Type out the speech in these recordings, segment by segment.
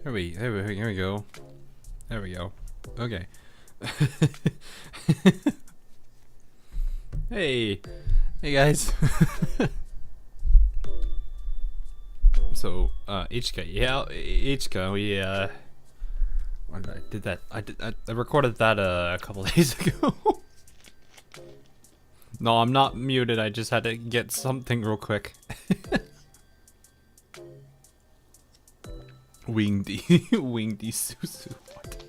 Here we go. There we go. Okay. Hey guys. So, Ichika, when I did that, I recorded that a couple days ago. No, I'm not muted, I just had to get something real quick. Wingdy Susu. What?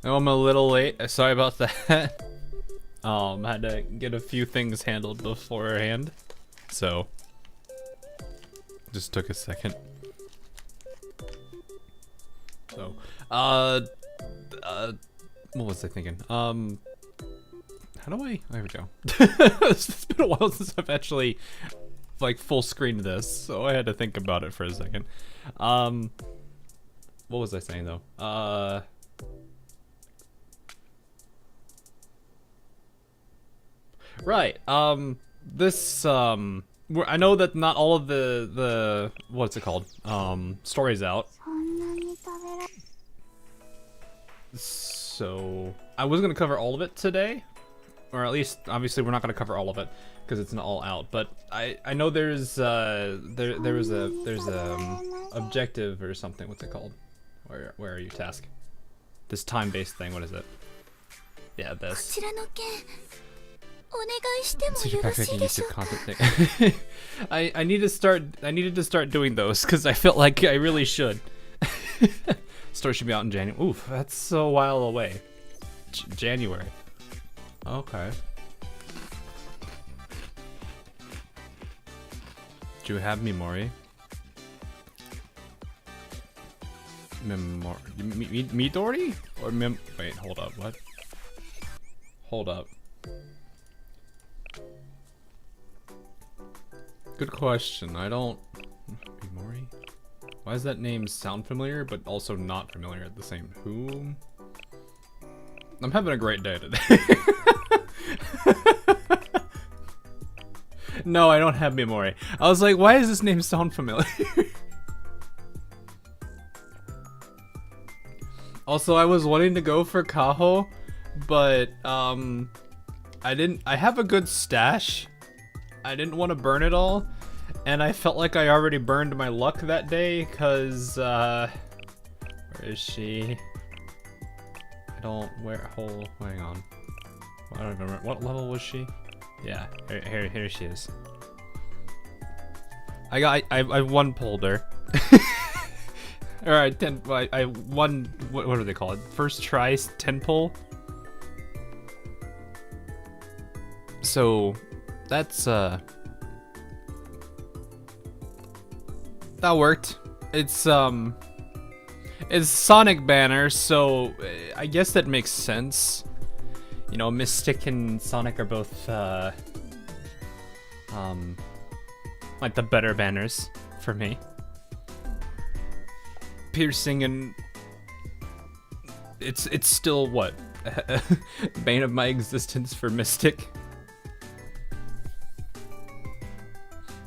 Oh, I'm a little late. Sorry about that. Had to get a few things handled beforehand, so just took a second. So, what was I thinking? How do I? There we go. It's been a while since I've actually like full screened this, so I had to think about it for a second. What was I saying though? Right. This I know that not all of the what's it called? Stories out. So I was gonna cover all of it today, or at least obviously we're not gonna cover all of it because it's not all out. But I know there's there's a objective or something. What's it called? Where are you? Task. This time-based thing. What is it? Yeah, this. YouTube content thing. I needed to start doing those because I felt like I really should. Story should be out in January. Oof, that's so a while away. January. Okay. Do you have Memori? Midori? Or wait, hold up, what? Hold up. Good question. I don't... Memori? Why does that name sound familiar, but also not familiar at the same... Who? I'm having a great day today. No, I don't have Memori. I was like, why does this name sound familiar? Also, I was wanting to go for Kaho, but I have a good stash. I didn't want to burn it all, and I felt like I already burned my luck that day, cause where is she? I don't, hang on. I don't remember, what level was she? Yeah, here she is. I one pulled her. Alright, I won, what do they call it? First try, 10 pull. So, that's, that worked. It's Sonic banner, so I guess that makes sense. You know, Mystic and Sonic are both, like the better banners for me. Piercing and it's still what? Bane of my existence for Mystic.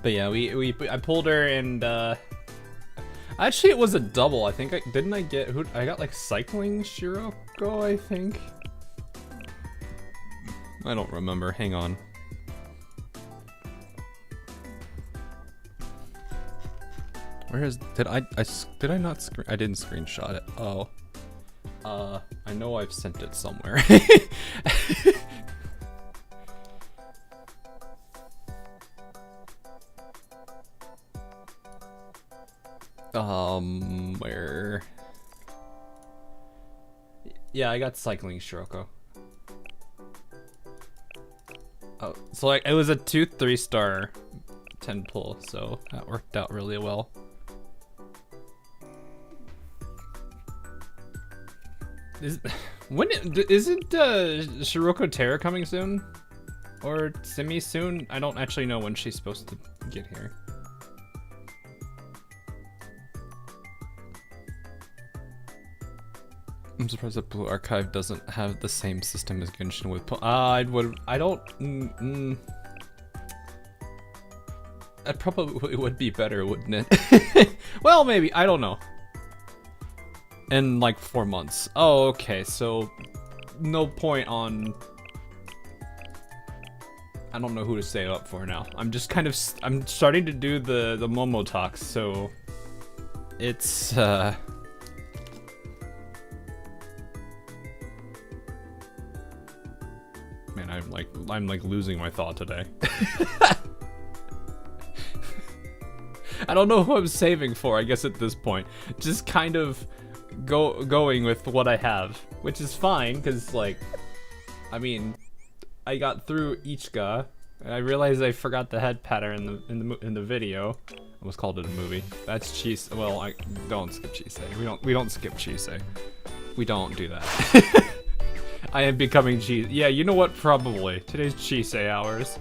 But yeah, I pulled her and actually it was a double. I think I got like Cycling Shiroko, I think. I don't remember. Hang on. Where is did I not screen? I didn't screenshot it. Oh. I know I've sent it somewhere. Where? Yeah, I got cycling Shiroko. Oh, so like it was a 2-3-star 10 pull, so that worked out really well. Isn't Shiroko Terra coming soon? Or Simi soon? I don't actually know when she's supposed to get here. I'm surprised that Blue Archive doesn't have the same system as Genshin with That probably would be better, wouldn't it? Well, maybe, I don't know. In like 4 months. Oh, okay, so no point on... I don't know who to save up for now. I'm just kind of, I'm starting to do the Momo talks, so it's man, I'm like losing my thought today. I don't know who I'm saving for, I guess at this point. Just kind of going with what I have, which is fine, cuz like I mean, I got through Ichika, and I realized I forgot the head pattern in the video. I almost called it a movie. That's Chise. Well, I don't skip Chise. We don't skip Chise. We don't do that. I am becoming Chise. Yeah, you know what? Probably today's Chise hours.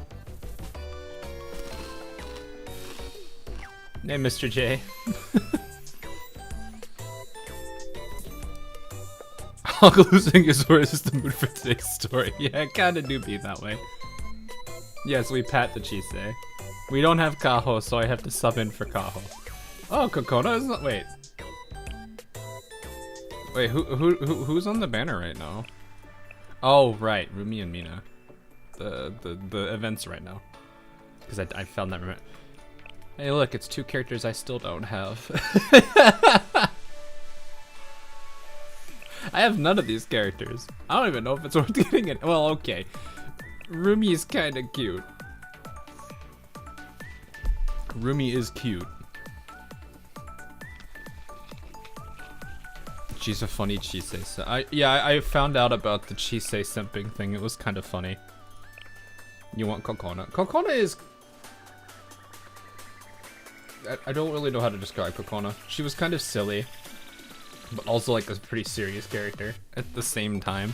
Hey, Mr. J. Uncle losing his horse is the mood for today's story. Yeah, it kinda do be that way. Yes, we pat the Chise. We don't have Kaho, so I have to sub in for Kaho. Oh, Kokona isn't. Wait, who's on the banner right now? Oh, right, Rumi and Mina. The events right now. Because I found that. Hey, look, it's 2 characters I still don't have. I have none of these characters. I don't even know if it's worth getting it. Well, okay. Rumi is kind of cute. Rumi is cute. She's a funny Chise. So I found out about the Chise simping thing. It was kind of funny. You want Kokona? Kokona is... I don't really know how to describe Kokona. She was kind of silly, but also like a pretty serious character at the same time.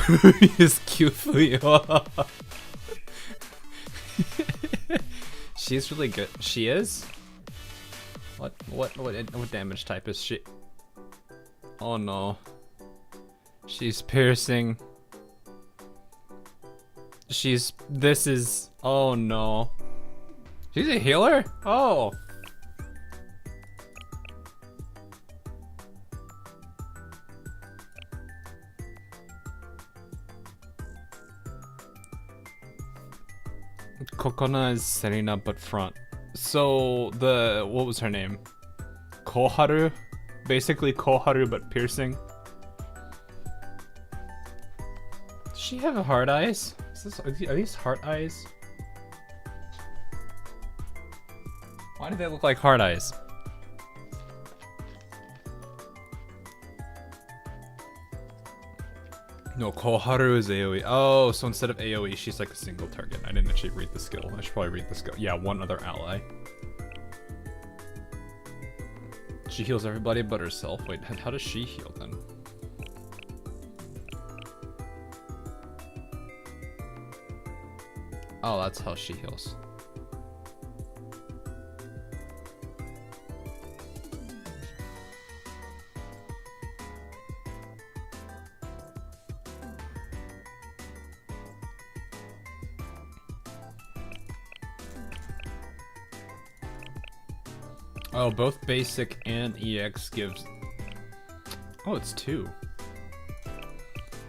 Rumi is cute for you. She's really good. She is? What damage type is she? Oh no. She's piercing. This is, oh no. She's a healer? Oh. Kokona is setting up at front. So what was her name? Koharu? Basically Koharu but piercing. Does she have heart eyes? Are these heart eyes? Why do they look like heart eyes? No, Koharu is AoE. Oh, so instead of AoE, she's like a single target. I didn't actually read the skill. I should probably read the skill. Yeah, one other ally. She heals everybody but herself. Wait, how does she heal then? Oh, that's how she heals. Oh, both basic and EX gives... Oh, it's 2.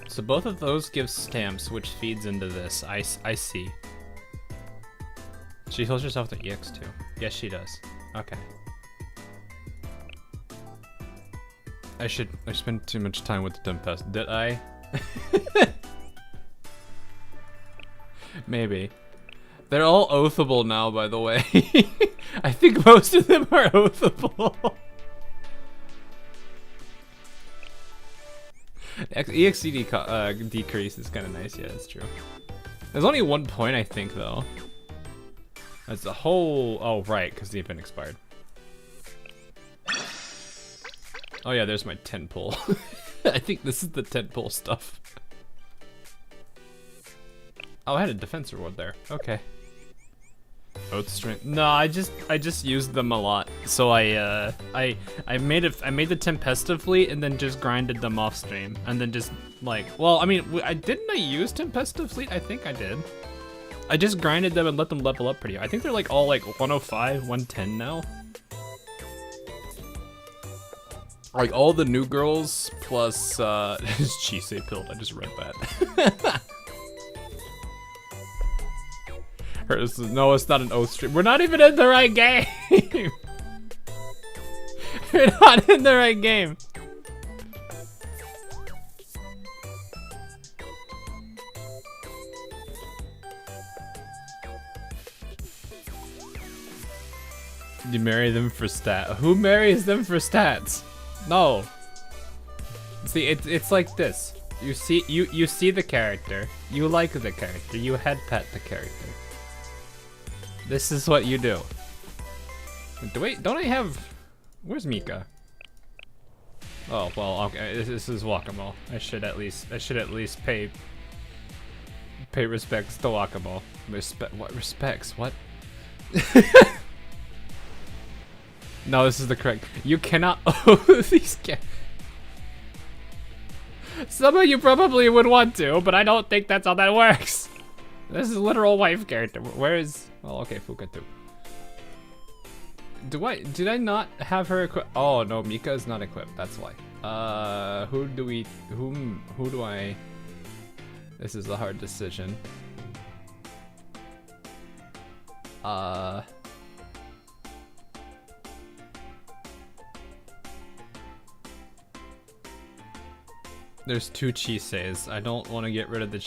So both of those give stamps, which feeds into this. I see. She heals herself to EX too. Yes, she does. Okay. I spent too much time with the Tempest. Did I? Maybe. They're all oathable now, by the way. I think most of them are oathable. EXCD decrease is kind of nice. Yeah, that's true. There's only 1 point, I think, though. That's the whole. Oh, right, because the event expired. Oh yeah, there's my 10 pull. I think this is the 10 pull stuff. Oh, I had a defense reward there. Okay. Oath strength. No, I just used them a lot. So I made the Tempesta fleet and then just grinded them off stream and then just like, well, I mean, didn't I use Tempesta fleet? I think I did. I just grinded them and let them level up pretty. I think they're like all like 105, 110 now. Like all the new girls plus Chisei pilled. I just read that. No, it's not an oath stream. We're not even in the right game. We're not in the right game. You marry them for stat. Who marries them for stats? No. See, it's like this. You see the character. You like the character. You head pet the character. This is what you do. Don't I have? Where's Mika? Oh well, okay. This is Wakamo. I should at least pay respects to Wakamo. What respects? What? No, this is the correct. You cannot owe these Some of you probably would want to, but I don't think that's how that works. This is a literal wife character. Where is? Well, okay, Fuka too. Did I not have her equipped? Oh no, Mika is not equipped. That's why. Who do I? This is a hard decision. There's 2 Chiseis. I don't want to get rid of the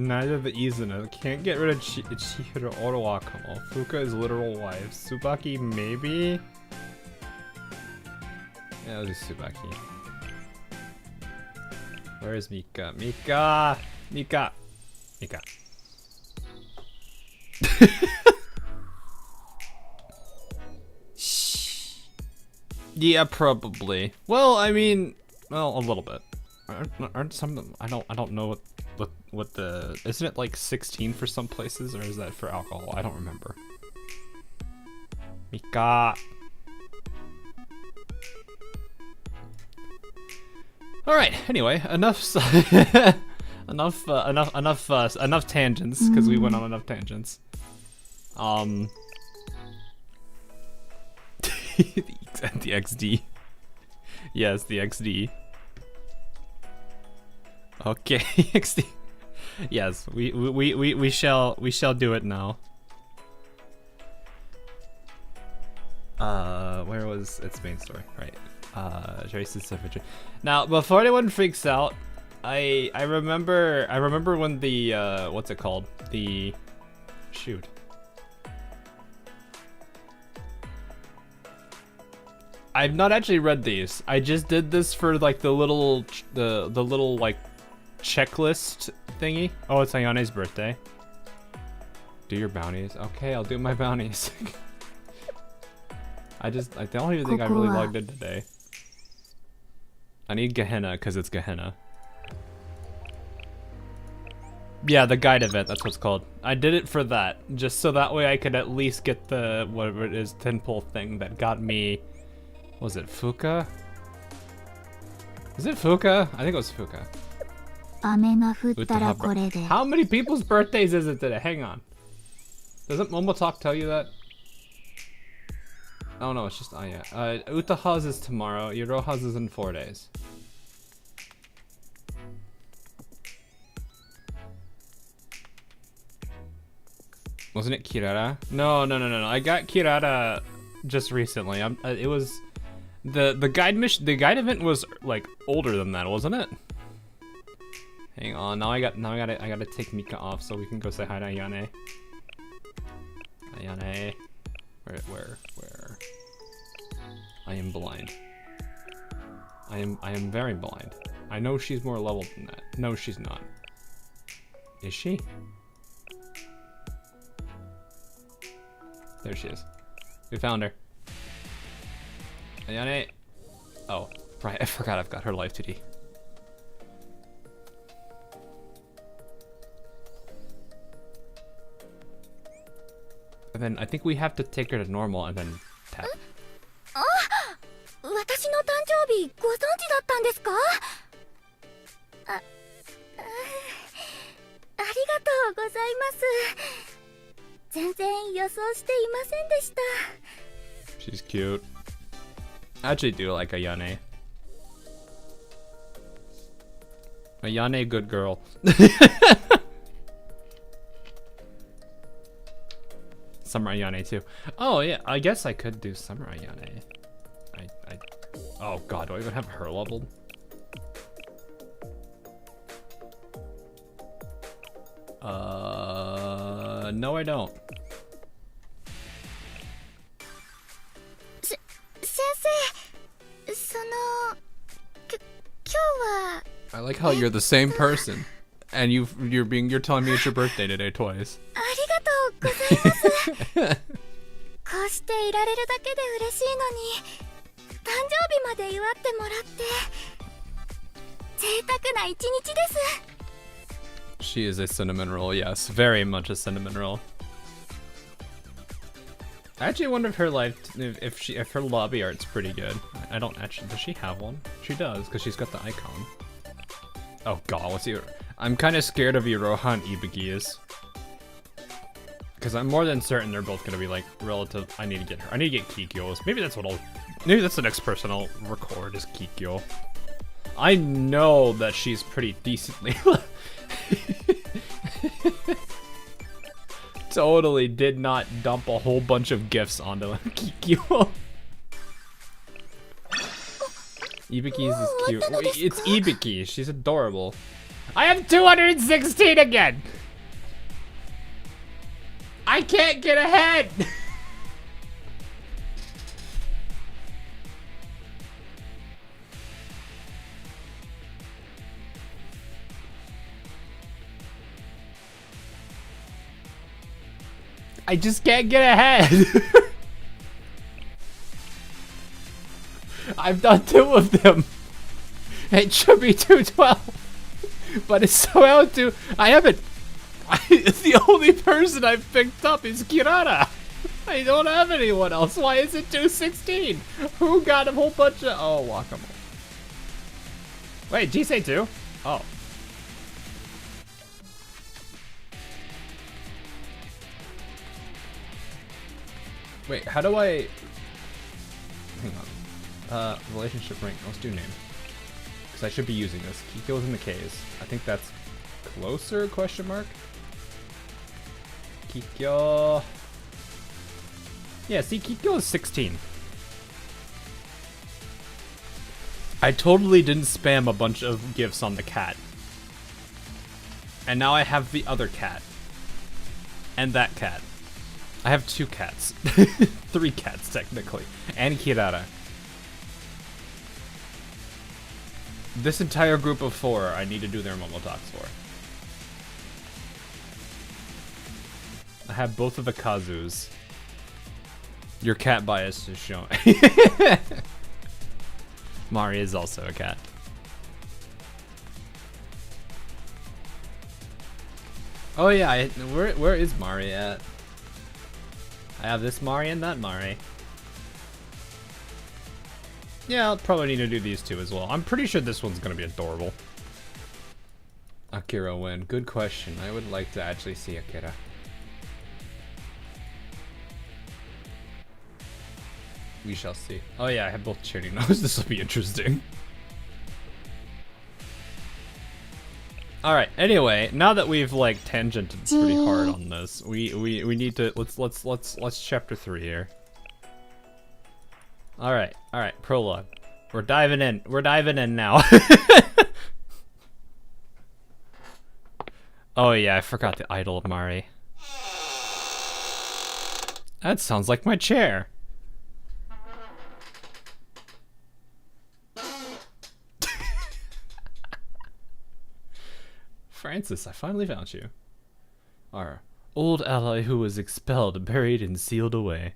neither the Izuna. Can't get rid of Chihiro or Wakamo. Fuka is literal wife. Tsubaki maybe? Yeah, I'll do Tsubaki. Where is Mika? Mika! Mika! Mika. Yeah, probably. Well, I mean, well, a little bit. Aren't some of them? I don't know what the isn't it like 16 for some places or is that for alcohol? I don't remember. Mika. All right. Anyway, enough enough tangents because we went on enough tangents. The XD. Yes, the XD. Okay, XD. Yes, we shall do it now. Where was its main story? Right. Trace's Suffered. Now, before anyone freaks out, I remember when the what's it called? The shoot. I've not actually read these. I just did this for like the little like checklist thingy. Oh, it's Ayane's birthday. Do your bounties. Okay, I'll do my bounties. I don't even think I really logged in today. I need Gehenna because it's Gehenna. Yeah, the guide event, that's what's called. I did it for that, just so that way I could at least get the, whatever it is, 10-pull thing that got me, was it Fuka? Is it Fuka? I think it was Fuka. How many people's birthdays is it today? Hang on. Doesn't Momo Talk tell you that? Oh no, it's just Aya. Utaha's is tomorrow, Iroha's is in 4 days. Wasn't it Kirara? No. I got Kirara just recently. It was the guide mission. The guide event was like older than that, wasn't it? Hang on. I gotta take Mika off so we can go say hi to Ayane. Ayane, where? I am blind. I am very blind. I know she's more leveled than that. No, she's not. Is she? There she is. We found her. Ayane. Oh, right. I forgot I've got her life 2D. And then I think we have to take her to normal and then tap. 私の誕生日ご存知だったんですか？ありがとうございます。全然予想していませんでした。She's cute. I actually do like Ayane. Ayane, good girl. Summer Ayane too. Oh yeah, I guess I could do Summer Ayane. Oh god, do I even have her leveled? No I don't. 先生、その、今日は。 I like how you're the same person, and you're telling me it's your birthday today twice. ありがとうございます。こうしていられるだけで嬉しいのに、誕生日まで祝ってもらって贅沢な一日です。 She is a cinnamon roll, yes, very much a cinnamon roll. I actually wonder if her life, if her lobby art's pretty good. I don't actually. Does she have one? She does, because she's got the icon. Oh god, what's your? I'm kind of scared of Iroha and Ibiki. Because I'm more than certain they're both gonna be like relative. I need to get her. I need to get Kikyo's. Maybe that's what I'll. Maybe that's the next person I'll record is Kikyo. I know that she's pretty decently. Totally did not dump a whole bunch of gifts onto Kikyo. Ibiki's is cute. Wait, it's Ibiki. She's adorable. I have 216 again. I can't get ahead. I just can't get ahead. I've done 2 of them. It should be 212. But it's so out to. I haven't. It's the only person I've picked up is Kirara. I don't have anyone else. Why is it 216? Who got a whole bunch of. Oh, Wakamo. Wait, Jisei too? Oh. Wait, how do I... Hang on. Relationship rank. Let's do name. Because I should be using this. Kikyo's in the K's. I think that's closer, question mark? Kikyo... Yeah, see, Kikyo is 16. I totally didn't spam a bunch of gifts on the cat. And now I have the other cat. And that cat. I have 2 cats. 3 cats, technically. And Kirara. This entire group of 4, I need to do their Momotox for. I have both of the Kazus. Your cat bias is shown. Mari is also a cat. Oh yeah, where is Mari at? I have this Mari and that Mari. Yeah, I'll probably need to do these 2 as well. I'm pretty sure this one's gonna be adorable. Akira win. Good question. I would like to actually see Akira. We shall see. Oh yeah, I have both charity nose. This will be interesting. All right. Anyway, now that we've like tangented pretty hard on this, we need to let's chapter 3 here. All right. Prologue. We're diving in. We're diving in now. Oh yeah, I forgot the idol of Mari. That sounds like my chair. Francis, I finally found you. Our old ally who was expelled, buried, and sealed away.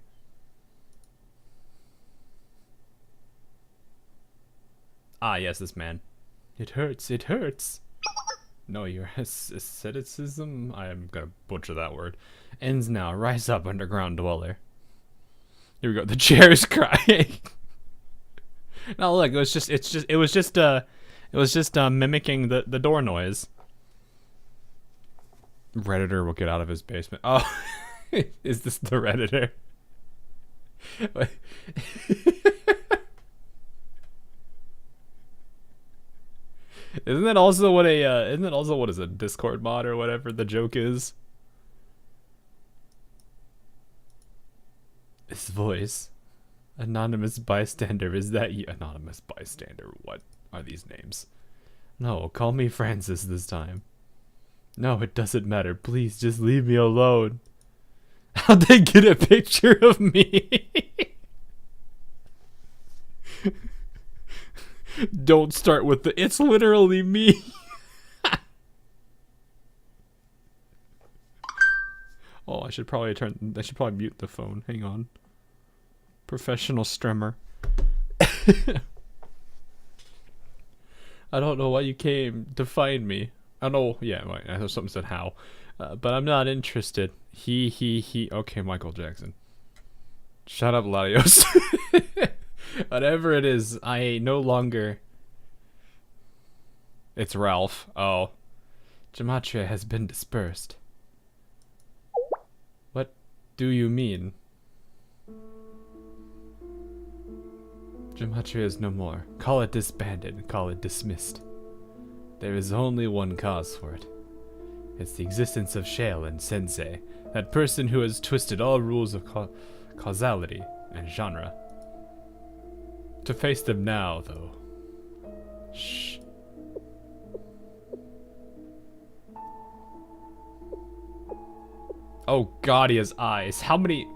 Ah, yes, this man. It hurts, it hurts. No, your asceticism, I am gonna butcher that word, ends now. Rise up, underground dweller. Here we go. The chair is crying. No, look, it was just mimicking the door noise. Redditor will get out of his basement. Oh, is this the Redditor? Isn't that also what is a Discord mod or whatever the joke is? This voice. Anonymous bystander, is that you? Anonymous bystander, what are these names? No, call me Francis this time. No, it doesn't matter. Please, just leave me alone. How'd they get a picture of me? Don't start with the, it's literally me. Oh, I should probably mute the phone. Hang on. Professional streamer. I don't know why you came to find me. I know, yeah, right, I know something said how. But I'm not interested. He. Okay, Michael Jackson. Shut up, Latios. Whatever it is, I no longer... It's Ralph. Oh. Gematria has been dispersed. What do you mean? Gematria is no more. Call it disbanded. Call it dismissed. There is only one cause for it. It's the existence of Shale and Sensei, that person who has twisted all rules of causality and genre. To face them now, though. Shh. Oh god, he has eyes. How many...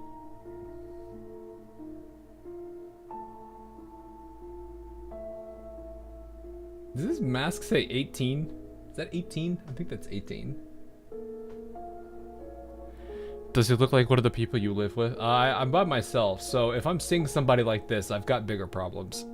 Does this mask say 18? Is that 18? I think that's 18. Does it look like one of the people you live with? I'm by myself, so if I'm seeing somebody like this, I've got bigger problems.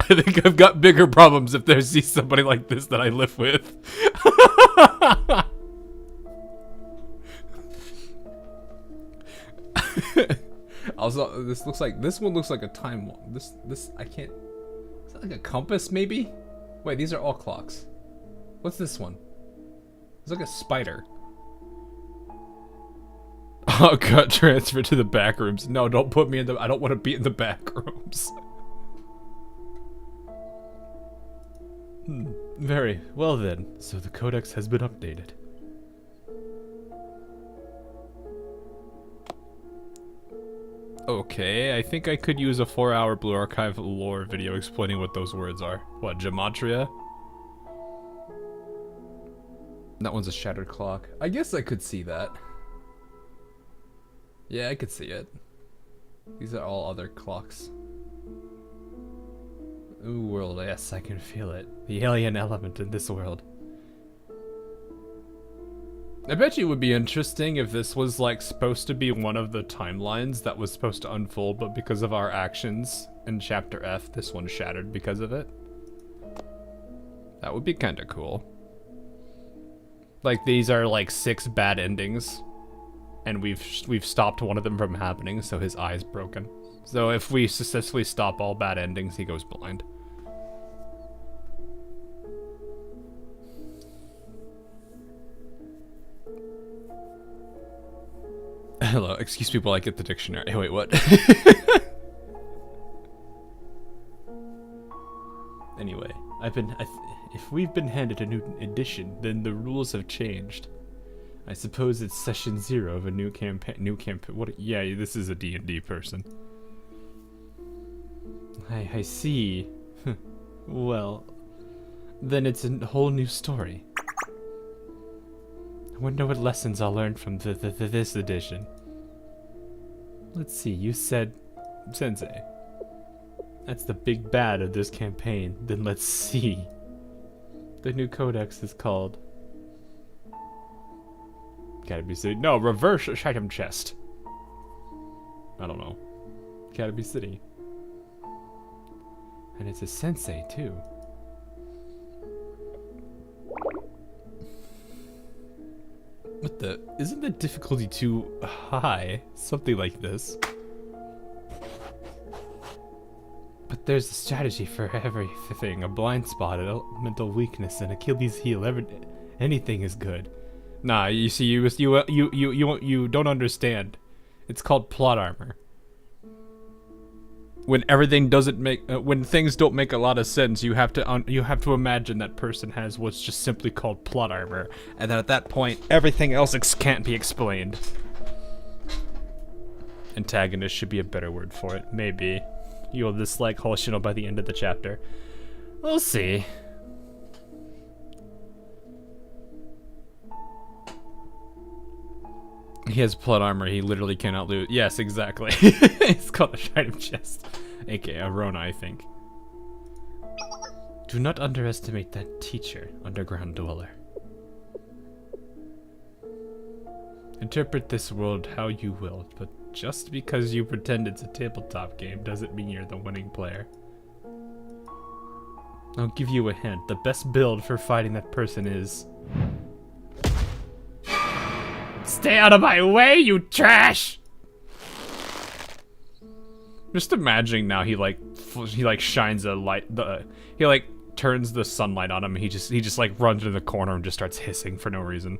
I think I've got bigger problems if there's somebody like this that I live with. Also, this one looks like a time. This I can't. Is that like a compass maybe? Wait, these are all clocks. What's this one? It's like a spider. Oh god, transfer to the back rooms. No, don't put me in the. I don't want to be in the back rooms. Very well then. So the codex has been updated. Okay, I think I could use a 4-hour Blue Archive lore video explaining what those words are. What, Gematria? That one's a shattered clock. I guess I could see that. Yeah, I could see it. These are all other clocks. Ooh, world, yes, I can feel it. The alien element in this world. I bet you it would be interesting if this was like supposed to be one of the timelines that was supposed to unfold, but because of our actions in chapter F, this one shattered because of it. That would be kind of cool. Like these are like 6 bad endings, and we've stopped one of them from happening, so his eye's broken. So if we successfully stop all bad endings, he goes blind. Hello, excuse me while I get the dictionary. Hey, wait, what? Anyway, if we've been handed a new edition, then the rules have changed. I suppose it's session 0 of a new campaign. What? Yeah, this is a D&D person. I see. Well, then it's a whole new story. wonder what lessons I'll learn from this edition. Let's see, you said Sensei. That's the big bad of this campaign. Then let's see. The new codex is called... Academy City. No, reverse item chest. I don't know. Academy City. And it's a sensei, too. What the? Isn't the difficulty too high? Something like this. But there's a strategy for everything. A blind spot, a mental weakness, an Achilles heel. Anything is good. Nah, you see, you don't understand. It's called plot armor. When everything doesn't make, when things don't make a lot of sense, you have to imagine that person has what's just simply called plot armor, and then at that point, everything else can't be explained. Antagonist should be a better word for it. Maybe you'll dislike Hoshino by the end of the chapter. We'll see. He has plot armor, he literally cannot lose. Yes, exactly. It's called a item chest. aka a Rona, I think. Do not underestimate that teacher, underground dweller. Interpret this world how you will, but just because you pretend it's a tabletop game doesn't mean you're the winning player. I'll give you a hint. The best build for fighting that person is... Stay out of my way, you trash! Just imagining now he shines a light, he like turns the sunlight on him and he just like runs into the corner and just starts hissing for no reason.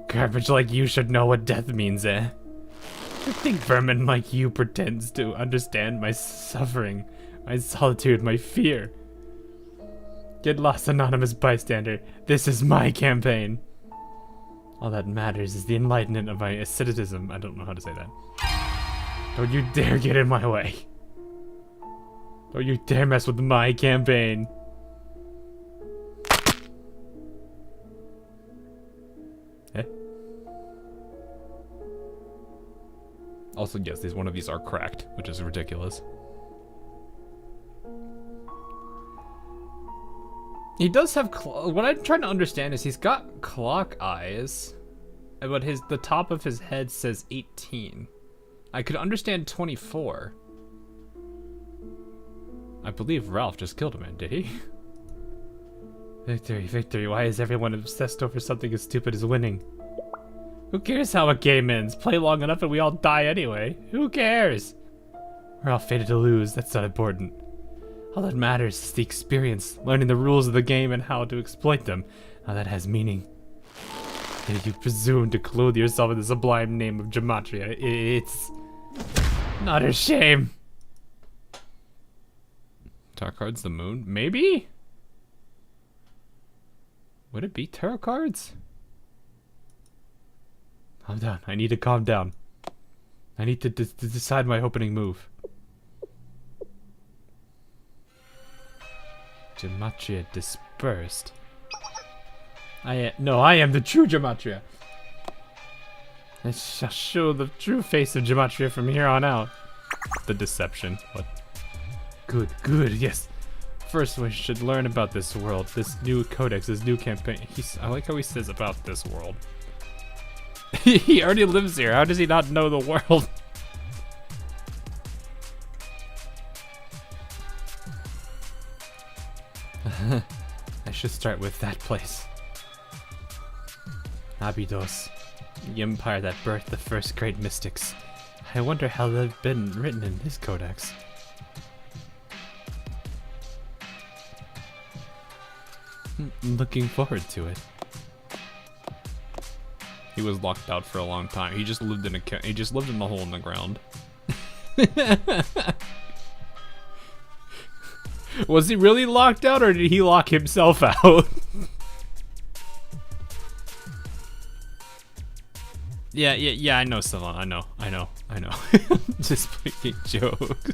Garbage like you should know what death means, eh? I think vermin like you pretends to understand my suffering, my solitude, my fear. Get lost, anonymous bystander. This is my campaign. All that matters is the enlightenment of my asceticism. I don't know how to say that. Don't you dare get in my way. Don't you dare mess with my campaign. Eh? Also, yes, one of these are cracked, which is ridiculous. He does have what I'm trying to understand is he's got clock eyes, but the top of his head says 18. I could understand 24. I believe Ralph just killed a man, did he? Victory, victory, why is everyone obsessed over something as stupid as winning? Who cares how a game ends? Play long enough and we all die anyway. Who cares? We're all fated to lose, that's not important. All that matters is the experience, learning the rules of the game and how to exploit them. Now that has meaning. Yet you presume to clothe yourself in the sublime name of Gematria. It's not a shame. Tarot cards, the moon? Maybe? Would it be tarot cards? Calm down. I need to calm down. I need to decide my opening move. Gematria dispersed. I am the true Gematria. I shall show the true face of Gematria from here on out. The deception. What? Good, good, yes. First we should learn about this world, this new codex, this new campaign. I like how he says about this world. He already lives here, how does he not know the world? I should start with that place. Abydos, the empire that birthed the first great mystics. I wonder how they've been written in this codex. Looking forward to it. He was locked out for a long time. He just lived in the hole in the ground. Was he really locked out, or did he lock himself out? Yeah, I know, Savon. I know. Just making jokes.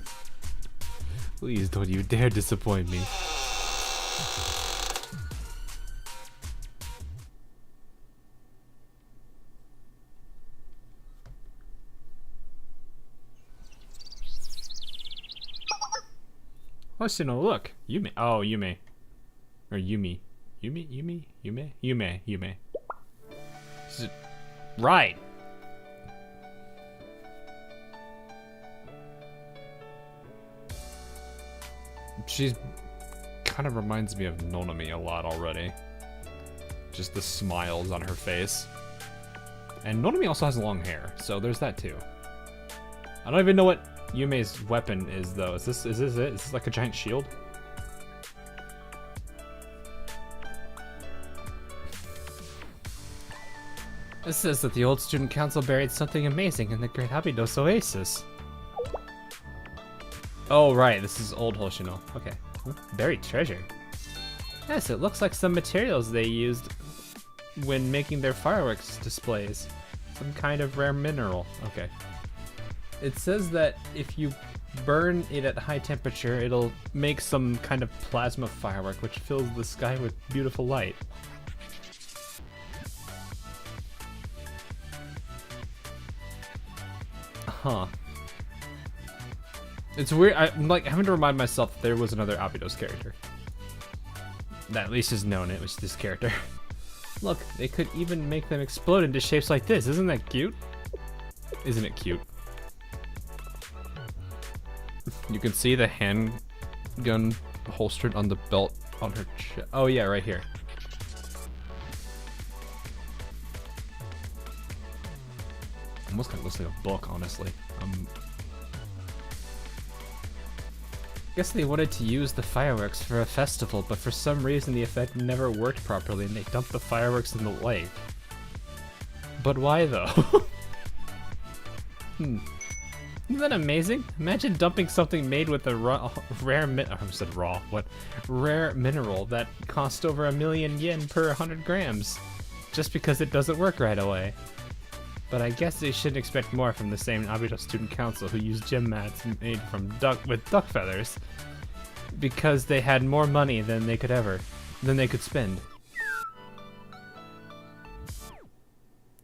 Please don't you dare disappoint me. Hoshino, look. Yume. Oh, Yume. Or Yumi. Yume. Right. She's kind of reminds me of Nonami a lot already. Just the smiles on her face. And Nonami also has long hair, so there's that too. I don't even know what Yume's weapon is though. Is this it? Is this like a giant shield? It says that the old student council buried something amazing in the great Abydos oasis. Oh right, this is old Hoshino. Okay. Buried treasure. Yes, it looks like some materials they used when making their fireworks displays. Some kind of rare mineral. Okay. It says that if you burn it at high temperature, it'll make some kind of plasma firework which fills the sky with beautiful light. Huh. It's weird. I'm like having to remind myself that there was another Abydos character. That at least is known. It was this character. Look, they could even make them explode into shapes like this. Isn't that cute? Isn't it cute? You can see the handgun holstered on the belt on her chest. Oh yeah, right here. Almost kind of looks like a book, honestly. Guess they wanted to use the fireworks for a festival, but for some reason the effect never worked properly and they dumped the fireworks in the lake. But why though? Isn't that amazing? Imagine dumping something made with a rare mineral that cost over 1,000,000 yen per 100 grams, just because it doesn't work right away. But I guess they shouldn't expect more from the same Abydos Student Council who used gem mats made from duck feathers, because they had more money than they could spend.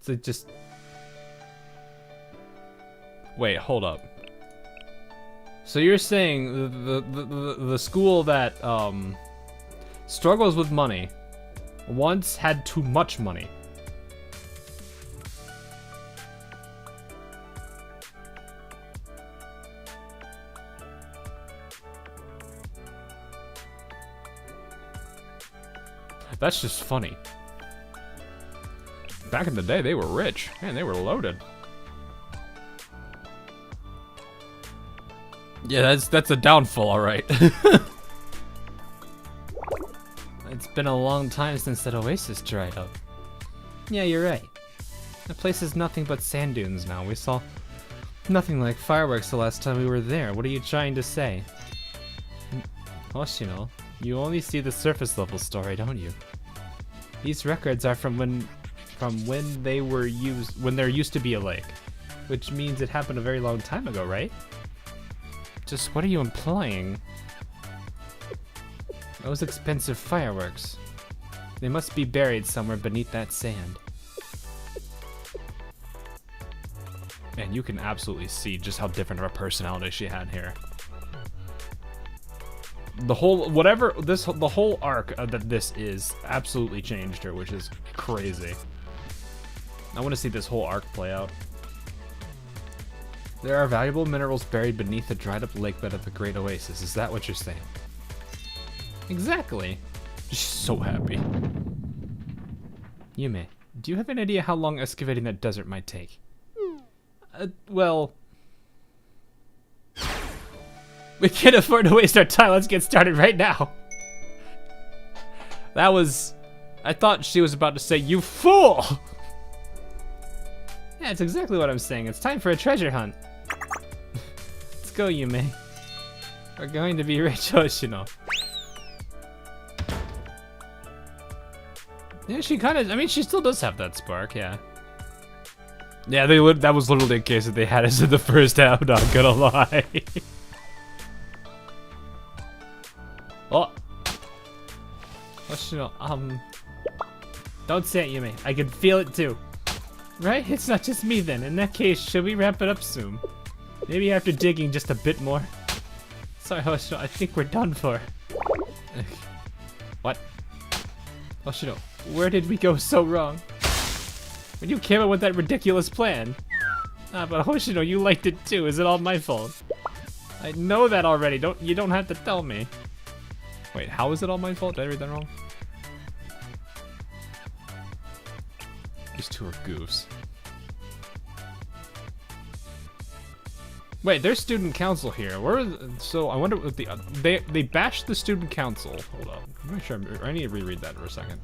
So just wait, hold up. So you're saying the school that struggles with money once had too much money? That's just funny. Back in the day, they were rich. Man, they were loaded. Yeah, that's a downfall, alright. It's been a long time since that oasis dried up. Yeah, you're right. The place is nothing but sand dunes now. We saw nothing like fireworks the last time we were there. What are you trying to say? Hoshino, you only see the surface level story, don't you? These records are from when there used to be a lake, which means it happened a very long time ago, right? Just what are you implying? Those expensive fireworks. They must be buried somewhere beneath that sand. And you can absolutely see just how different of a personality she had here. The whole the whole arc that this is absolutely changed her, which is crazy. I want to see this whole arc play out. There are valuable minerals buried beneath the dried up lakebed of the Great Oasis. Is that what you're saying? Exactly. She's so happy. Yume, do you have an idea how long excavating that desert might take? Well... We can't afford to waste our time. Let's get started right now. That was... I thought she was about to say, you fool! Yeah, it's exactly what I'm saying. It's time for a treasure hunt. Let's go, Yume. We're going to be rich, Hoshino. Yeah, she kind of... I mean, she still does have that spark, yeah. Yeah, that was literally the case that they had us in the first half, not gonna lie. Oh! Hoshino, don't say it, Yume. I can feel it too. Right? It's not just me then. In that case, should we wrap it up soon? Maybe after digging just a bit more? Sorry, Hoshino, I think we're done for. What? Hoshino, where did we go so wrong? When you came up with that ridiculous plan. Ah, but Hoshino, you liked it too. Is it all my fault? I know that already. You don't have to tell me. Wait, how is it all my fault? Did I read that wrong? These two are goofs. Wait, there's student council here. So I wonder what they bashed the student council. Hold on. I'm not sure. I need to reread that for a second.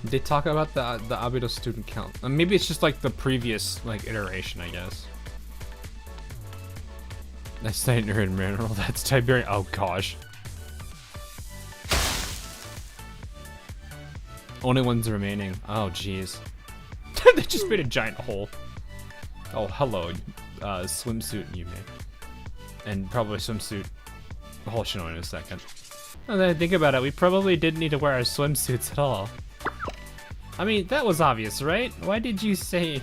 They talk about the Abydos student count. Maybe it's just like the previous like iteration, I guess. That's Titan Mineral. That's Tiberian. Oh gosh. Only ones remaining. Oh jeez. They just made a giant hole. Oh hello, swimsuit Yume, and probably swimsuit Hoshino in a second. Now that I think about it, we probably didn't need to wear our swimsuits at all. I mean, that was obvious, right? Why did you say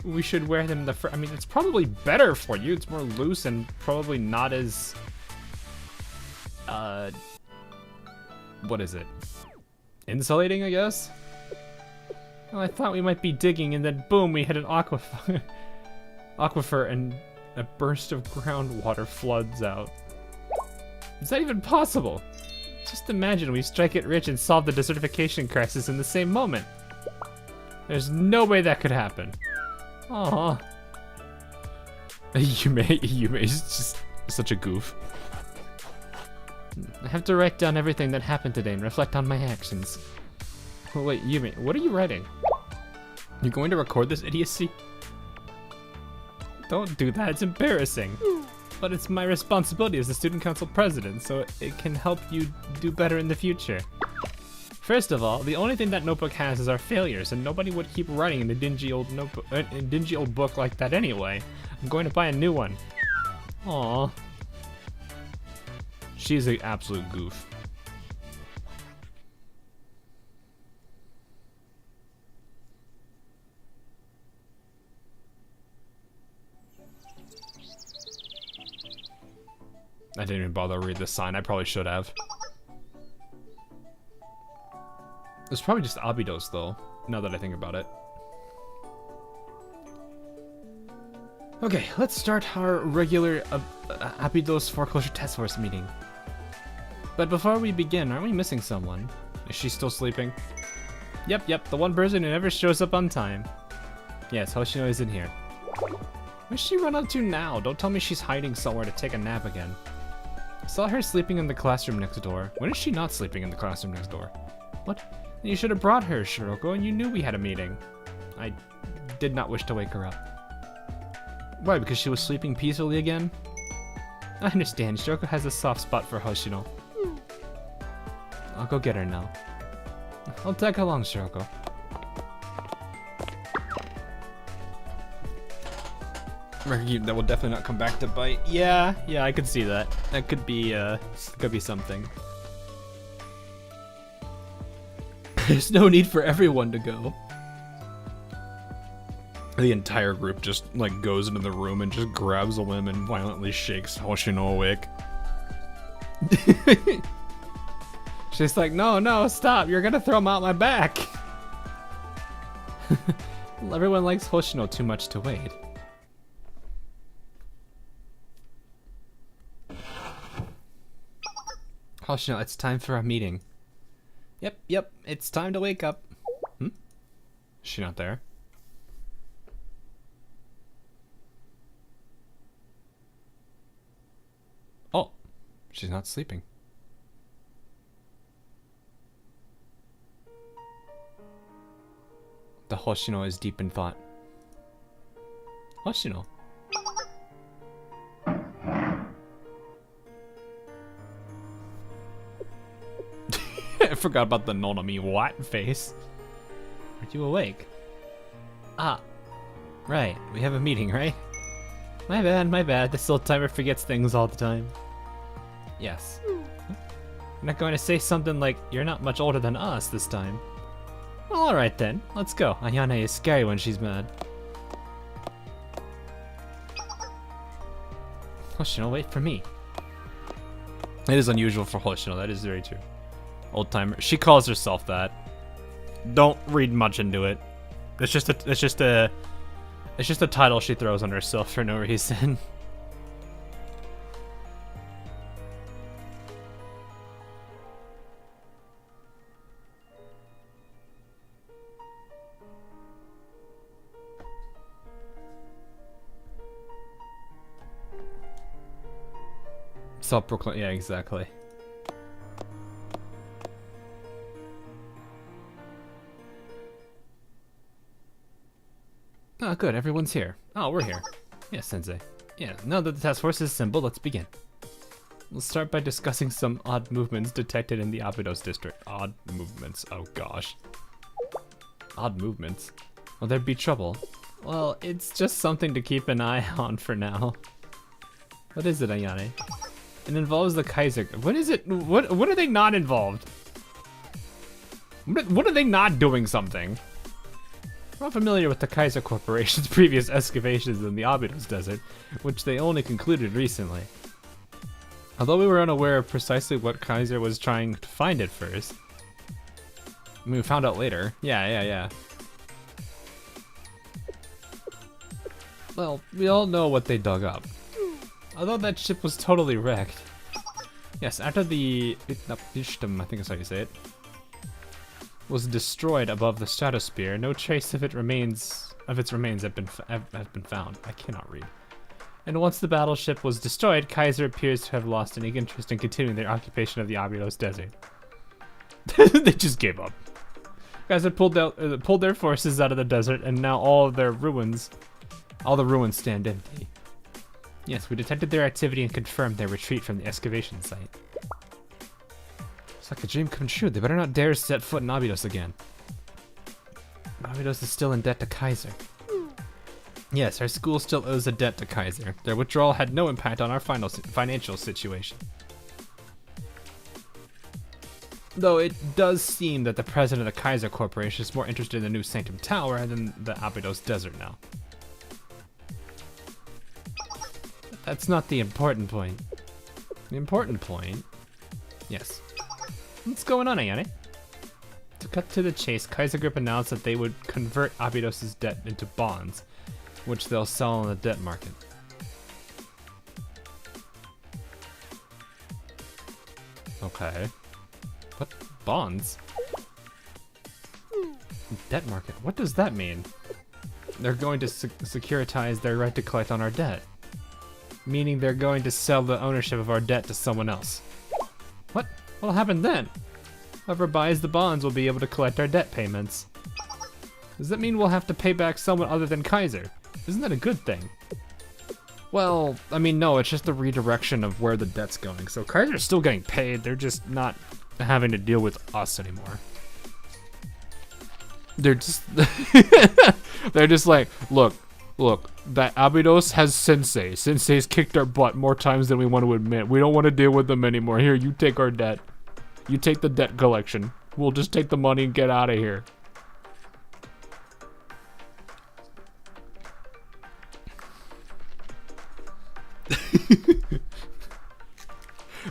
we should wear them I mean, it's probably better for you. It's more loose and probably not as... what is it? Insulating, I guess? Well, I thought we might be digging and then boom, we hit an aquifer. Aquifer and a burst of groundwater floods out. Is that even possible? Just imagine we strike it rich and solve the desertification crisis in the same moment. There's no way that could happen. Aww. Yume is just such a goof. I have to write down everything that happened today and reflect on my actions. Oh, wait, Yume, what are you writing? You're going to record this idiocy? Don't do that, it's embarrassing. But it's my responsibility as the student council president, so it can help you do better in the future. First of all, the only thing that notebook has is our failures, and nobody would keep writing in a dingy old notebook, dingy old book like that anyway. I'm going to buy a new one. Aww. She's an absolute goof. I didn't even bother to read the sign. I probably should have. It's probably just Abydos, though, now that I think about it. Okay, let's start our regular Abydos Foreclosure Task Force meeting. But before we begin, aren't we missing someone? Is she still sleeping? Yep, the one person who never shows up on time. Yes, Hoshino isn't here. Where's she run up to now? Don't tell me she's hiding somewhere to take a nap again. I saw her sleeping in the classroom next door. When is she not sleeping in the classroom next door? What? You should have brought her, Shiroko, and you knew we had a meeting. I did not wish to wake her up. Why, because she was sleeping peacefully again? I understand, Shiroko has a soft spot for Hoshino. I'll go get her now. I'll tag along, Shiroko. That will definitely not come back to bite. Yeah, I could see that. That could be something. There's no need for everyone to go. The entire group just like goes into the room and just grabs a limb and violently shakes Hoshino awake. She's like, no, stop! You're gonna throw him out my back. Everyone likes Hoshino too much to wait. Hoshino, it's time for our meeting. Yep, it's time to wake up. Is she not there? Oh, she's not sleeping. The Hoshino is deep in thought. Hoshino. I forgot about the Nonami what face. Are you awake? Ah, right. We have a meeting, right? My bad. This old timer forgets things all the time. Yes. You're not going to say something like, you're not much older than us this time. Well, alright then. Let's go. Ayane is scary when she's mad. Hoshino, wait for me. It is unusual for Hoshino, that is very true. Old timer. She calls herself that. Don't read much into it. It's just a title she throws on herself for no reason. Self-proclaimed. Yeah, exactly. Oh, good. Everyone's here. Oh, we're here. Yeah, Sensei. Yeah, now that the task force is assembled, let's begin. We'll start by discussing some odd movements detected in the Abydos district. Odd movements. Oh, gosh. Odd movements? Will there be trouble? Well, it's just something to keep an eye on for now. What is it, Ayane? It involves the Kaiser. What is it? What are they not involved? What are they not doing something? We're all familiar with the Kaiser Corporation's previous excavations in the Abydos Desert, which they only concluded recently. Although we were unaware of precisely what Kaiser was trying to find at first. I mean, we found out later. Yeah. Well, we all know what they dug up. Although that ship was totally wrecked. Yes, after the I think that's how you say it, was destroyed above the stratosphere, no trace of its remains have been found. I cannot read. And once the battleship was destroyed, Kaiser appears to have lost any interest in continuing their occupation of the Abydos Desert. They just gave up. Kaiser pulled their forces out of the desert, and now all the ruins stand empty. Yes, we detected their activity and confirmed their retreat from the excavation site. It's like a dream come true. They better not dare set foot in Abydos again. Abydos is still in debt to Kaiser. Yes, our school still owes a debt to Kaiser. Their withdrawal had no impact on our financial situation. Though it does seem that the president of the Kaiser Corporation is more interested in the new Sanctum Tower than the Abydos Desert now. That's not the important point. The important point... Yes. What's going on, Ayane? To cut to the chase, Kaiser Group announced that they would convert Abydos' debt into bonds, which they'll sell on the debt market. Okay. What? Bonds? Debt market? What does that mean? They're going to securitize their right to collect on our debt. Meaning they're going to sell the ownership of our debt to someone else. What? What'll happen then? Whoever buys the bonds will be able to collect our debt payments. Does that mean we'll have to pay back someone other than Kaiser? Isn't that a good thing? Well, I mean, no, it's just a redirection of where the debt's going. So Kaiser's still getting paid, they're just not having to deal with us anymore. They're just... they're just like, look, that Abydos has Sensei. Sensei's kicked our butt more times than we want to admit. We don't want to deal with them anymore. Here, you take our debt. You take the debt collection. We'll just take the money and get out of here.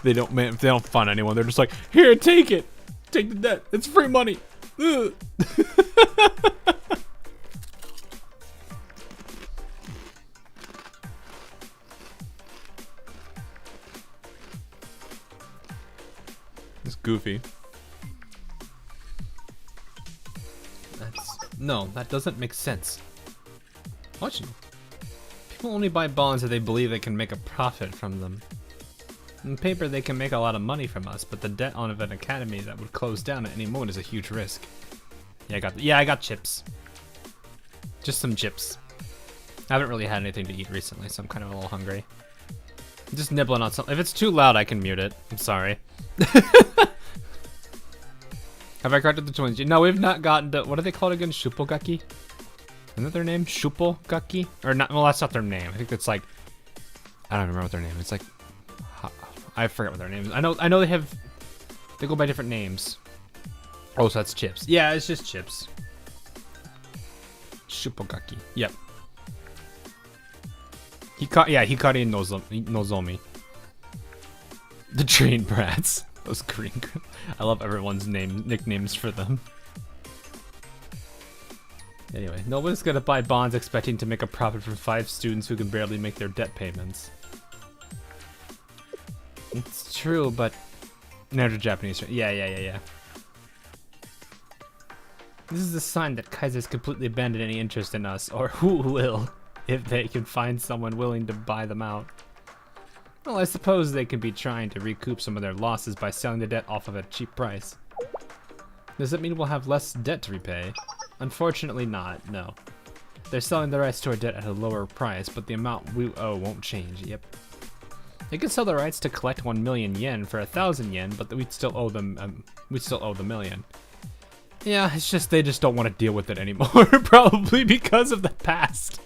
They don't fund anyone. They're just like, here, take it. Take the debt. It's free money. Ugh. It's goofy. No, that doesn't make sense. Watch it. People only buy bonds if they believe they can make a profit from them. On paper, they can make a lot of money from us, but the debt on an academy that would close down at any moment is a huge risk. Yeah, I got chips. Just some chips. I haven't really had anything to eat recently, so I'm kind of a little hungry. I'm just nibbling on something. If it's too loud, I can mute it. I'm sorry. Have I corrected the twins? No, we've not gotten to... What are they called again? Shupogaki? Isn't that their name? Shupogaki? Or not? Well, that's not their name. I think it's like... I don't remember what their name is. It's like... I forget what their name is. I know they have They go by different names. Oh, so that's Chips. Yeah, it's just Chips. Shupogaki. Yep. Hikari and Nozomi. The train brats. Those green. I love everyone's nicknames for them. Anyway, nobody's gonna buy bonds expecting to make a profit from 5 students who can barely make their debt payments. It's true, but no, Japanese. Yeah. This is a sign that Kaiser's completely abandoned any interest in us, or who will, if they can find someone willing to buy them out. Well, I suppose they could be trying to recoup some of their losses by selling the debt off of a cheap price. Does that mean we'll have less debt to repay? Unfortunately not, no. They're selling the rights to our debt at a lower price, but the amount we owe won't change, yep. They could sell the rights to collect 1 million yen for 1,000 yen, but we'd still owe them, the million. Yeah, it's just they just don't want to deal with it anymore, probably because of the past.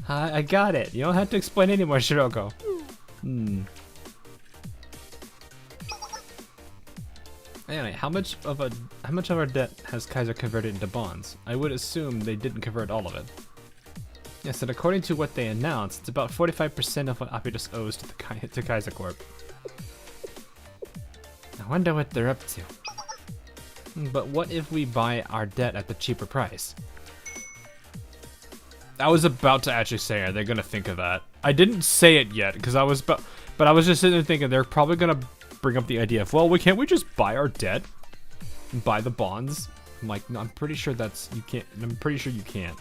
I got it. You don't have to explain anymore, Shiroko. Anyway, how much of our debt has Kaiser converted into bonds? I would assume they didn't convert all of it. Yes, and according to what they announced, it's about 45% of what Abydos owes to Kaiser Corp. I wonder what they're up to. But what if we buy our debt at the cheaper price? I was about to actually say, are they gonna think of that? I didn't say it yet because I was, but I was just sitting there thinking they're probably gonna bring up the idea of, well, can't we just buy our debt and buy the bonds? I'm like, no, I'm pretty sure you can't. I'm pretty sure you can't.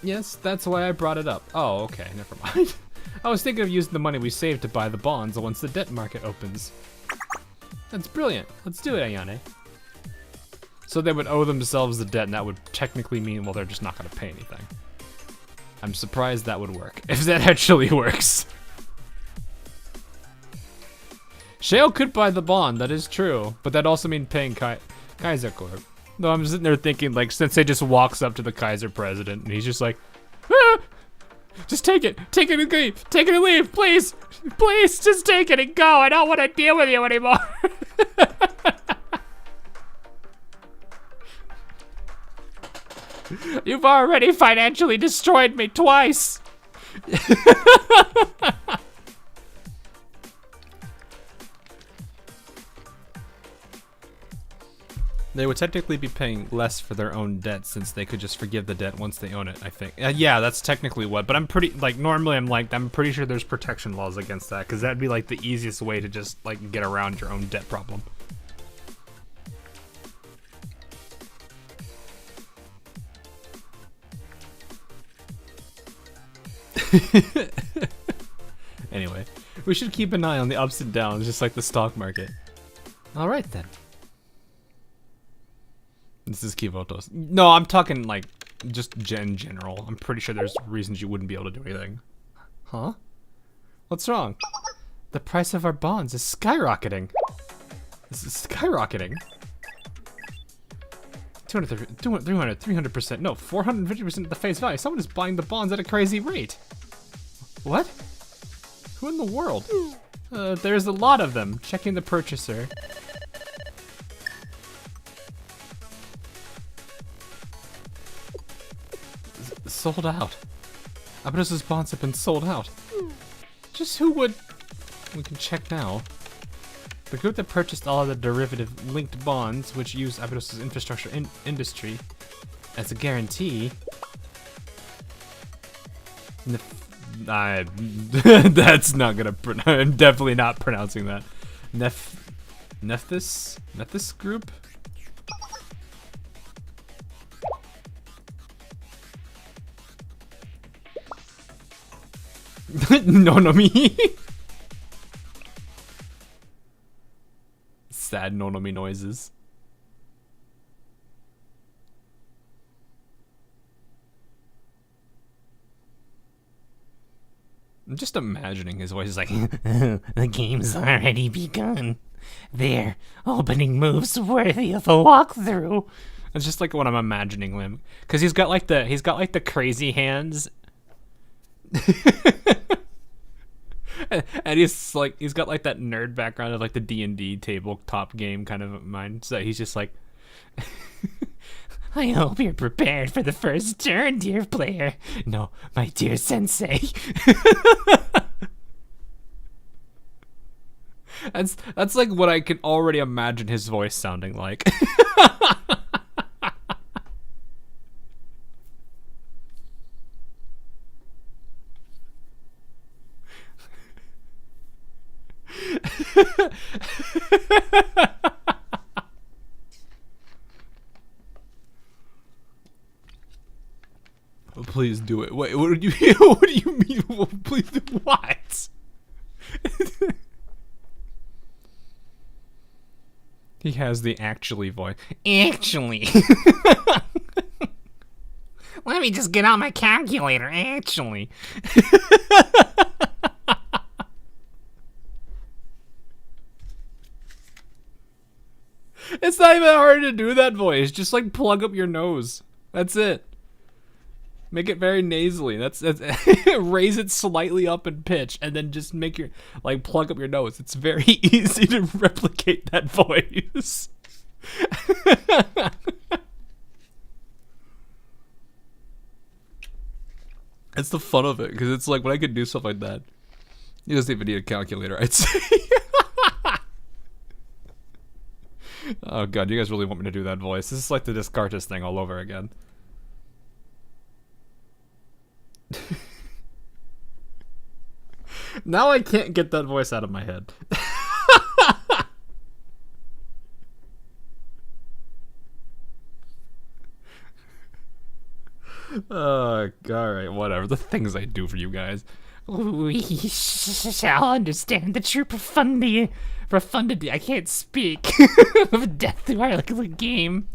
Yes, that's why I brought it up. Oh, okay, never mind. I was thinking of using the money we saved to buy the bonds once the debt market opens. That's brilliant. Let's do it, Ayane. So they would owe themselves the debt, and that would technically mean, well, they're just not going to pay anything. I'm surprised that would work, if that actually works. Shale could buy the bond, that is true, but that also means paying Kaiser Corp. Though I'm sitting there thinking, like, Sensei just walks up to the Kaiser president, and he's just like, ah! Just take it and leave, please, just take it and go. I don't want to deal with you anymore. You've already financially destroyed me twice. They would technically be paying less for their own debt since they could just forgive the debt once they own it, I think. Yeah, that's technically what, but I'm pretty, like, normally I'm pretty sure there's protection laws against that, because that'd be, like, the easiest way to just, like, get around your own debt problem. Anyway, we should keep an eye on the ups and downs, just like the stock market. Alright then. This is Kivotos. No, I'm talking like just in general. I'm pretty sure there's reasons you wouldn't be able to do anything. Huh? What's wrong? The price of our bonds is skyrocketing. This is skyrocketing. 200, 300%, no, 450% of the face value. Someone is buying the bonds at a crazy rate. What? Who in the world? There's a lot of them. Checking the purchaser. Sold out. Abydos' bonds have been sold out. Just who would... We can check now. The group that purchased all of the derivative-linked bonds, which use Abydos' infrastructure industry as a guarantee... That's not gonna... I'm definitely not pronouncing that. Nephthys Group? Nonomi. Sad Nonomi noises. I'm just imagining his voice is like, the game's already begun. Their opening moves worthy of a walkthrough. It's just like what I'm imagining him, because he's got like the crazy hands. And he's got like that nerd background of like the D&D tabletop game kind of mind. So he's just like, I hope you're prepared for the first turn, dear player. No, my dear sensei. That's like what I can already imagine his voice sounding like. Please do it. Wait, what do you what do you mean? Please do what? He has the actually voice. Actually. Let me just get out my calculator. Actually. It's not even hard to do that voice. Just like plug up your nose. That's it. Make it very nasally. That's raise it slightly up in pitch, and then just make your like plug up your nose. It's very easy to replicate that voice. It's the fun of it, because it's like when I could do stuff like that. You just even need a calculator, I'd say. Oh god, you guys really want me to do that voice? This is like the Descartes thing all over again. Now I can't get that voice out of my head. Alright, whatever. The things I do for you guys. We shall understand the true profundity. I can't speak. Of death through our little game.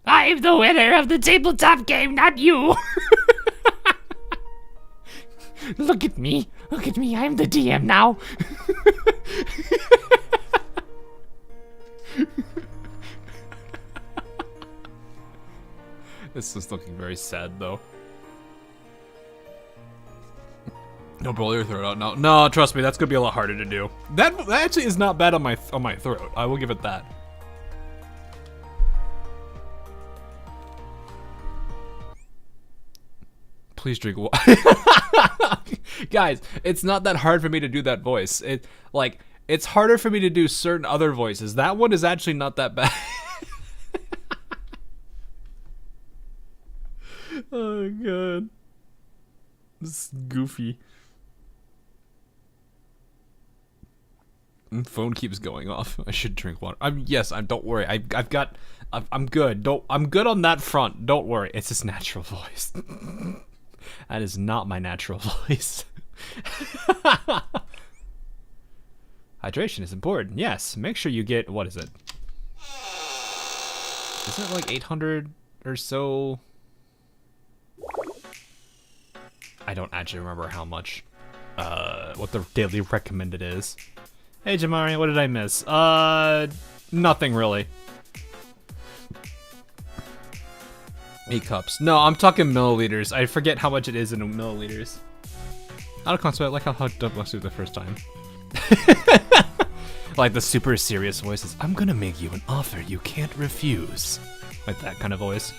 I'm the winner of the tabletop game, not you! Look at me, I'm the DM now. This is looking very sad, though. No, blow your throat out. No, trust me, that's gonna be a lot harder to do. That actually is not bad on my throat. I will give it that. Please drink water. Guys, it's not that hard for me to do that voice. It's harder for me to do certain other voices. That one is actually not that bad. Oh god. This is goofy. Phone keeps going off. I should drink water. Don't worry. I'm good. I'm good on that front. Don't worry. It's his natural voice. That is not my natural voice. Hydration is important. Yes. Make sure you get, what is it? Isn't it like 800 or so? I don't actually remember how much, what the daily recommended is. Hey Gematria, what did I miss? Nothing really. 8 cups. No, I'm talking milliliters. I forget how much it is in milliliters. Out of concept, I like how Doug was the first time. Like the super serious voices. I'm gonna make you an offer you can't refuse. Like that kind of voice.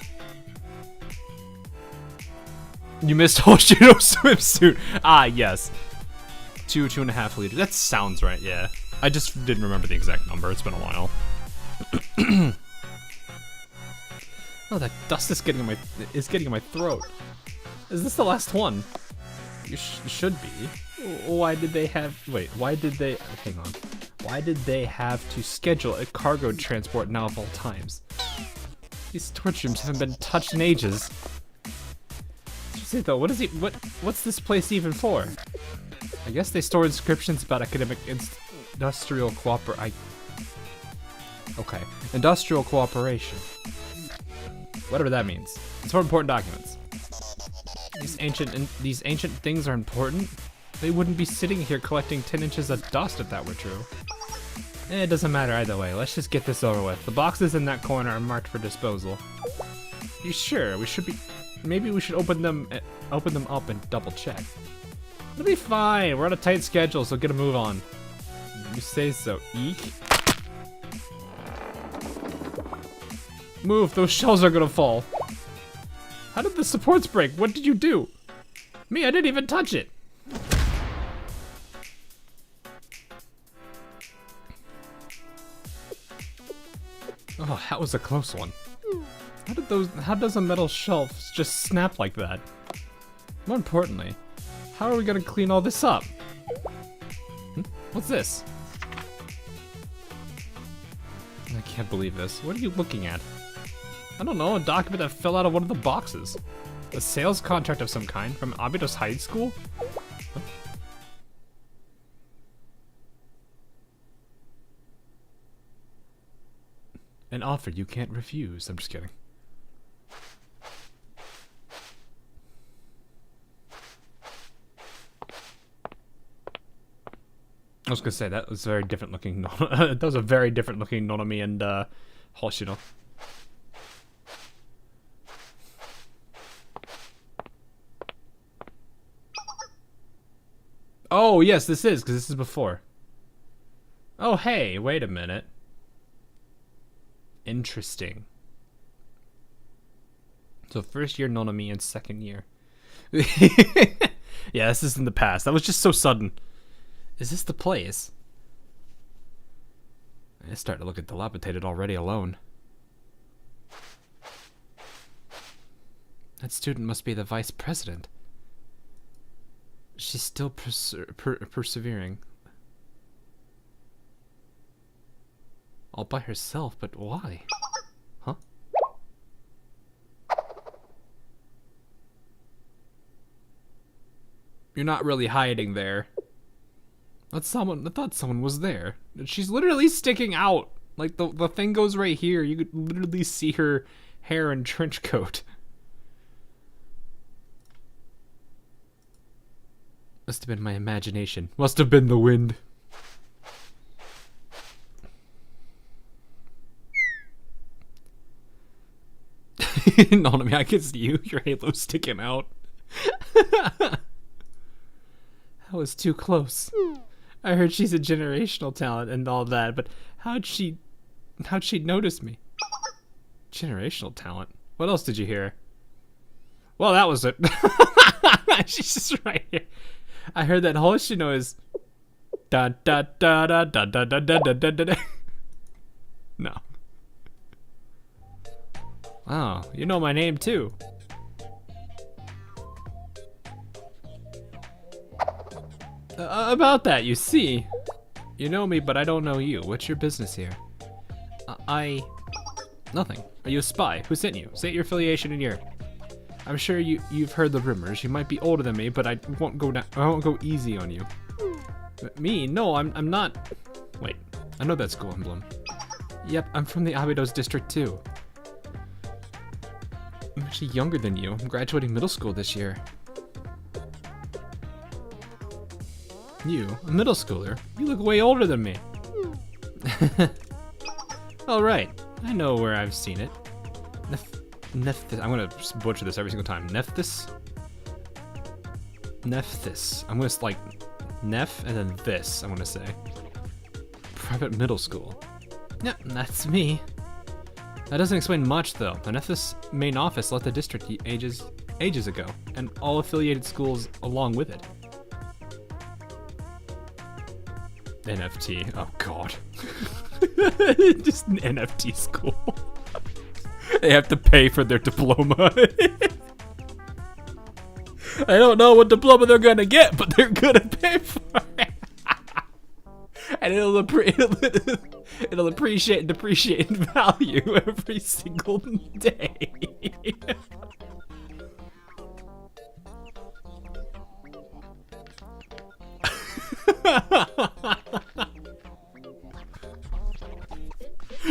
You missed Hoshino swimsuit. Ah, yes. 2.5 liters. That sounds right, yeah. I just didn't remember the exact number. It's been a while. Oh, that dust is getting in my throat. Is this the last one? You should be. Why did they have? Wait. Why did they? Hang on. Why did they have to schedule a cargo transport now of all times? These storage rooms haven't been touched in ages. Seriously though, what's this place even for? I guess they store inscriptions about academic industrial industrial cooperation. Whatever that means. It's for important documents. These ancient things are important. They wouldn't be sitting here collecting 10 inches of dust if that were true. It doesn't matter either way. Let's just get this over with. The boxes in that corner are marked for disposal. You sure? We should be... maybe we should open them up and double check. It'll be fine. We're on a tight schedule, so get a move on. You say so. Eek. Move. Those shells are gonna fall. How did the supports break? What did you do? Me, I didn't even touch it. Oh, that was a close one. How does a metal shelf just snap like that? More importantly, how are we gonna clean all this up? What's this? I can't believe this. What are you looking at? I don't know, a document that fell out of one of the boxes. A sales contract of some kind from Abydos High School? Huh? An offer you can't refuse. I'm just kidding. I was gonna say that was very different looking. That was a very different looking Nonomi and Hoshino. Oh yes, this is because this is before. Oh hey, wait a minute. Interesting. So first year Nonomi and second year. Yeah, this is in the past. That was just so sudden. Is this the place? It's starting to look dilapidated already alone. That student must be the vice president. She's still persevering. All by herself, but why? Huh? You're not really hiding there. I thought someone was there. She's literally sticking out. Like the thing goes right here. You could literally see her hair and trench coat. Must have been my imagination. Must have been the wind. Nonomi, I can see you. Your halo's sticking out. That was too close. I heard she's a generational talent and all that, but how'd she notice me? Generational talent? What else did you hear? Well, that was it. She's just right here. I heard that Hoshino is da da da da da da da da da da da. No. Oh, you know my name too. About that, you see. You know me, but I don't know you. What's your business here? Nothing. Are you a spy? Who sent you? State your affiliation and year. I'm sure you've heard the rumors. You might be older than me, but I won't go easy on you. Me? No, I'm not. Wait, I know that school emblem. Yep, I'm from the Abydos district too. I'm actually younger than you. I'm graduating middle school this year. You, a middle schooler? You look way older than me. All right, I know where I've seen it. Nephthys. I'm gonna butcher this every single time. Nephthys. I'm gonna like Neph and then this. I'm gonna say private middle school. Yep, that's me. That doesn't explain much though. The Nephthys main office left the district ages ago, and all affiliated schools along with it. NFT. Oh god. Just an NFT school. They have to pay for their diploma. I don't know what diploma they're gonna get, but they're gonna pay for it. And it'll appreciate and depreciate in value every single day.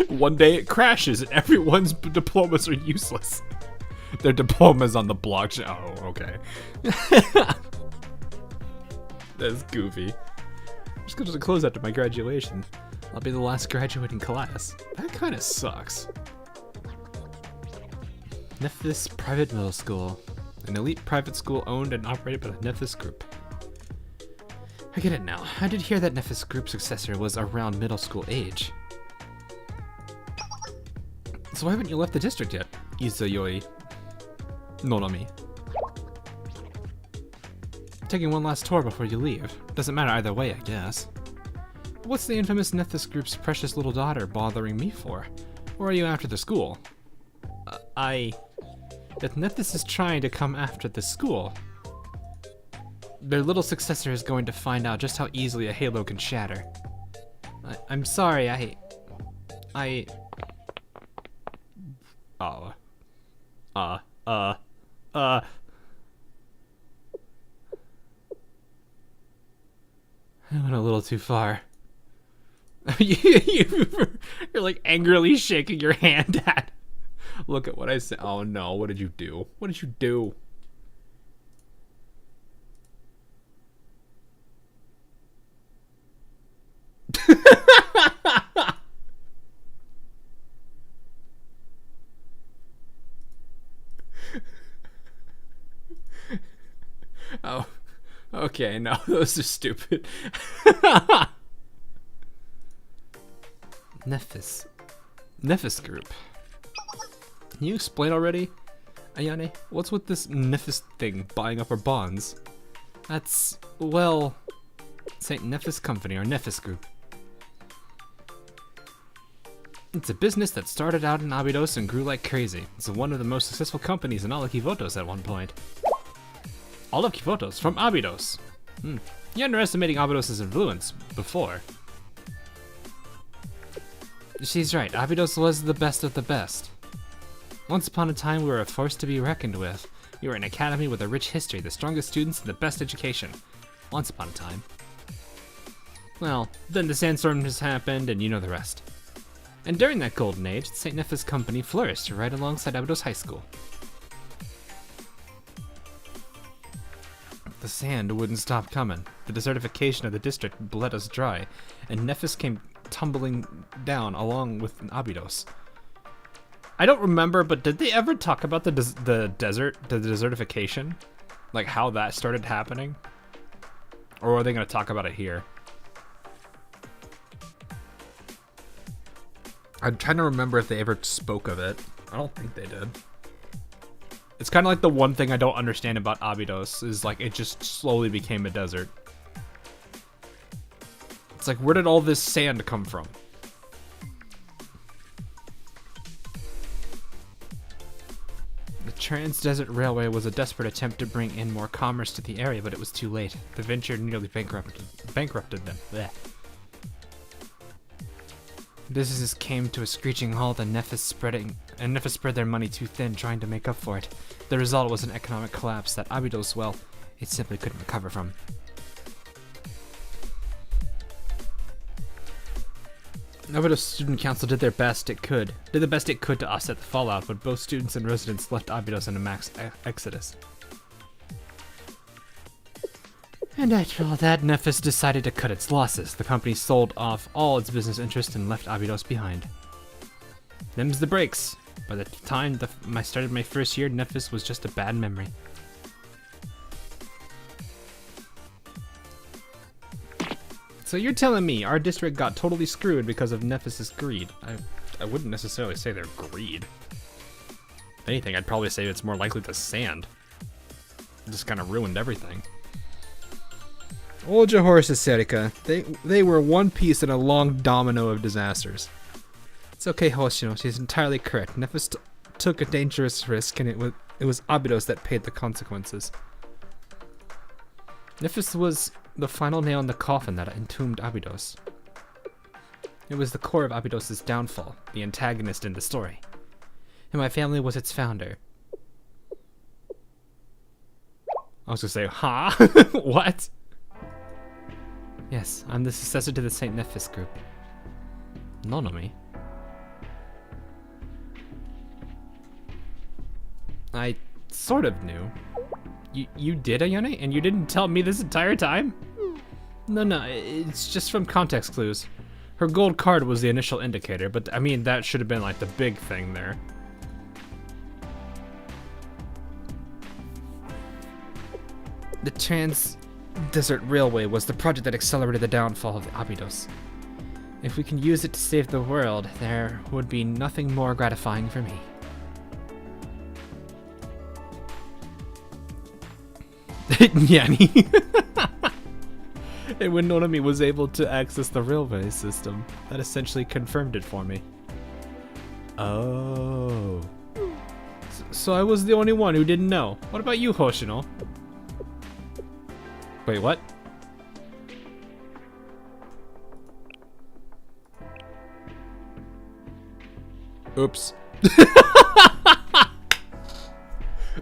One day it crashes and everyone's diplomas are useless. Their diplomas on the blockchain. Oh, okay. That's goofy. I'm just gonna close after my graduation. I'll be the last graduating class. That kind of sucks. Nephthys Private Middle School. An elite private school owned and operated by the Nephthys Group. I get it now. I did hear that Nephthys Group successor was around middle school age. So why haven't you left the district yet? Izayoi Nonomi. Taking one last tour before you leave. Doesn't matter either way, I guess. What's the infamous Nephthys Group's precious little daughter bothering me for? Or are you after the school? If Nephthys is trying to come after the school, their little successor is going to find out just how easily a halo can shatter. I'm sorry, I went a little too far. You're like angrily shaking your hand at. Look at what I said. Oh no, what did you do? What did you do? Oh, okay, no, those are stupid. Nephthys Group. Can you explain already, Ayane? What's with this Nephthys thing buying up our bonds? That's, well, St. Nephthys Company, or Nephthys Group. It's a business that started out in Abydos and grew like crazy. It's one of the most successful companies in all of Kivotos at one point. All of Kivotos from Abydos. You're underestimating Abydos' influence before. She's right, Abydos was the best of the best. Once upon a time, we were a force to be reckoned with. We were an academy with a rich history, the strongest students, and the best education. Once upon a time. Well, then the sandstorm has happened, and you know the rest. And during that golden age, the St. Nephthys Company flourished right alongside Abydos High School. The sand wouldn't stop coming. The desertification of the district bled us dry, and Nephthys came tumbling down along with Abydos. I don't remember, but did they ever talk about the desertification? Like how that started happening? Or are they going to talk about it here? I'm trying to remember if they ever spoke of it. I don't think they did. It's kind of like the one thing I don't understand about Abydos is like it just slowly became a desert. It's like, where did all this sand come from? The Trans-Desert Railway was a desperate attempt to bring in more commerce to the area, but it was too late. The venture nearly bankrupted them. Blech. Businesses came to a screeching halt, and Nephthys spread their money too thin, trying to make up for it. The result was an economic collapse that Abydos, well, it simply couldn't recover from. Abydos Student Council did the best it could to offset the fallout, but both students and residents left Abydos in a mass exodus. And after all that, Nephthys decided to cut its losses. The company sold off all its business interests and left Abydos behind. Them's the breaks. By the time I started my first year, Nephthys was just a bad memory. So you're telling me our district got totally screwed because of Nephthys' greed? I wouldn't necessarily say they're greed. If anything, I'd probably say it's more likely the sand. It just kind of ruined everything. Old Horses, Serika. They were one piece in a long domino of disasters. It's okay, Hoshino. She's entirely correct. Nephthys took a dangerous risk, and it was Abydos that paid the consequences. Nephthys was the final nail in the coffin that entombed Abydos. It was the core of Abydos' downfall, the antagonist in the story. And my family was its founder. I was gonna say, huh? What? Yes, I'm the successor to the St. Nephthys Group. Nonomi? I sort of knew. You did, Ayane? And you didn't tell me this entire time? No, it's just from context clues. Her gold card was the initial indicator, but I mean, that should have been like the big thing there. The Trans-Desert Railway was the project that accelerated the downfall of the Abydos. If we can use it to save the world, there would be nothing more gratifying for me. Yanni. And when Nonami was able to access the railway system, that essentially confirmed it for me. Oh. So I was the only one who didn't know. What about you, Hoshino? Wait, what? Oops.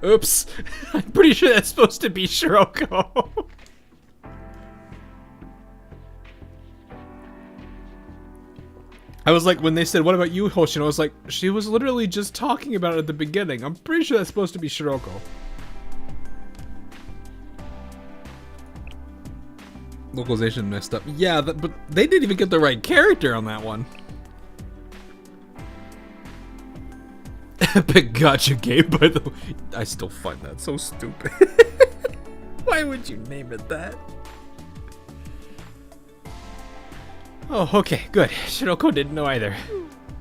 Oops. I'm pretty sure that's supposed to be Shiroko. I was like, when they said, what about you, Hoshino? I was like, she was literally just talking about it at the beginning. I'm pretty sure that's supposed to be Shiroko. Localization messed up. Yeah, but they didn't even get the right character on that one. Epic gacha game, by the way. I still find that so stupid. Why would you name it that? Oh, okay, good. Shiroko didn't know either.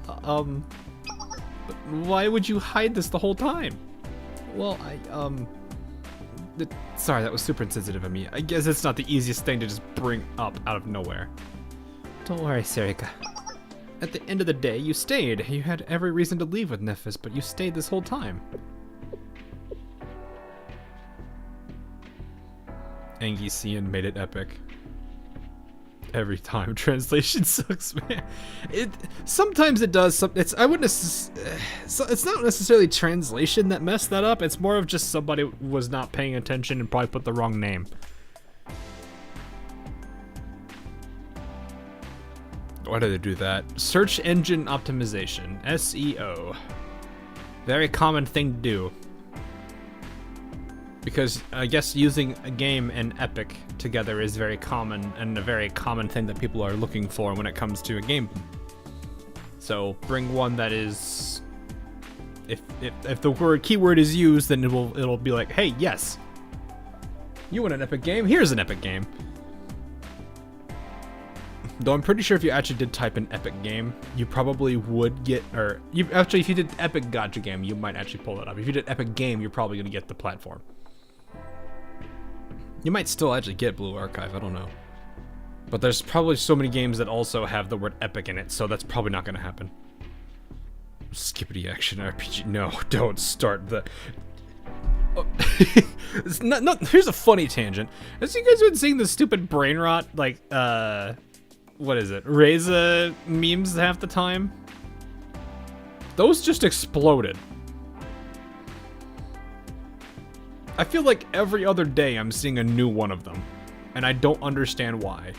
But why would you hide this the whole time? Well, sorry, that was super insensitive of me. I guess it's not the easiest thing to just bring up out of nowhere. Don't worry, Serika. At the end of the day, you stayed. You had every reason to leave with Nephthys, but you stayed this whole time. Angisian made it epic. Every time. Translation sucks, man. Sometimes it does. It's not necessarily translation that messed that up. It's more of just somebody was not paying attention and probably put the wrong name. Why did they do that? Search engine optimization, SEO. Very common thing to do. Because I guess using a game and Epic together is very common and a very common thing that people are looking for when it comes to a game. So bring one that is, if the keyword is used, then it'll be like, hey, yes, you want an Epic game? Here's an Epic game. Though I'm pretty sure if you actually did type in Epic game, you probably would get, actually if you did Epic Gacha game, you might actually pull that up. If you did Epic game, you're probably gonna get the platform. You might still actually get Blue Archive, I don't know. But there's probably so many games that also have the word Epic in it, so that's probably not gonna happen. Skippity action RPG, no, don't start the... Oh. It's not, here's a funny tangent. Has you guys been seeing the stupid brain rot, like, what is it? Reza memes half the time? Those just exploded. I feel like every other day I'm seeing a new one of them. And I don't understand why.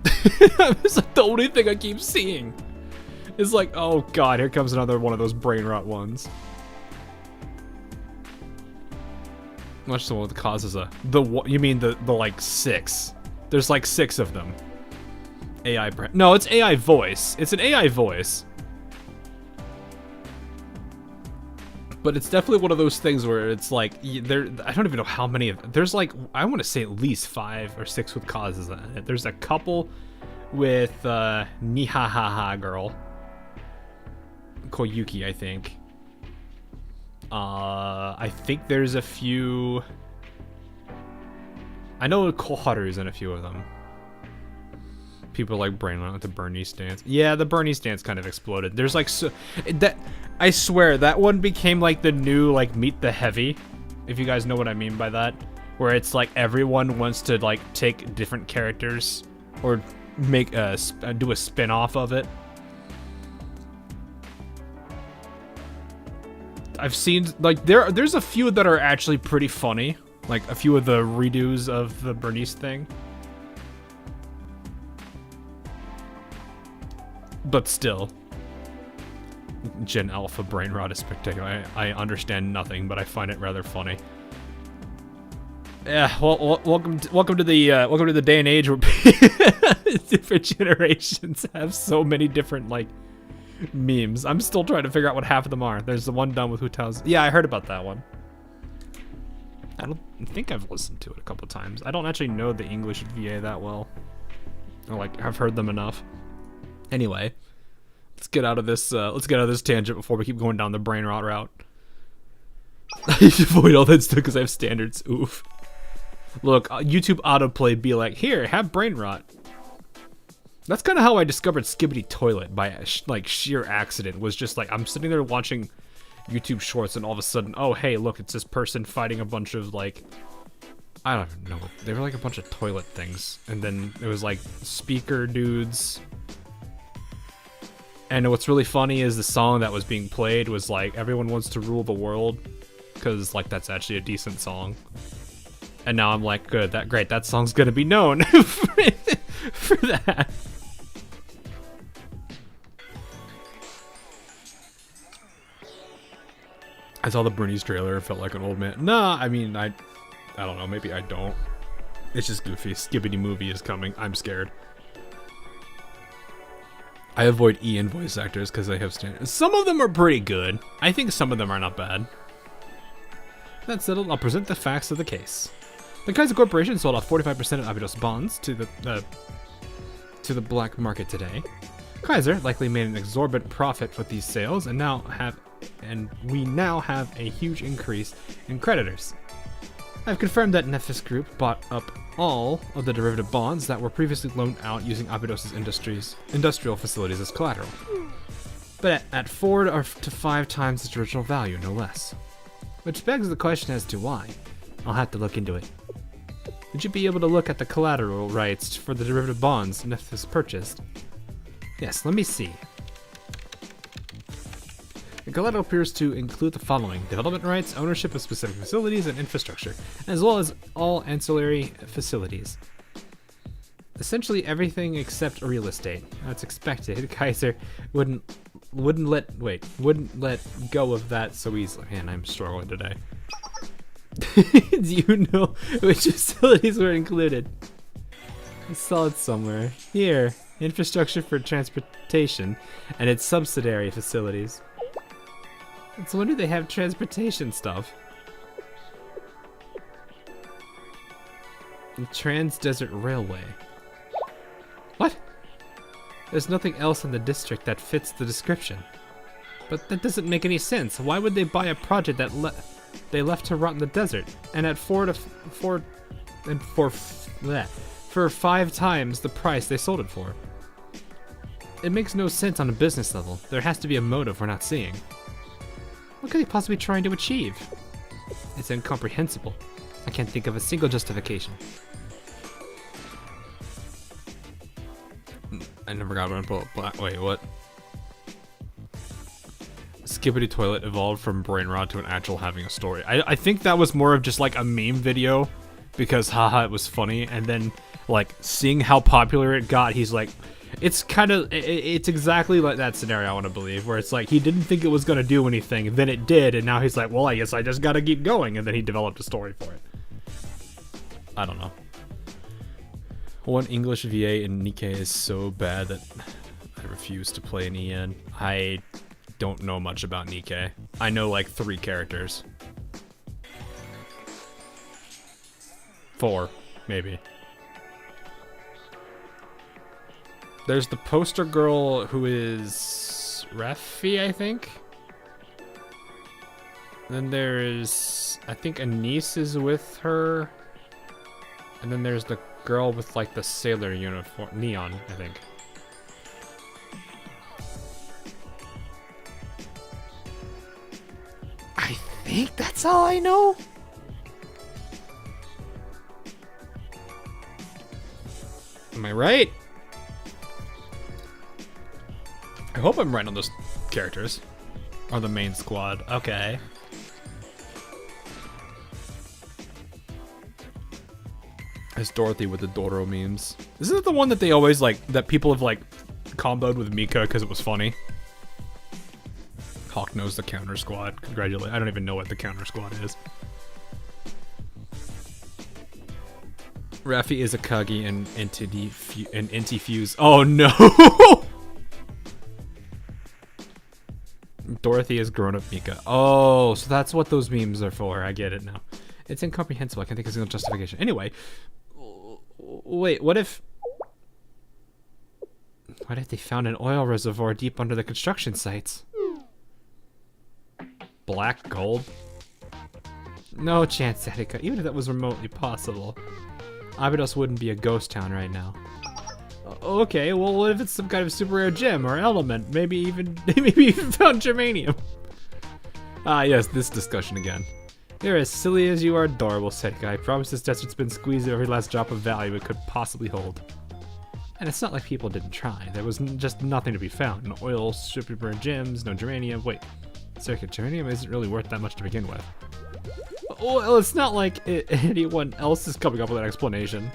It's like the only thing I keep seeing. It's like, oh god, here comes another one of those brain rot ones. Watch the one with the causes you mean the like 6. There's like 6 of them. AI brand. No, it's AI voice. It's an AI voice. But it's definitely one of those things where it's like, I don't even know how many there's like, I want to say at least 5 or 6 with causes in it. There's a couple with Nihahaha girl. Koyuki, I think. I think there's a few. I know Koharu's in a few of them. People like brain with the Bernie stance. Yeah, the Bernie stance kind of exploded. There's like I swear that one became like the new like Meet the Heavy, if you guys know what I mean by that, where it's like everyone wants to like take different characters or make do a spin-off of it. I've seen like there's a few that are actually pretty funny, like a few of the redos of the Bernice thing. But still, Gen Alpha brain rot is spectacular. I understand nothing, but I find it rather funny. Yeah, well, welcome to the day and age where different generations have so many different like memes. I'm still trying to figure out what half of them are. There's the one done with Hu Tao's. Yeah, I heard about that one. I don't think I've listened to it a couple times. I don't actually know the English VA that well. Or like I've heard them enough. Anyway, let's get out of this tangent before we keep going down the brain rot route. I should avoid all that stuff because I have standards. Oof. Look, YouTube autoplay be like, here, have brain rot. That's kind of how I discovered Skibidi Toilet by like sheer accident. Was just like I'm sitting there watching YouTube shorts and all of a sudden, oh hey, look, it's this person fighting a bunch of like, I don't even know, they were like a bunch of toilet things, and then it was like speaker dudes. And what's really funny is the song that was being played was like Everyone Wants to Rule the World, because like that's actually a decent song. And now I'm like, good, great, that song's gonna be known for that. I saw the Brunies trailer, felt like an old man. Nah, I mean, I don't know, maybe I don't. It's just goofy. Skibidi movie is coming. I'm scared. I avoid Ian voice actors because they have standards. Some of them are pretty good. I think some of them are not bad. That settled, I'll present the facts of the case. The Kaiser Corporation sold off 45% of Abydos bonds to the black market today. Kaiser likely made an exorbitant profit with these sales, and we now have a huge increase in creditors. I've confirmed that Nephthys Group bought up all of the derivative bonds that were previously loaned out using Abydos' industrial facilities as collateral, but at 4 to 5 times its original value, no less. Which begs the question as to why. I'll have to look into it. Would you be able to look at the collateral rights for the derivative bonds Nephthys purchased? Yes, let me see. The collateral appears to include the following: development rights, ownership of specific facilities and infrastructure, as well as all ancillary facilities. Essentially everything except real estate. That's expected. Kaiser wouldn't let go of that so easily. Man, I'm struggling today. Do you know which facilities were included? I saw it somewhere. Here, infrastructure for transportation and its subsidiary facilities. It's wonder they have transportation stuff. The Trans-Desert Railway. What? There's nothing else in the district that fits the description. But that doesn't make any sense. Why would they buy a project that they left to rot in the desert, and at 5 times the price they sold it for? It makes no sense on a business level. There has to be a motive we're not seeing. What could they possibly be trying to achieve? It's incomprehensible. I can't think of a single justification. I never got one. Wait, what? Skibidi Toilet evolved from brain rot to an actual having a story. I think that was more of just like a meme video because haha it was funny, and then like seeing how popular it got, he's like, it's exactly like that scenario I want to believe, where it's like he didn't think it was going to do anything, then it did, and now he's like, well, I guess I just got to keep going, and then he developed a story for it. I don't know. One English VA in Nikkei is so bad that I refuse to play an EN. I don't know much about Nikkei. I know like 3 characters. 4, maybe. There's the poster girl who is Refi, I think. Then there's, I think Anise is with her. And then there's the girl with like the sailor uniform, Neon, I think. I think that's all I know. Am I right? I hope I'm right on those characters. Or the main squad. Okay. It's Dorothy with the Doro memes. Isn't it the one that they always like, that people have like comboed with Mika because it was funny? Hawk knows the counter squad. Congratulations. I don't even know what the counter squad is. Raffi is a Kagi and Inti Fuse. Oh no! Dorothy is grown up Mika. Oh, so that's what those memes are for. I get it now. It's incomprehensible. I can't think of a single justification. Anyway, wait, what if they found an oil reservoir deep under the construction sites? Black gold? No chance, Etika. Even if that was remotely possible, Abydos wouldn't be a ghost town right now. Okay, well, what if it's some kind of super rare gem or element? Maybe even found germanium. Ah, yes, this discussion again. You're as silly as you are adorable, Seika. I promise this desert's been squeezed of every last drop of value it could possibly hold. And it's not like people didn't try. There was just nothing to be found. No oil, super rare gems, no germanium. Wait, Seika, germanium isn't really worth that much to begin with. Well, it's not like anyone else is coming up with an explanation.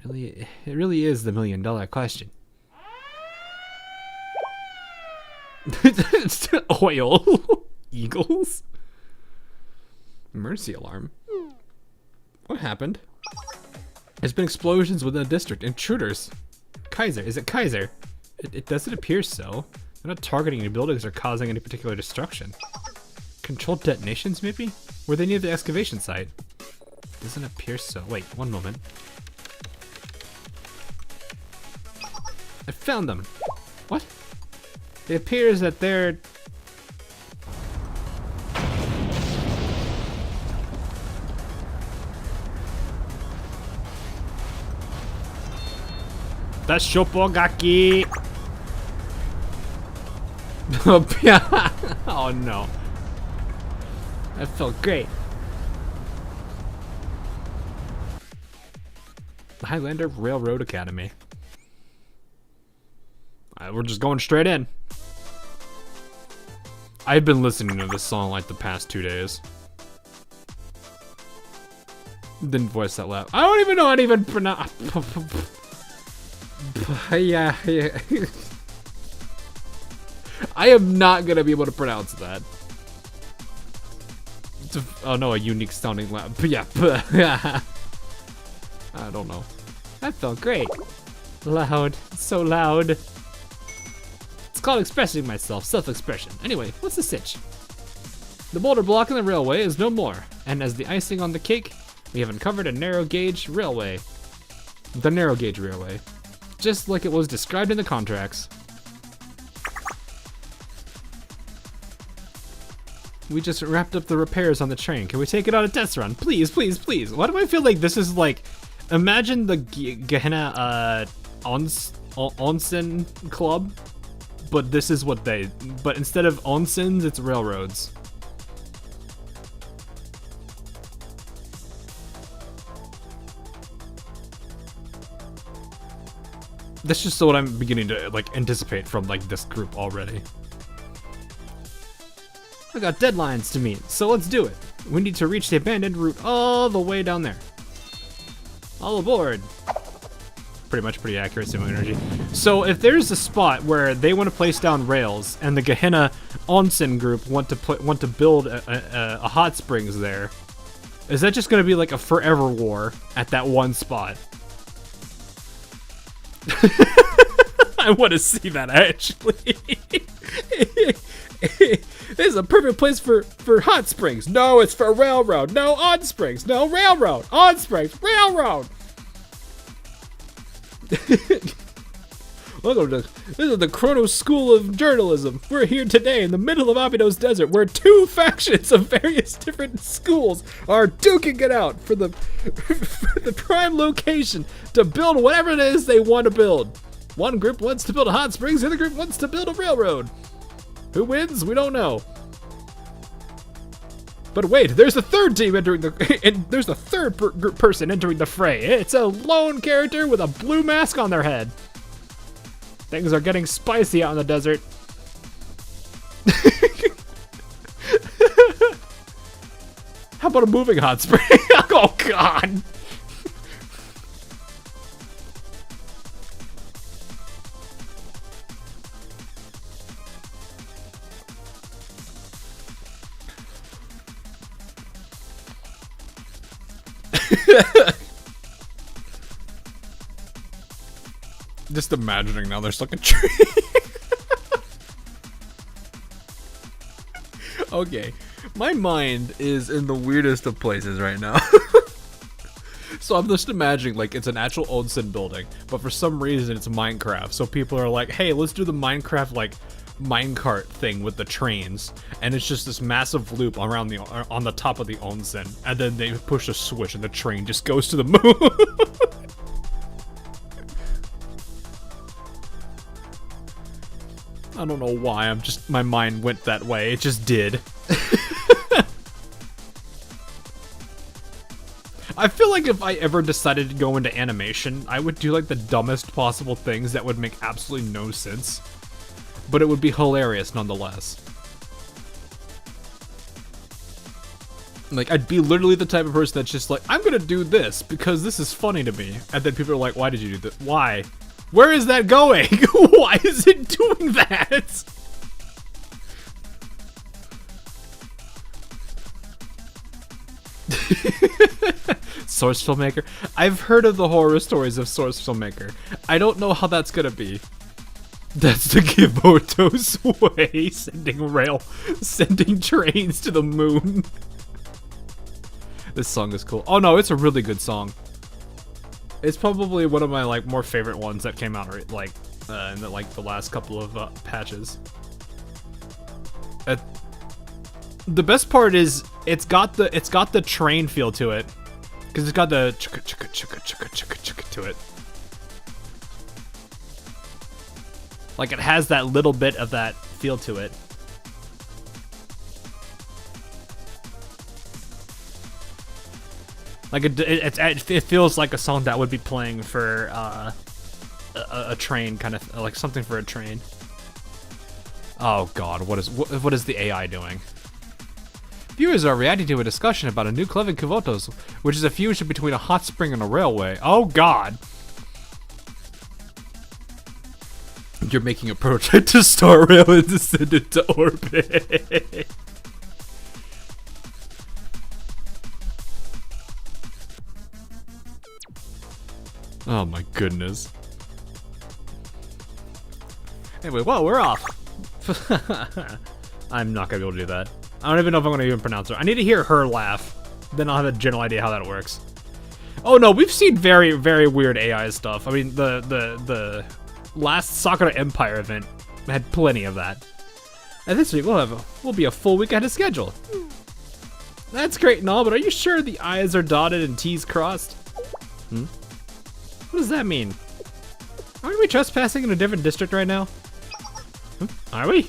It really is the $1,000,000 question. Oil. Eagles? Emergency alarm. What happened? There's been explosions within the district. Intruders. Kaiser. Is it Kaiser? It doesn't appear so. They're not targeting any buildings or causing any particular destruction. Controlled detonations, maybe? Were they near the excavation site? Doesn't appear so. Wait, one moment. I found them. What? It appears that they're... That's Shupogaki! Oh no. That felt great. The Highlander Railroad Academy. We're just going straight in. I've been listening to this song like the past 2 days. Didn't voice that loud. I don't even know how to even pronounce. Yeah. I am not gonna be able to pronounce that. Oh no, a unique sounding loud. Yeah. I don't know. That felt great. Loud. So loud. It's called expressing myself. Self-expression. Anyway, what's the sitch? The boulder blocking the railway is no more. And as the icing on the cake, we have uncovered a narrow gauge railway. The narrow gauge railway. Just like it was described in the contracts. We just wrapped up the repairs on the train. Can we take it on a test run? Please, please, please. Why do I feel like this is like... Imagine the Gehenna onsen club, but this is what they... But instead of onsens, it's railroads. That's just what I'm beginning to like anticipate from like this group already. I got deadlines to meet, so let's do it. We need to reach the abandoned route all the way down there. All aboard. Pretty accurate, similar energy. So if there's a spot where they want to place down rails and the Gehenna Onsen group want to build a hot springs there, is that just going to be like a forever war at that one spot? I want to see that actually. This is a perfect place for hot springs. No, it's for railroad. No, on springs. No, railroad. On springs. Railroad. Welcome to this is the Chronos School of Journalism. We're here today in the middle of Abydos Desert, where two factions of various different schools are duking it out for the prime location to build whatever it is they want to build. One group wants to build a hot springs, the other group wants to build a railroad. Who wins? We don't know. But wait, there's a third team entering and there's a third person entering the fray. It's a lone character with a blue mask on their head. Things are getting spicy out in the desert. How about a moving hot spring? Oh God. Just imagining now there's like a tree. Okay, my mind is in the weirdest of places right now. So I'm just imagining like it's an actual onsen building, but for some reason it's Minecraft. So people are like, hey, let's do the Minecraft like minecart thing with the trains, and it's just this massive loop around the on the top of the onsen, and then they push a switch and the train just goes to the moon. I don't know why, my mind went that way, it just did. I feel like if I ever decided to go into animation, I would do like the dumbest possible things that would make absolutely no sense. But it would be hilarious nonetheless. Like, I'd be literally the type of person that's just like, I'm gonna do this because this is funny to me. And then people are like, why did you do that? Why? Where is that going? Why is it doing that? Source Filmmaker? I've heard of the horror stories of Source Filmmaker. I don't know how that's gonna be. That's the Gematria way, sending trains to the moon. This song is cool. Oh no, it's a really good song. It's probably one of my like more favorite ones that came out like in the last couple of patches. The best part is it's got the train feel to it, because it's got the chugga chugga chugga chugga chugga chugga to it. Like it has that little bit of that feel to it. Like it feels like a song that would be playing for a train, kind of like something for a train. Oh god, what is the AI doing? Viewers are reacting to a discussion about a new club in Abydos, which is a fusion between a hot spring and a railway. Oh god. You're making a prototype to Star Rail and descend into orbit. Oh my goodness. Anyway, well, we're off. I'm not gonna be able to do that. I don't even know if I'm gonna even pronounce her. I need to hear her laugh. Then I'll have a general idea how that works. Oh no, we've seen very, very weird AI stuff. I mean, the last Sakura Empire event had plenty of that. And this week we'll be a full week ahead of schedule. That's great and all, but are you sure the I's are dotted and T's crossed? What does that mean? Aren't we trespassing in a different district right now? Are we?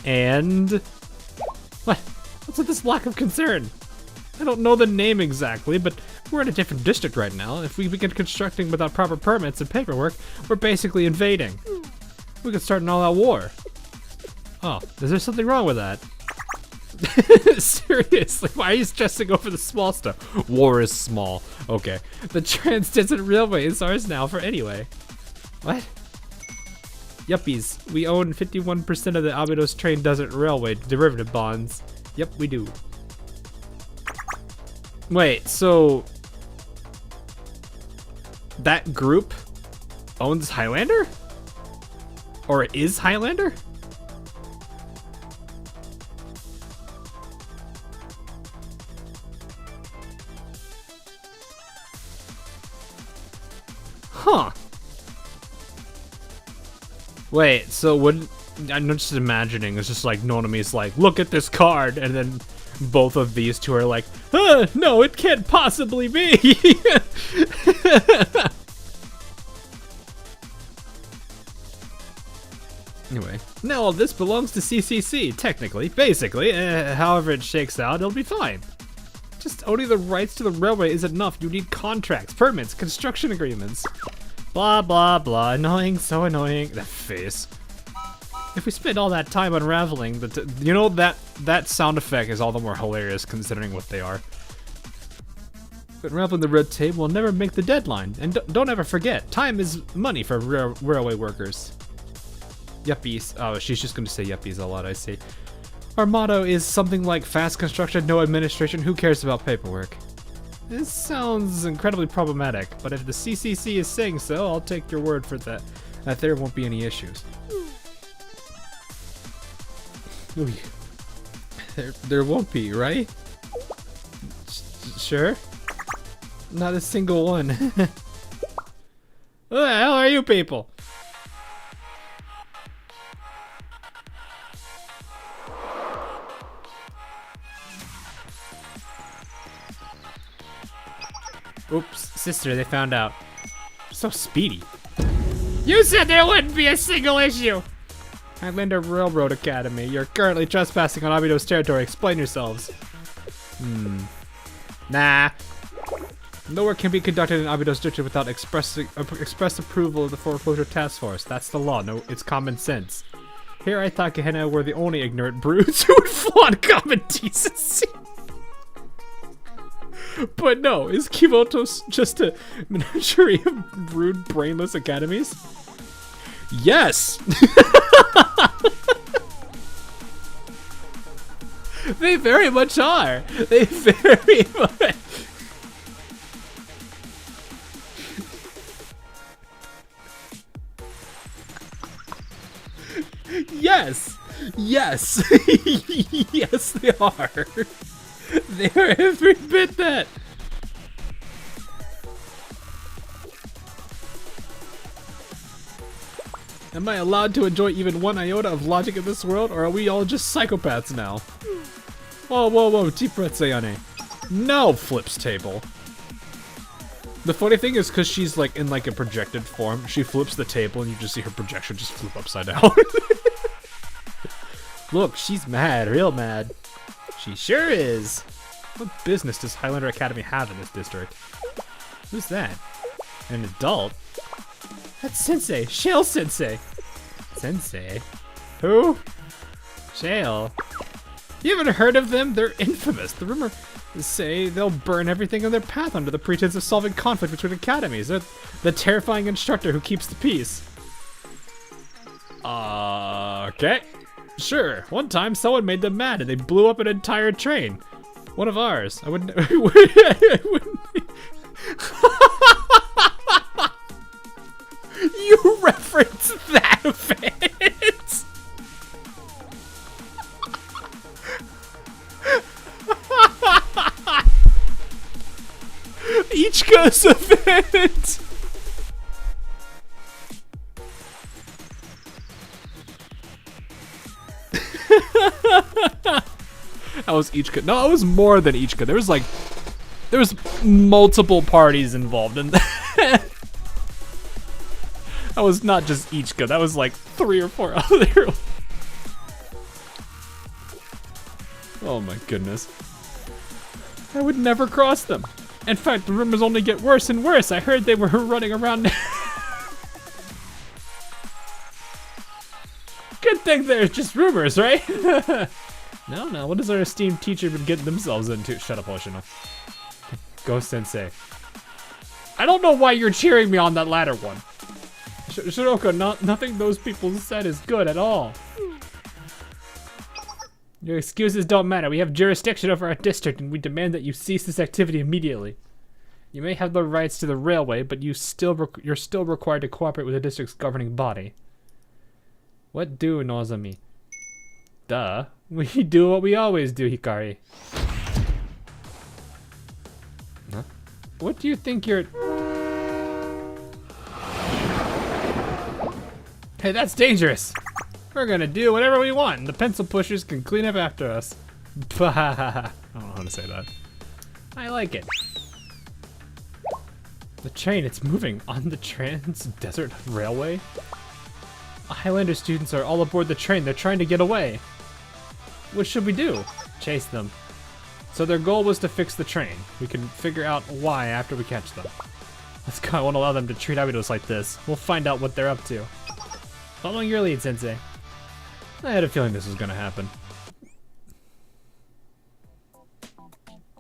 And what? What's with this lack of concern? I don't know the name exactly, but we're in a different district right now. If we begin constructing without proper permits and paperwork, we're basically invading. We could start an all-out war. Oh, is there something wrong with that? Seriously, why are you stressing over the small stuff? War is small. Okay. The Trans-Desert Railway is ours now for anyway. What? Yuppies. We own 51% of the Abydos Train Desert Railway derivative bonds. Yep, we do. Wait, so that group owns Highlander? Or is Highlander? Huh. Wait, so wouldn't... I'm just imagining, it's just like Nonami's like, look at this card, and then both of these two are like, no, it can't possibly be! Anyway, now all this belongs to CCC, technically, basically, however it shakes out, it'll be fine. Just owning the rights to the railway isn't enough. You need contracts, permits, construction agreements. Blah, blah, blah. Annoying, so annoying. That face. If we spend all that time unraveling, you know, that sound effect is all the more hilarious considering what they are. Unraveling the red tape will never make the deadline. And don't ever forget, time is money for railway workers. Yuppies. Oh, she's just going to say yuppies a lot, I see. Our motto is something like fast construction, no administration, who cares about paperwork? This sounds incredibly problematic, but if the CCC is saying so, I'll take your word for that there won't be any issues. There won't be, right? Sure? Not a single one. Who the hell are you people? Oops, sister, they found out. So speedy. You said there wouldn't be a single issue! Highlander Railroad Academy, you're currently trespassing on Abydos territory. Explain yourselves. Nah. No work can be conducted in Abydos district without express approval of the foreclosure task force. That's the law. No, it's common sense. Here I thought Gehenna were the only ignorant brutes who would flaunt common decency. But no, is Kimoto's just a menagerie of rude, brainless academies? Yes! They very much are. They very much. Yes! Yes! Yes, they are. They are every bit that. Am I allowed to enjoy even one iota of logic in this world, or are we all just psychopaths now? Whoa, whoa, whoa, deep breath, Sayane. No, flips table. The funny thing is, because she's like in like a projected form, she flips the table and you just see her projection just flip upside down. Look, she's mad, real mad. She sure is. What business does Highlander Academy have in this district? Who's that? An adult? That's Sensei, Shale Sensei. Sensei? Who? Shale. You haven't heard of them? They're infamous. The rumor say they'll burn everything in their path under the pretense of solving conflict between academies. They're the terrifying instructor who keeps the peace. Okay. Sure. One time someone made them mad and they blew up an entire train. One of ours. I wouldn't. You reference that event? Ichika's event. That was Ichika. No, it was more than Ichika. There was multiple parties involved in that. That was not just Ichika. That was like 3 or 4 other. Oh my goodness. I would never cross them. In fact, the rumors only get worse and worse. I heard they were running around. Good thing they're just rumors, right? No, what has our esteemed teacher been getting themselves into? Shut up, Hoshino. Go Sensei. I don't know why you're cheering me on that latter one. Shiroka, nothing those people said is good at all. Your excuses don't matter. We have jurisdiction over our district and we demand that you cease this activity immediately. You may have the rights to the railway, but you're still required to cooperate with the district's governing body. What do, Nozomi? Duh. We do what we always do, Hikari. Huh? What do you think you're... Hey, that's dangerous! We're gonna do whatever we want, and the pencil pushers can clean up after us. I don't know how to say that. I like it. The train, it's moving on the Trans-Desert Railway? Highlander students are all aboard the train. They're trying to get away. What should we do? Chase them. So their goal was to fix the train. We can figure out why after we catch them. Let's go. I won't allow them to treat Abydos like this. We'll find out what they're up to. Following your lead, Sensei. I had a feeling this was gonna happen.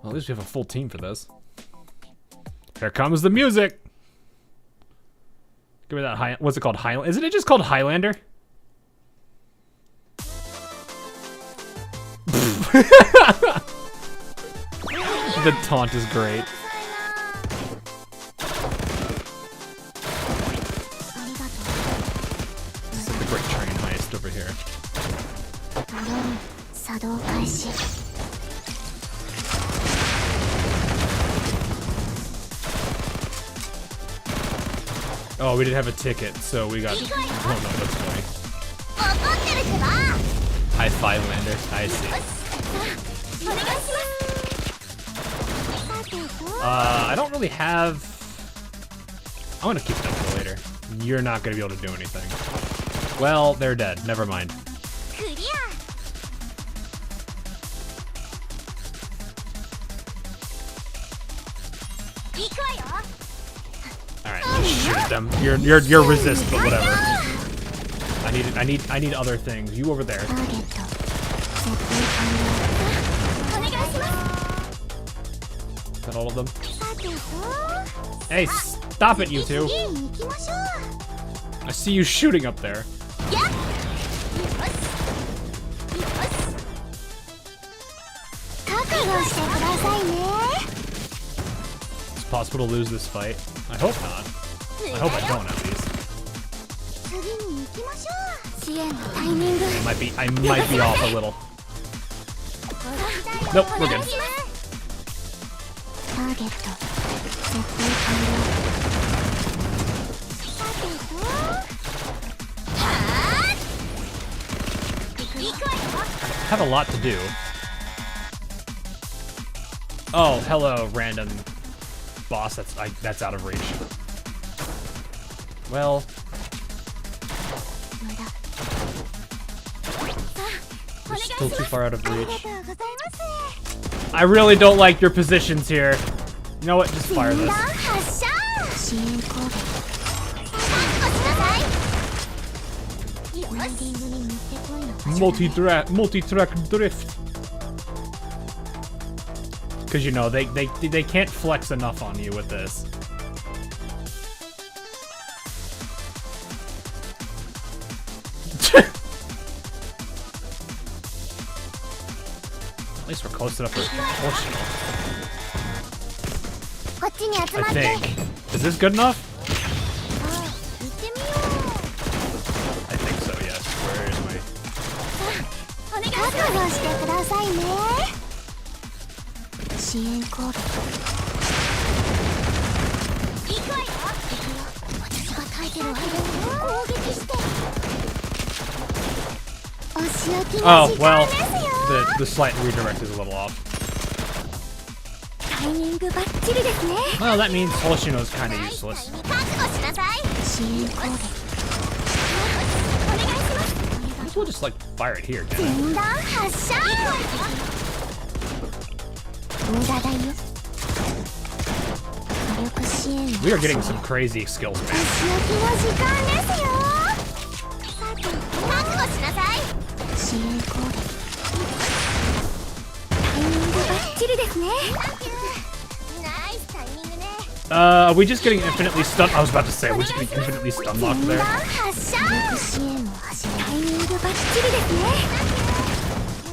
Well, at least we have a full team for this. Here comes the music! Give me that what's it called? Highlander? Isn't it just called Highlander? The taunt is great. This is the great train heist over here. 作動開始。 Oh, we didn't have a ticket, so we got... Oh no, that's funny. 怒ってるってば。 High five, Lander. I see. お願いします。さてと。 I don't really have... I'm gonna keep them for later. You're not gonna be able to do anything. Well, they're dead. Never mind. クリア。行くわよ。 Alright, just shoot at them. You're resist, but whatever. I need other things. You over there. ターゲット。設定完了。お願いします。 Is that all of them? さてと。 Hey, stop it, you two! 次に行きましょう。 I see you shooting up there. やっ。よし。よし。覚悟してくださいね。 It's possible to lose this fight. I hope not. I hope I don't, at least. 次に行きましょう。支援のタイミング。 I might be off a little. Nope, we're good. ターゲット。設定完了。さてと。はーっ。行くわよ。 Have a lot to do. Oh, hello, random boss. That's out of reach. Well, 無駄。さあ、お you're 願いし still ま too す。 far out of ありが reach. とうございます。 I really don't like your positions here. You know what? Just fire 診 this. 断発射。支援攻撃。確保しなさい。ライディングに持ってこいの場所だね。 Multi-track drift. Because you know they can't flex enough on you with this. At least we're close enough for proportional. こっちに集ま I って。 think. Is this good enough? ああ、行ってみよう。 I think so. Yes. Where is my? お願いします。覚悟してくださいね。支援攻撃。行くわよ。行くよ。私が耐えてる間に攻撃して。お仕置きの Oh 時 well. 間ですよ。 The slight redirect is a little off. タイミングバッチリですね。 Well, that means Hoshino is kind of useless. 覚悟しなさい。支援攻撃。お願いします。 Might as well just like fire it here, can I? 診断発射。無駄だよ。火力支援を We are getting some crazy skills, お man. 仕置きの時間ですよ。さて、覚悟しなさい。支援攻撃。タイミングバッチリですね。ナイスタイミングね。Are we just getting infinitely stunned? I was about to say, are we just getting infinitely stun locked 診 there? 断発射。火力支援を始め。タイミングバッチリですね。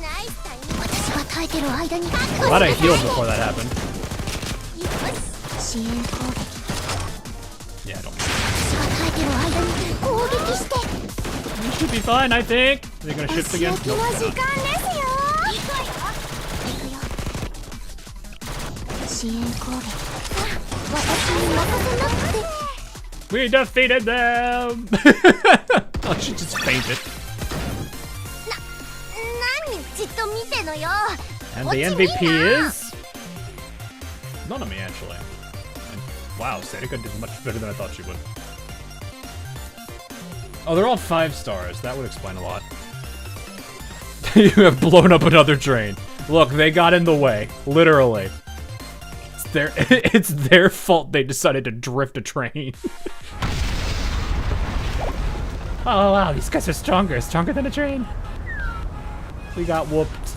ナイスタイミング。私が耐えてる間に覚悟し Glad な I さい。 healed before that happened. よし。支援攻撃。 Yeah, I don't. 私が耐えてる間に攻撃して。 We should be fine, I think. Are they gonna お shift 仕 again? 置きの Nope, 時 they're 間 not. ですよ。行くわよ。行くよ。支援攻撃。私に任せなくて。 We defeated them! Oh, she just fainted. 何じっと見てんのよ。 And こっ the ち見 MVP な。 is... None of me, actually. Wow, Seneca did much better than I thought she would. Oh, they're all 5 stars. That would explain a lot. You have blown up another train. Look, they got in the way. Literally. It's their fault they decided to drift a train. Oh, wow, these guys are stronger. Stronger than a train. We got whooped.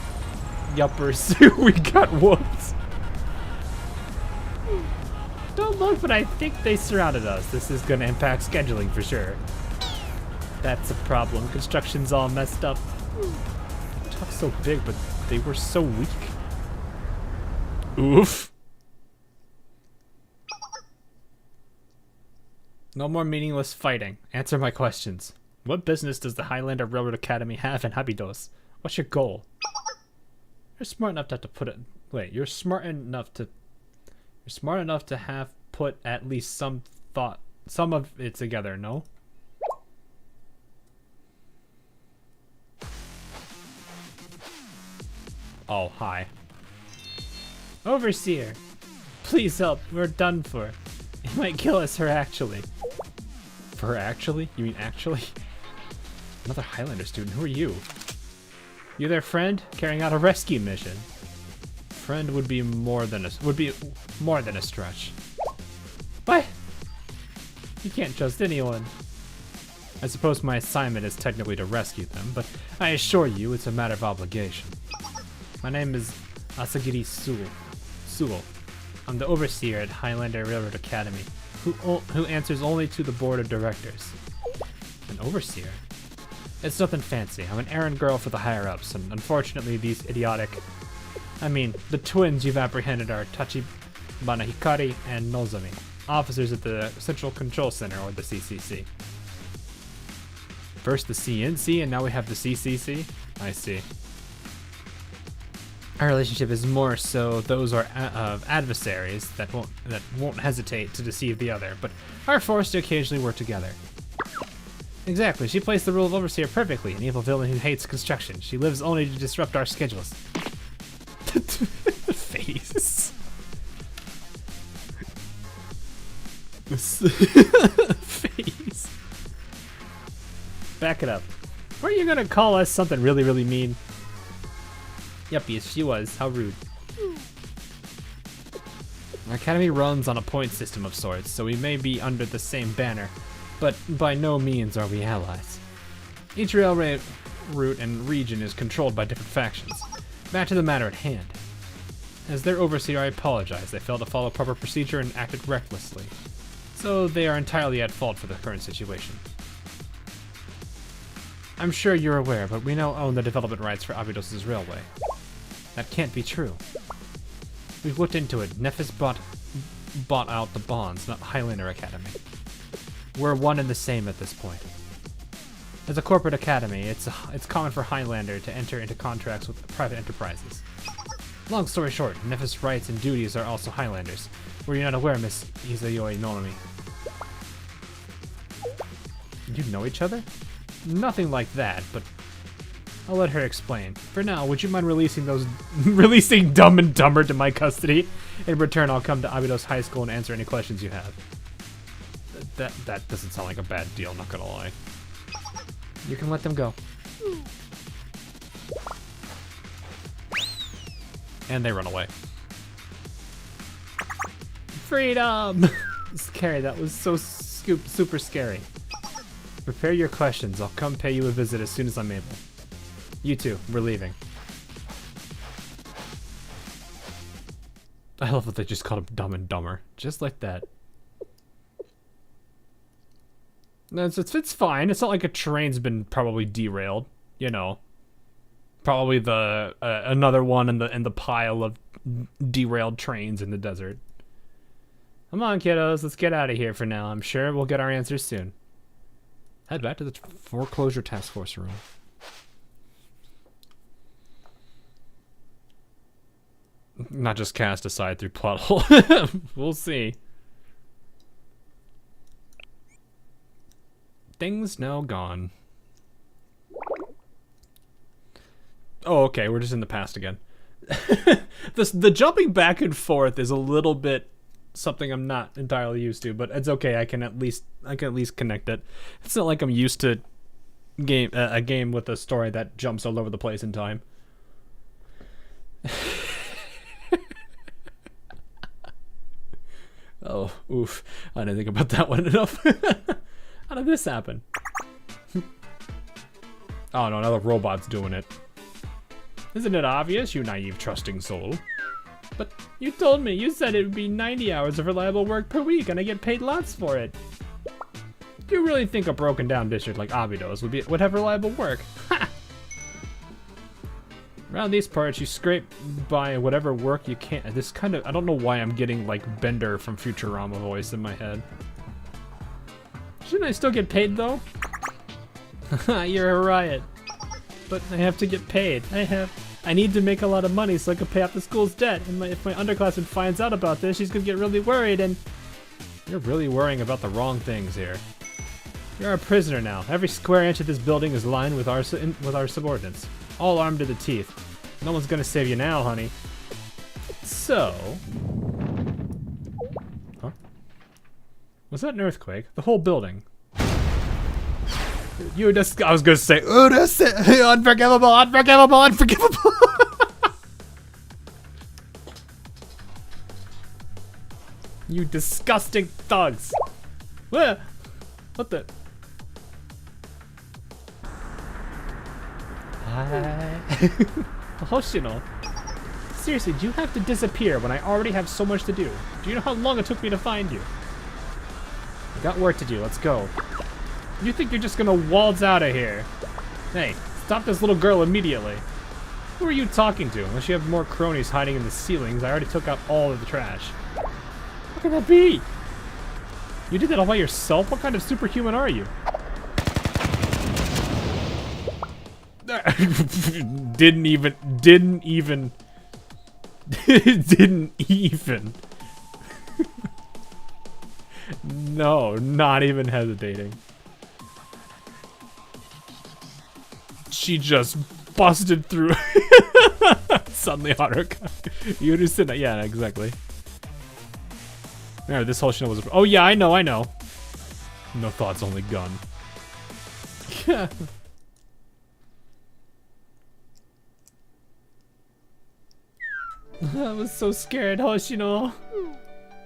Yuppers. We got whooped. Don't look, but I think they surrounded us. This is gonna impact scheduling for sure. That's a problem. Construction's all messed up. Talk so big, but they were so weak. Oof. No more meaningless fighting. Answer my questions. What business does the Highlander Railroad Academy have in Abydos? What's your goal? You're smart enough to have to put it. Wait, you're smart enough to. You're smart enough to have put at least some of it together. No. Oh, hi. Overseer, please help. We're done for. It might kill us. Her actually. For her actually? You mean actually? Another Highlander student. Who are you? You their friend carrying out a rescue mission. Friend would be more than a stretch. What? You can't trust anyone. I suppose my assignment is technically to rescue them, but I assure you it's a matter of obligation. My name is Asagiri Sewell. I'm the overseer at Highlander Railroad Academy, who answers only to the board of directors. An overseer? It's nothing fancy. I'm an errand girl for the higher-ups, and unfortunately these the twins you've apprehended are Tachibana Hikari and Nozami, officers at the Central Control Center, or the CCC. First the CNC, and now we have the CCC? I see. Our relationship is more so those are of adversaries that won't hesitate to deceive the other, but are forced to occasionally work together. Exactly, she plays the role of overseer perfectly, an evil villain who hates construction. She lives only to disrupt our schedules. Face. Face. Back it up. Weren't you gonna call us something really, really mean? Yep, yes, she was. How rude. Our academy runs on a point system of sorts, so we may be under the same banner, but by no means are we allies. Each railway route and region is controlled by different factions. Back to the matter at hand. As their overseer, I apologize. They failed to follow proper procedure and acted recklessly. So they are entirely at fault for the current situation. I'm sure you're aware, but we now own the development rights for Abydos' railway. That can't be true. We've looked into it. Nephthys bought out the bonds, not Highlander Academy. We're one and the same at this point. As a corporate academy, it's common for Highlander to enter into contracts with private enterprises. Long story short, Nephthys' rights and duties are also Highlanders. Were you not aware, Miss Izayoi Nonami? You know each other? Nothing like that, but I'll let her explain. For now, would you mind releasing Dumb and Dumber to my custody? In return, I'll come to Abydos High School and answer any questions you have. That doesn't sound like a bad deal, not gonna lie. You can let them go. And they run away. Freedom! Scary, that was so super scary. Prepare your questions. I'll come pay you a visit as soon as I'm able. You too. We're leaving. I love that they just called him Dumb and Dumber. Just like that. No, it's fine. It's not like a train's been probably derailed. You know. Probably the another one in the pile of derailed trains in the desert. Come on, kiddos. Let's get out of here for now. I'm sure we'll get our answers soon. Head back to the foreclosure task force room. Not just cast aside through plot hole. We'll see. Things now gone. Oh, okay. We're just in the past again. The jumping back and forth is a little bit something I'm not entirely used to, but it's okay. I can at least connect it. It's not like I'm used to a game with a story that jumps all over the place in time. Oh, oof. I didn't think about that one enough. How did this happen? Oh no, another robot's doing it. Isn't it obvious, you naive, trusting soul? But you told me, you said it would be 90 hours of reliable work per week, and I get paid lots for it. Do you really think a broken down district like Abydos would have reliable work? Ha! Around these parts, you scrape by whatever work you can. This kind of, I don't know why I'm getting like Bender from Futurama voice in my head. Shouldn't I still get paid though? You're a riot. But I have to get paid. I have I need to make a lot of money so I can pay off the school's debt. And if my underclassman finds out about this, she's gonna get really worried and... You're really worrying about the wrong things here. You're a prisoner now. Every square inch of this building is lined with our subordinates. All armed to the teeth. No one's gonna save you now, honey. So... Huh? Was that an earthquake? The whole building. You just... I was gonna say... Unforgivable, unforgivable, unforgivable! You disgusting thugs! What the... Hi... Hoshino. Seriously, do you have to disappear when I already have so much to do? Do you know how long it took me to find you? I got work to do, let's go. You think you're just gonna waltz out of here? Hey, stop this little girl immediately. Who are you talking to? Unless you have more cronies hiding in the ceilings, I already took out all of the trash. How can that be? You did that all by yourself? What kind of superhuman are you? Didn't even. No, not even hesitating. She just busted through. Suddenly Haruka. You understand that? Yeah, exactly. Remember, this whole show was. Oh yeah, I know. No thoughts, only gun. I was so scared, Hoshino.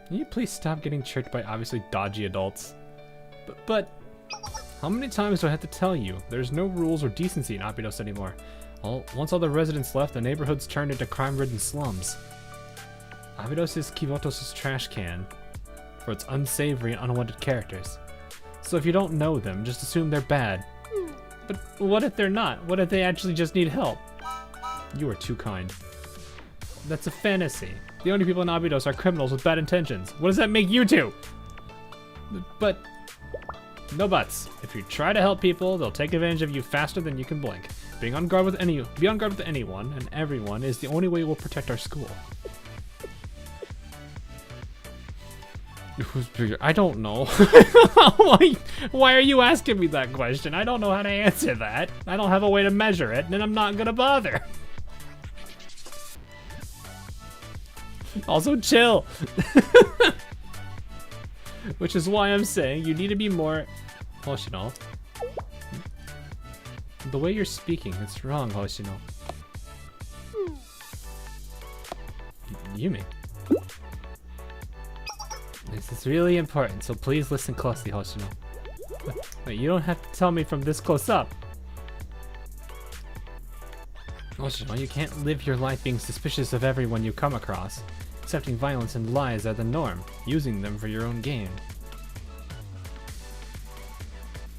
Can you please stop getting tricked by obviously dodgy adults? But how many times do I have to tell you? There's no rules or decency in Abydos anymore. Once all the residents left, the neighborhood's turned into crime-ridden slums. Abydos is Kivotos' trash can for its unsavory and unwanted characters. So if you don't know them, just assume they're bad. But what if they're not? What if they actually just need help? You are too kind. That's a fantasy. The only people in Abydos are criminals with bad intentions. What does that make you two? But no buts. If you try to help people, they'll take advantage of you faster than you can blink. Be on guard with anyone and everyone is the only way we'll protect our school. Who's bigger? I don't know. Why are you asking me that question? I don't know how to answer that. I don't have a way to measure it, and I'm not gonna bother. Also, chill. Which is why I'm saying you need to be more Hoshino. The way you're speaking, it's wrong, Hoshino. Yumi. This is really important, so please listen closely, Hoshino. Wait, you don't have to tell me from this close up. Hoshino, you can't live your life being suspicious of everyone you come across. Accepting violence and lies are the norm, using them for your own gain.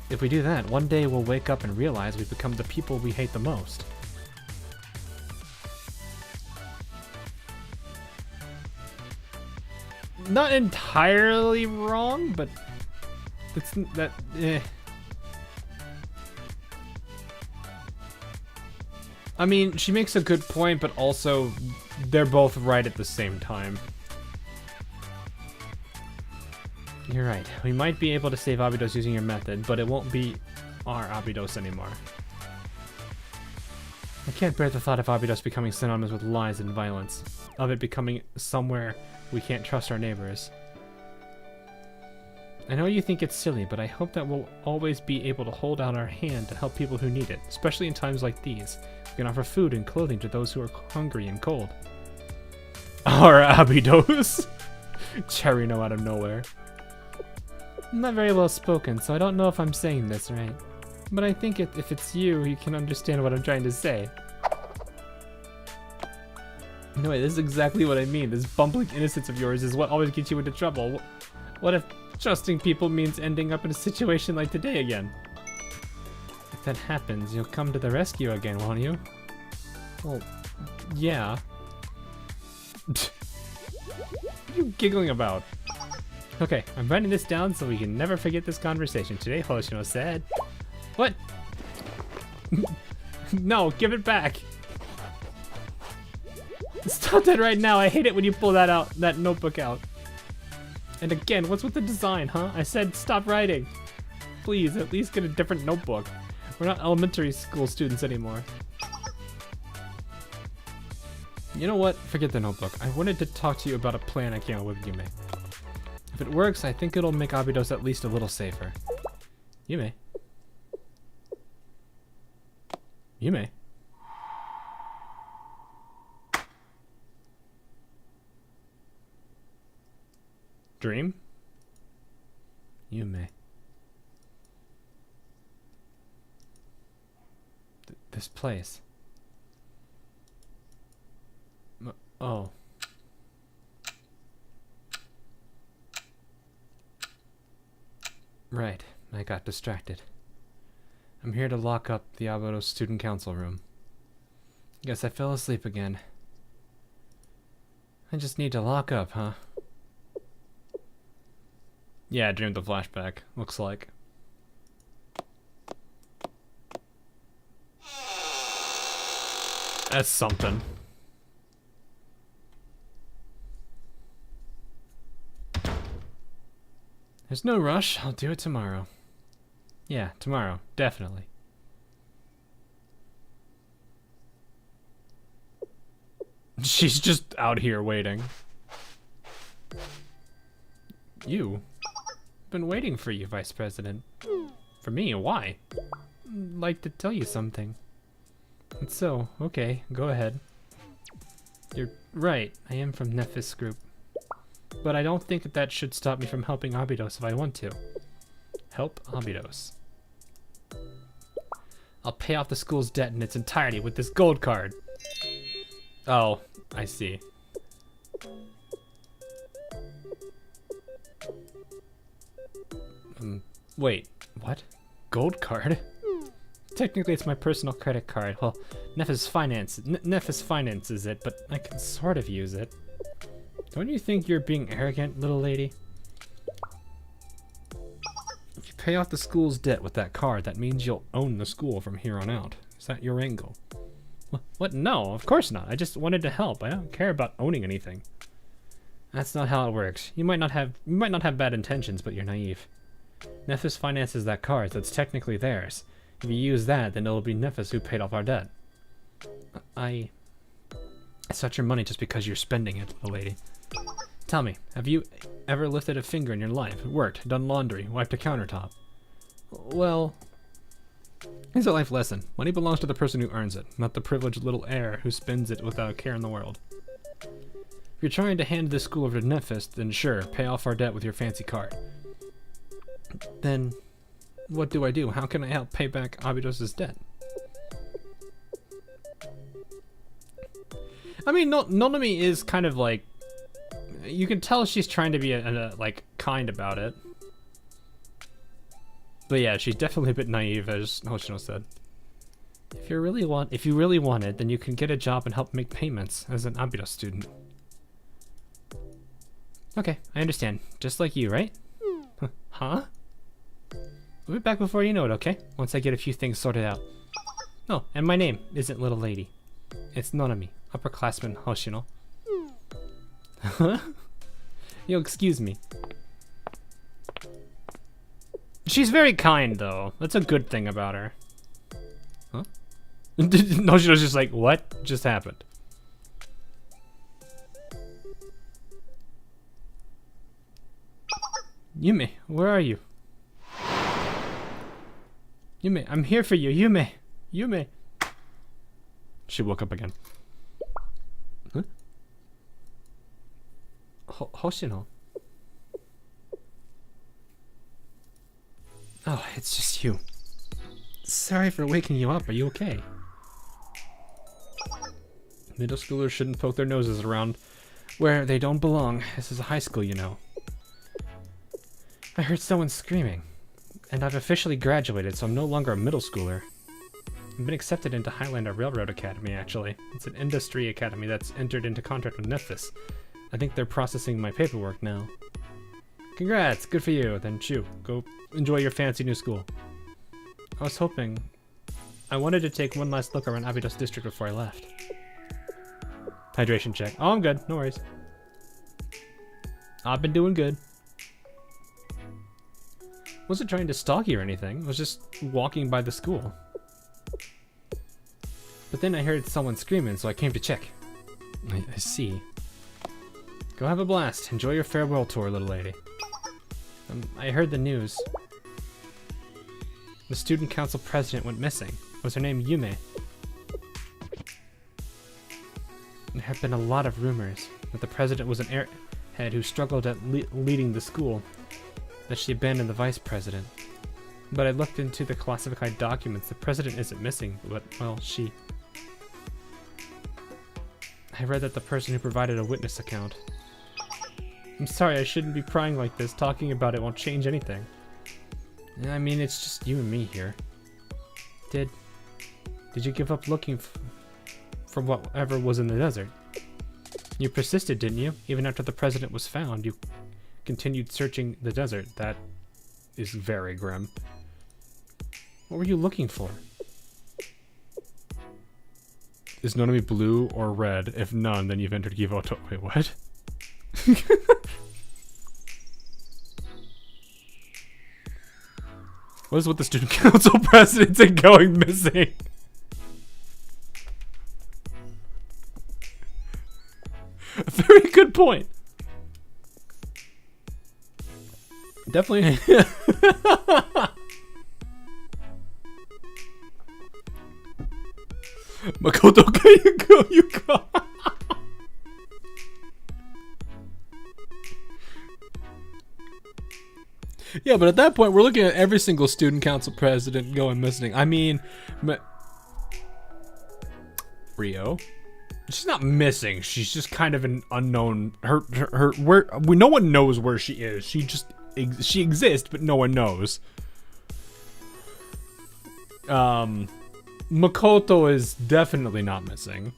If we do that, one day we'll wake up and realize we've become the people we hate the most. Not entirely wrong, but it's that. I mean, she makes a good point, but also they're both right at the same time. You're right. We might be able to save Abydos using your method, but it won't be our Abydos anymore. I can't bear the thought of Abydos becoming synonymous with lies and violence. Of it becoming somewhere we can't trust our neighbors. I know you think it's silly, but I hope that we'll always be able to hold out our hand to help people who need it, especially in times like these. We can offer food and clothing to those who are hungry and cold. Our Abydos! Cherry no out of nowhere. I'm not very well spoken, so I don't know if I'm saying this right. But I think if it's you, you can understand what I'm trying to say. No, wait, this is exactly what I mean. This bumbling innocence of yours is what always gets you into trouble. What if trusting people means ending up in a situation like today again? If that happens, you'll come to the rescue again, won't you? Well, yeah. What are you giggling about? Okay, I'm writing this down so we can never forget this conversation. Today, Hoshino said... What? No, give it back. Stop that right now. I hate it when you pull that notebook out. And again, what's with the design, huh? I said stop writing. Please, at least get a different notebook. We're not elementary school students anymore. You know what? Forget the notebook. I wanted to talk to you about a plan I came up with Yume. If it works, I think it'll make Abydos at least a little safer. Yume. Yume. Dream? Yume. This place. Oh. Right, I got distracted. I'm here to lock up the Abydos student council room. Guess I fell asleep again. I just need to lock up, huh? Yeah, I dreamed the flashback, looks like. That's something. There's no rush, I'll do it tomorrow. Yeah, tomorrow, definitely. She's just out here waiting. You? Been waiting for you, Vice President. For me? Why? I'd like to tell you something. And so, okay, go ahead. You're right, I am from Nephthys Group. But I don't think that should stop me from helping Abydos if I want to. Help Abydos. I'll pay off the school's debt in its entirety with this gold card. Oh, I see. Wait, what? Gold card? Technically it's my personal credit card. Well, Nephthys finances it, but I can sort of use it. Don't you think you're being arrogant, little lady? If you pay off the school's debt with that card, that means you'll own the school from here on out. Is that your angle? What? No, of course not. I just wanted to help. I don't care about owning anything. That's not how it works. You might not have bad intentions, but you're naive. Nephthys finances that card, so it's technically theirs. If you use that, then it'll be Nephthys who paid off our debt. It's not your money just because you're spending it, little lady. Tell me, have you ever lifted a finger in your life, worked, done laundry, wiped a countertop? Well, here's a life lesson. Money belongs to the person who earns it, not the privileged little heir who spends it without a care in the world. If you're trying to hand this school over to Nephthys, then sure, pay off our debt with your fancy card. Then, what do I do? How can I help pay back Abydos' debt? I mean, Nonomi is kind of like, you can tell she's trying to be like kind about it. But yeah, she's definitely a bit naive, as Hoshino said. If you really want it, then you can get a job and help make payments as an Abydos student. Okay, I understand. Just like you, right? Huh? We'll be back before you know it, okay? Once I get a few things sorted out. Oh, and my name isn't Little Lady. It's Nonomi, upperclassman Hoshino. Huh? You'll excuse me. She's very kind, though. That's a good thing about her. Huh? Hoshino's just like, what just happened? Yume, where are you? Yume, I'm here for you, Yume. Yume. She woke up again. Huh? Hoshino. Oh, it's just you. Sorry for waking you up. Are you okay? Middle schoolers shouldn't poke their noses around where they don't belong. This is a high school, you know. I heard someone screaming, and I've officially graduated, so I'm no longer a middle schooler. I've been accepted into Highlander Railroad Academy, actually. It's an industry academy that's entered into contract with Nephthys. I think they're processing my paperwork now. Congrats, good for you. Then shoo, go enjoy your fancy new school. I wanted to take one last look around Abydos district before I left. Hydration check. Oh, I'm good. No worries. I've been doing good. Wasn't trying to stalk you or anything. I was just walking by the school. But then I heard someone screaming, so I came to check. I see. Go have a blast. Enjoy your farewell tour, little lady. I heard the news. The student council president went missing. Was her name Yume? There have been a lot of rumors that the president was an airhead who struggled at leading the school, that she abandoned the vice president. But I looked into the classified documents. The president isn't missing, but, well, she... I read that the person who provided a witness account. I'm sorry, I shouldn't be crying like this. Talking about it won't change anything. I mean, it's just you and me here. Did you give up looking for whatever was in the desert? You persisted, didn't you? Even after the president was found, you continued searching the desert. That is very grim. What were you looking for? Is Nonami blue or red? If none, then you've entered Givoto. Wait, what? What is with the student council president and going missing? A very good point. Definitely. Makoto Kayuko Yuka. Yeah, but at that point, we're looking at every single student council president going missing. I mean, Rio. She's not missing. She's just kind of an unknown. No one knows where she is. She exists, but no one knows. Makoto is definitely not missing.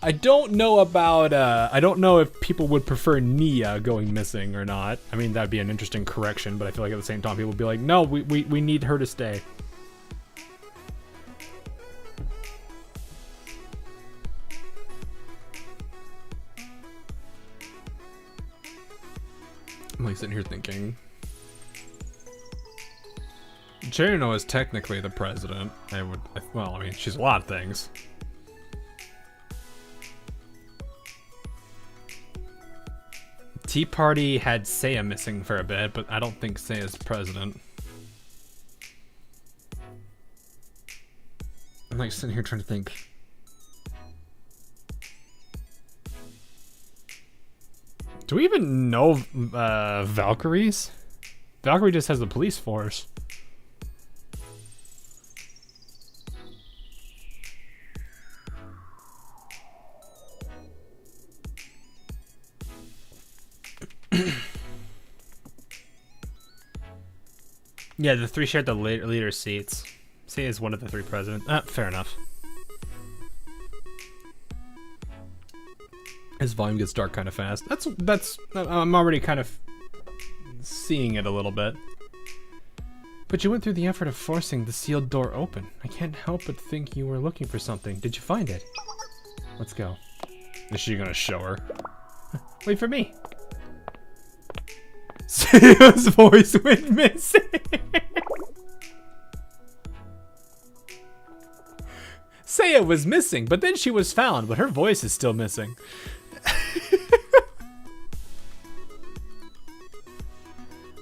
I don't know about, I don't know if people would prefer Nia going missing or not. I mean, that'd be an interesting correction, but I feel like at the same time, people would be like, no, we need her to stay. I'm like sitting here thinking. Cherino is technically the president. Well, I mean, she's a lot of things. Tea Party had Seiya missing for a bit, but I don't think Seiya's president. I'm like sitting here trying to think. Do we even know Valkyries? Valkyrie just has the police force. Yeah, the three shared the leader seats. Say is one of the three presidents. Fair enough. His volume gets dark kind of fast. That's. I'm already kind of seeing it a little bit. But you went through the effort of forcing the sealed door open. I can't help but think you were looking for something. Did you find it? Let's go. Is she gonna show her? Wait for me. Seiya's voice went missing. Seiya was missing, but then she was found, but her voice is still missing.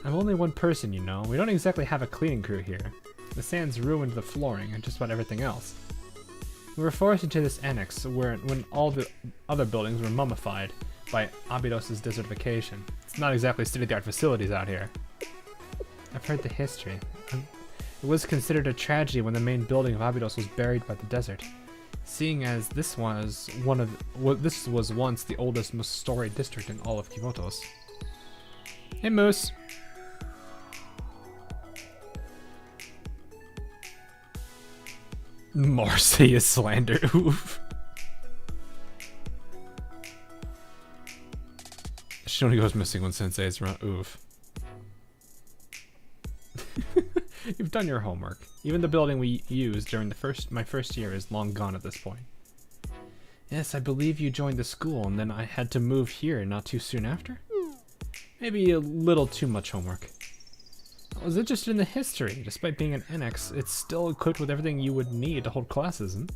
I'm only one person, you know. We don't exactly have a cleaning crew here. The sands ruined the flooring and just about everything else. We were forced into this annex when all the other buildings were mummified by Abydos' desertification. It's not exactly state-of-the-art facilities out here. I've heard the history. It was considered a tragedy when the main building of Abydos was buried by the desert, seeing as this was once the oldest, most storied district in all of Kivotos. Hey, Moose. Marcia slander. Oof. She only goes missing when Sensei is around. Oof. You've done your homework. Even the building we used during my first year is long gone at this point. Yes, I believe you joined the school and then I had to move here not too soon after? Maybe a little too much homework. I was interested in the history. Despite being an annex, it's still equipped with everything you would need to hold classes in.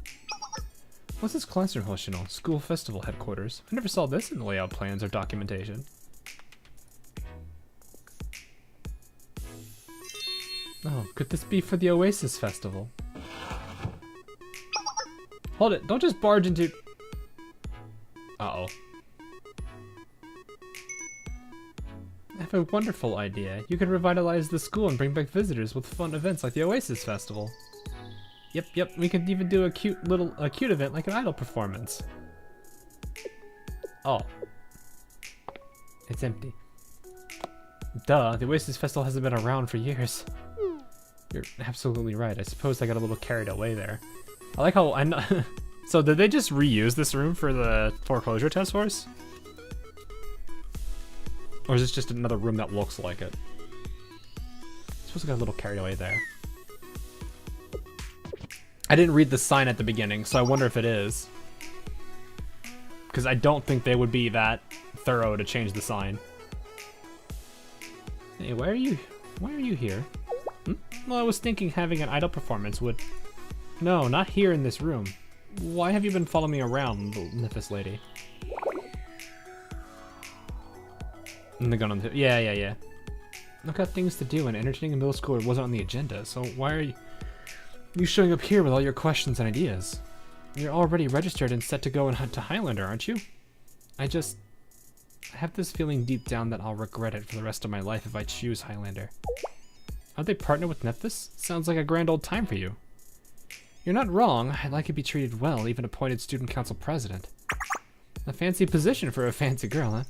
What's this classroom Hoshino? School festival headquarters. I never saw this in the layout plans or documentation. Oh, could this be for the Oasis Festival? Hold it, don't just barge into... Uh-oh. I have a wonderful idea. You could revitalize the school and bring back visitors with fun events like the Oasis Festival. Yep, we could even do a cute event like an idol performance. Oh. It's empty. Duh, the Oasis Festival hasn't been around for years. You're absolutely right. I suppose I got a little carried away there. I like how I know. So did they just reuse this room for the foreclosure task force? Or is this just another room that looks like it? I suppose I got a little carried away there. I didn't read the sign at the beginning, so I wonder if it is. Because I don't think they would be that thorough to change the sign. Hey, why are you here? Well, I was thinking having an idol performance would... No, not here in this room. Why have you been following me around, little Nephthys lady? And the gun on the... Yeah. I've got things to do, and entertaining a middle schooler wasn't on the agenda, so why are you showing up here with all your questions and ideas? You're already registered and set to go and hunt to Highlander, aren't you? I have this feeling deep down that I'll regret it for the rest of my life if I choose Highlander. Aren't they partnered with Nephthys? Sounds like a grand old time for you. You're not wrong. I'd like to be treated well, even appointed student council president. A fancy position for a fancy girl, huh?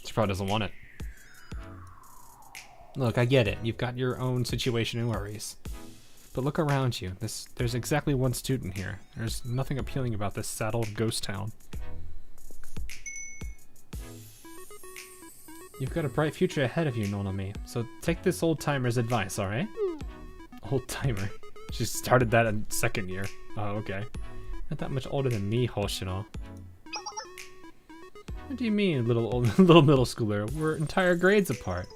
She probably doesn't want it. Look, I get it. You've got your own situation and worries. But look around you. There's exactly one student here. There's nothing appealing about this sad old ghost town. You've got a bright future ahead of you, Nonomi, so take this old-timer's advice, alright? Old-timer? She started that in second year. Oh, okay. Not that much older than me, Hoshino. What do you mean, little middle schooler? We're entire grades apart.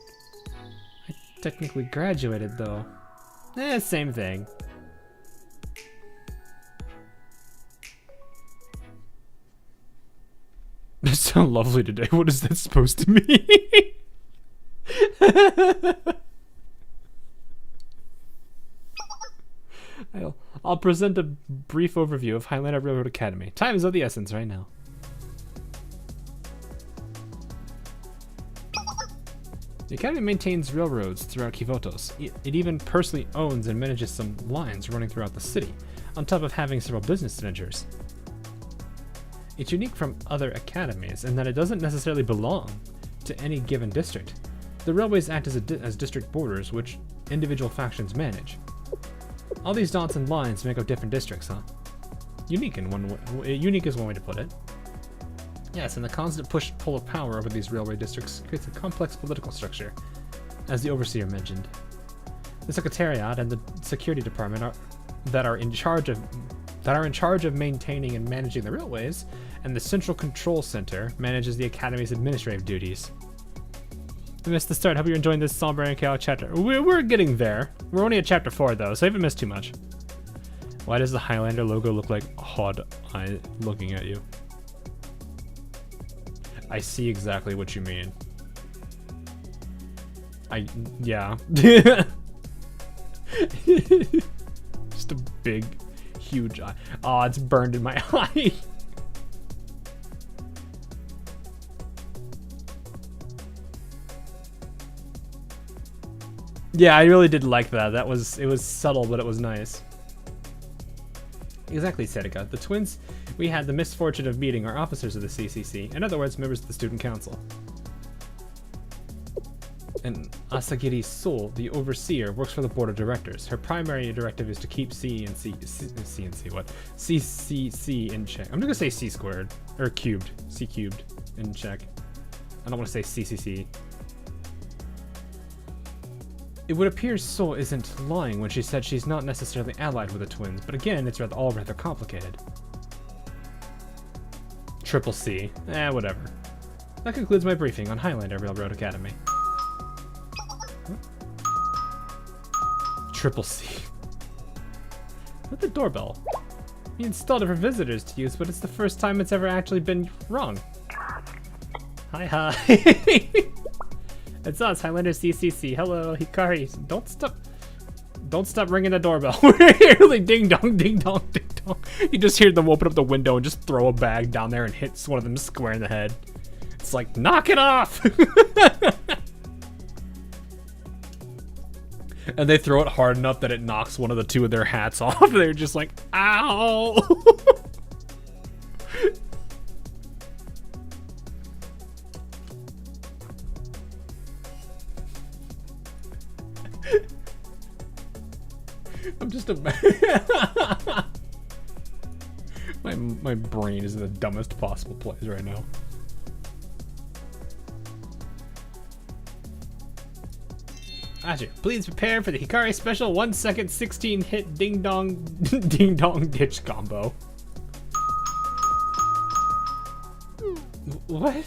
I technically graduated, though. Same thing. It's so lovely today. What is that supposed to mean? I'll present a brief overview of Highlander Railroad Academy. Time is of the essence right now. The Academy maintains railroads throughout Kivotos. It even personally owns and manages some lines running throughout the city, on top of having several business ventures. It's unique from other academies in that it doesn't necessarily belong to any given district. The railways act as district borders, which individual factions manage. All these dots and lines make up different districts, huh? Unique is one way to put it. Yes, and the constant push-pull of power over these railway districts creates a complex political structure, as the overseer mentioned. The Secretariat and the Security Department are in charge of maintaining and managing the railways, and the Central Control Center manages the Academy's administrative duties. I missed the start. Hope you're enjoying this somber and chaotic chapter. We're getting there. We're only at chapter 4 though, so I haven't missed too much. Why does the Highlander logo look like Hod Eye looking at you? I see exactly what you mean. Yeah. Just a big, huge eye. Oh, it's burned in my eye. Yeah, I really did like that. It was subtle, but it was nice. Exactly, Sedeka. The twins we had the misfortune of meeting are officers of the CCC. In other words, members of the student council. And Asagiri Soul, the overseer, works for the board of directors. Her primary directive is to keep CCC in check. I'm gonna say C squared or cubed, C cubed in check. I don't want to say CCC. It would appear Soul isn't lying when she said she's not necessarily allied with the twins, but again, it's all rather complicated. Triple C. Whatever. That concludes my briefing on Highlander Railroad Academy. Triple C. With the doorbell. We installed it for visitors to use, but it's the first time it's ever actually been wrong. Hi. It's us, Highlander CCC. Hello, Hikari. Don't stop ringing the doorbell. We're here, like ding dong, ding dong, ding dong. You just hear them open up the window and just throw a bag down there and hits one of them square in the head. It's like, knock it off! And they throw it hard enough that it knocks one of the two of their hats off. They're just like, ow! I'm just a my brain is in the dumbest possible place right now. Gotcha. Please prepare for the Hikari special 1 second 16 hit ding dong ding dong ditch combo. What?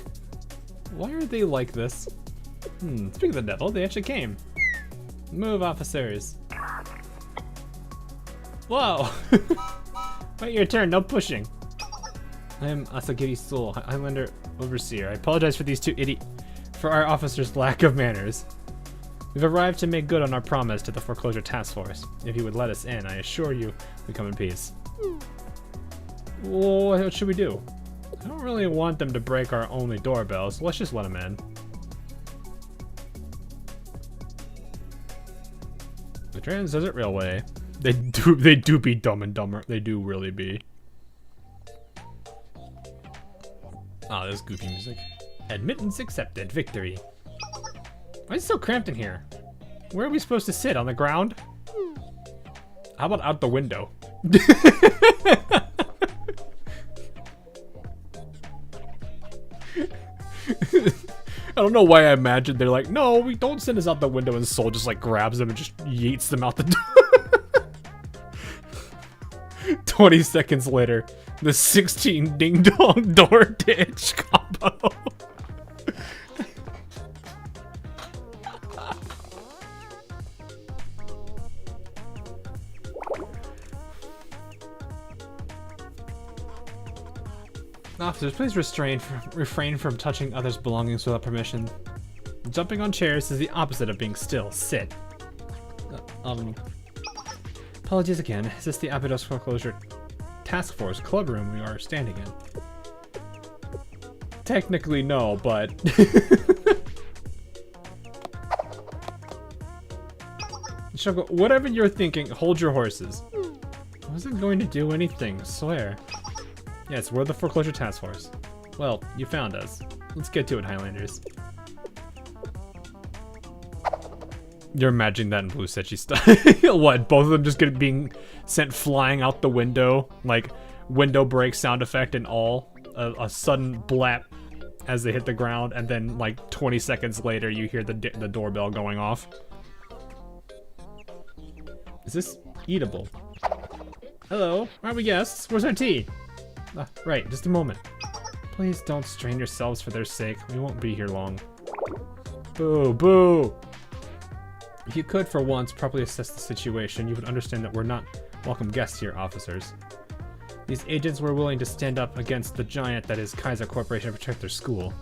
Why are they like this? Speaking of the devil, they actually came. Move, officers. Whoa! Wait your turn, no pushing. I am Asagiri Soul, Highlander Overseer. I apologize for these for our officers' lack of manners. We've arrived to make good on our promise to the foreclosure task force. If you would let us in, I assure you we come in peace. Well, what should we do? I don't really want them to break our only doorbell, so let's just let them in. The Trans Desert Railway. They do be Dumb and Dumber. They do really be. Ah, this goofy music. Admittance accepted. Victory. Why is it so cramped in here? Where are we supposed to sit? On the ground? How about out the window? I don't know why I imagined they're like, no, we don't send us out the window, and Soul just like grabs them and just yeets them out the door. 20 seconds later, the 16 ding dong door ditch combo. Officers, please refrain from touching others' belongings without permission. Jumping on chairs is the opposite of being still. Sit. Apologies again. Is this the Abydos Foreclosure Task Force club room we are standing in? Technically no, but... Shoko, whatever you're thinking, hold your horses. I wasn't going to do anything, swear. Yes, we're the Foreclosure Task Force. Well, you found us. Let's get to it, Highlanders. You're imagining that in Blue Sechi stuff. What, both of them just being sent flying out the window? Like, window break sound effect and all? A sudden blap as they hit the ground, and then like 20 seconds later you hear the doorbell going off. Is this eatable? Hello, are we guests? Where's our tea? Right, just a moment. Please don't strain yourselves for their sake. We won't be here long. Boo, boo! If you could, for once, properly assess the situation, you would understand that we're not welcome guests here, officers. These agents were willing to stand up against the giant that is Kaiser Corporation to protect their school.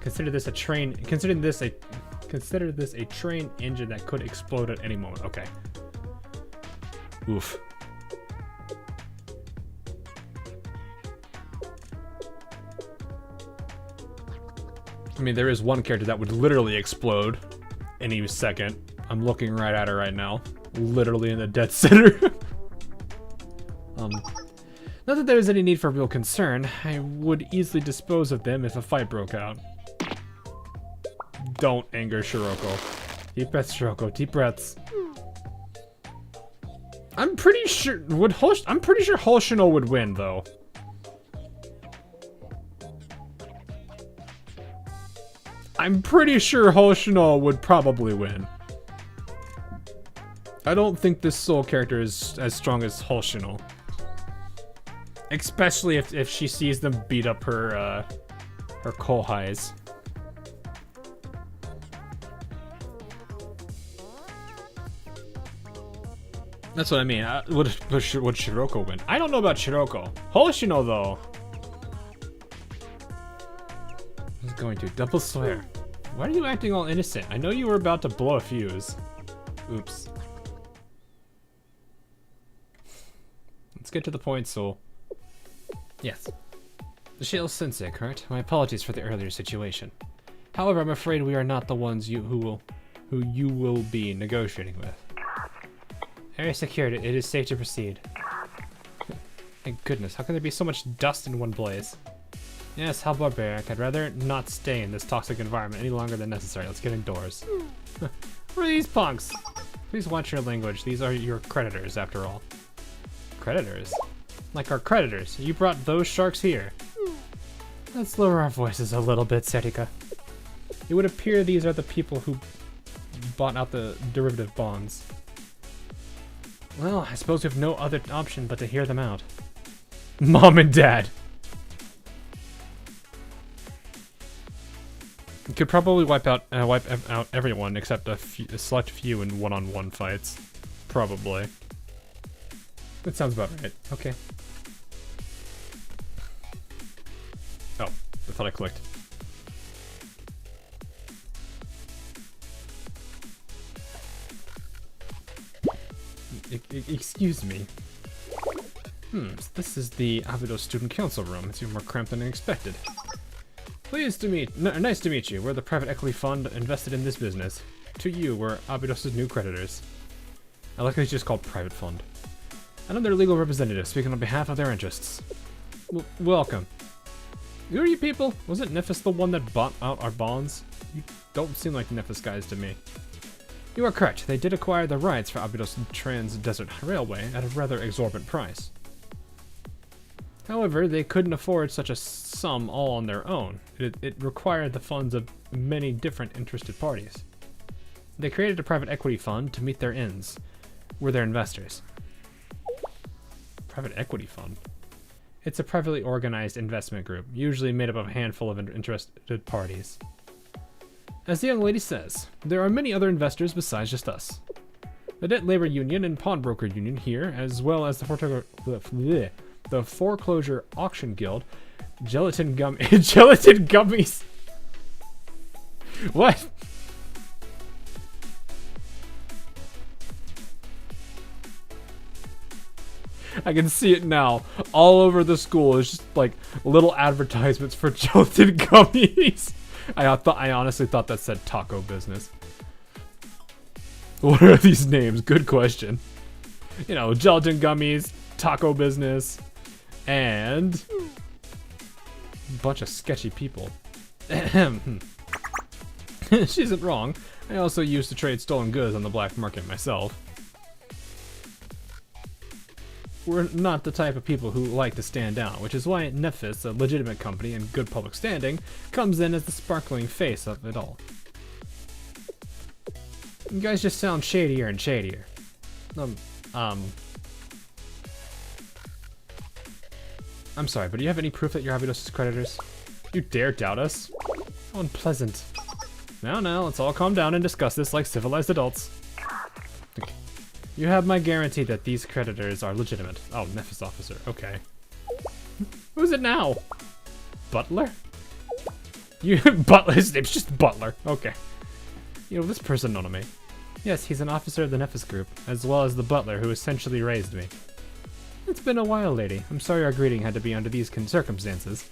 Consider this a train engine that could explode at any moment. Okay. Oof. I mean, there is one character that would literally explode any second. I'm looking right at her right now. Literally in the dead center. Not that there is any need for real concern. I would easily dispose of them if a fight broke out. Don't anger Shiroko. Deep breaths, Shiroko. Deep breaths. I'm pretty sure Hoshino would win, though. I'm pretty sure Hoshino would probably win. I don't think this soul character is as strong as Hoshino. Especially if she sees them beat up her kohais. That's what I mean. Would Shiroko win? I don't know about Shiroko. Hoshino, though. He's going to double swear. Why are you acting all innocent? I know you were about to blow a fuse. Oops. Let's get to the point, Soul. Yes. The Shale Sensei, correct? My apologies for the earlier situation. However, I'm afraid we are not the ones who you will be negotiating with. Area secured. It is safe to proceed. Thank goodness. How can there be so much dust in one blaze? Yes, how barbaric. I'd rather not stay in this toxic environment any longer than necessary. Let's get indoors. Who are these punks? Please watch your language. These are your creditors, after all. Creditors? Like our creditors. You brought those sharks here. Let's lower our voices a little bit, Serika. It would appear these are the people who bought out the derivative bonds. Well, I suppose we have no other option but to hear them out. Mom and Dad. You could probably wipe out everyone except a select few in one-on-one fights. Probably. That sounds about right. Okay. Oh, I thought I clicked. Excuse me. This is the Abydos Student Council room. It's even more cramped than expected. Nice to meet you. We're the private equity fund invested in this business. To you, we're Abydos' new creditors. I like how it's just called private fund. And I'm their legal representative, speaking on behalf of their interests. Welcome. Who are you people? Wasn't Nephthys the one that bought out our bonds? You don't seem like Nephthys guys to me. You are correct. They did acquire the rights for Abydos Trans-Desert Railway at a rather exorbitant price. However, they couldn't afford such a sum all on their own. It required the funds of many different interested parties. They created a private equity fund to meet their ends. We're their investors. Private equity fund? It's a privately organized investment group, usually made up of a handful of interested parties. As the young lady says, there are many other investors besides just us. The Debt Labor Union and Pawnbroker Union here, as well as the Foreclosure Auction Guild, Gelatin Gummies. What? I can see it now. All over the school is just like little advertisements for gelatin gummies. I honestly thought that said taco business. What are these names? Good question. You know, gelatin gummies, taco business, and a bunch of sketchy people. She isn't wrong. I also used to trade stolen goods on the black market myself. We're not the type of people who like to stand out, which is why Nephthys, a legitimate company and good public standing, comes in as the sparkling face of it all. You guys just sound shadier and shadier. I'm sorry, but do you have any proof that you're Abydos' creditors? You dare doubt us? How unpleasant. Now, let's all calm down and discuss this like civilized adults. Okay. You have my guarantee that these creditors are legitimate. Oh, Nephthys officer. Okay. Who's it now? Butler? Butler. His name's just Butler. Okay. You know, this person known to me. Yes, he's an officer of the Nephthys Group, as well as the butler who essentially raised me. It's been a while, lady. I'm sorry our greeting had to be under these circumstances.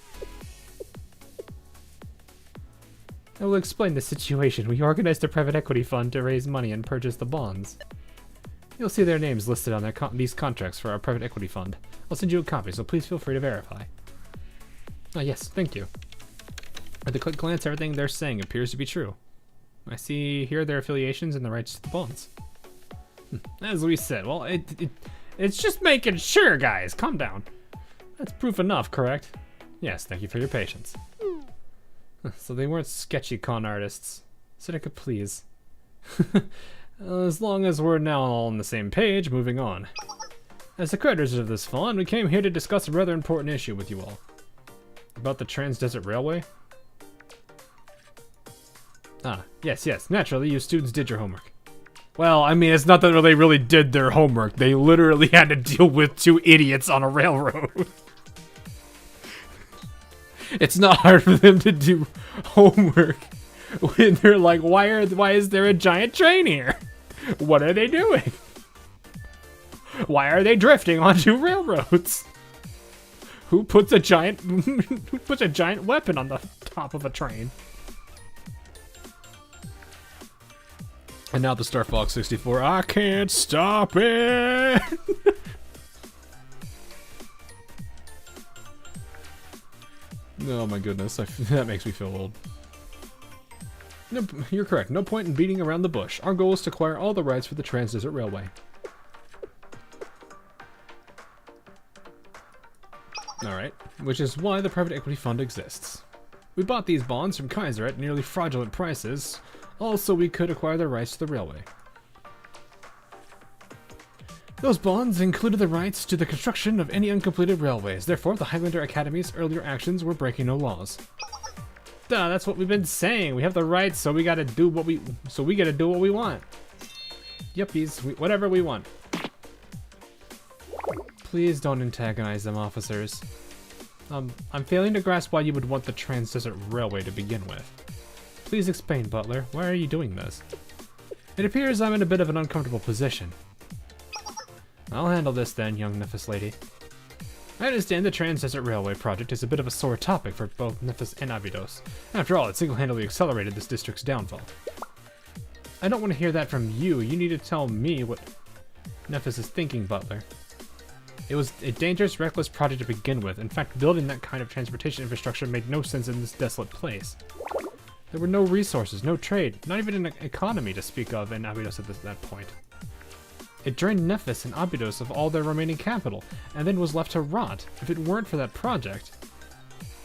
I will explain the situation. We organized a private equity fund to raise money and purchase the bonds. You'll see their names listed on these contracts for our private equity fund. I'll send you a copy, so please feel free to verify. Oh yes, thank you. At a quick glance, everything they're saying appears to be true. I see here their affiliations and the rights to the bonds. As we said, well, it's just making sure, guys. Calm down. That's proof enough, correct? Yes, thank you for your patience. So they weren't sketchy con artists. Seneca, please. As long as we're now all on the same page, moving on. As the creditors of this fund, we came here to discuss a rather important issue with you all. About the Trans-Desert Railway? Ah, yes, naturally, you students did your homework. Well, I mean, it's not that they really did their homework. They literally had to deal with two idiots on a railroad. It's not hard for them to do homework when they're like, why is there a giant train here? What are they doing? Why are they drifting onto railroads? Who puts a giant weapon on the top of a train? And now the Star Fox 64. I can't stop it. Oh my goodness, that makes me feel old. Nope, you're correct. No point in beating around the bush. Our goal is to acquire all the rights for the Trans-Desert Railway. Alright, which is why the private equity fund exists. We bought these bonds from Kaiser at nearly fraudulent prices, all so we could acquire the rights to the railway. Those bonds included the rights to the construction of any uncompleted railways. Therefore, the Highlander Academy's earlier actions were breaking no laws. Duh, that's what we've been saying. We have the rights, so we gotta do what we want. Yuppies, whatever we want. Please don't antagonize them, officers. I'm failing to grasp why you would want the Trans-Desert Railway to begin with. Please explain, Butler. Why are you doing this? It appears I'm in a bit of an uncomfortable position. I'll handle this then, young Nephthys lady. I understand the Trans-Desert Railway project is a bit of a sore topic for both Nephthys and Abydos. After all, it single-handedly accelerated this district's downfall. I don't want to hear that from you. You need to tell me what Nephthys is thinking, Butler. It was a dangerous, reckless project to begin with. In fact, building that kind of transportation infrastructure made no sense in this desolate place. There were no resources, no trade, not even an economy to speak of in Abydos at that point. It drained Nephthys and Abydos of all their remaining capital, and then was left to rot. If it weren't for that project,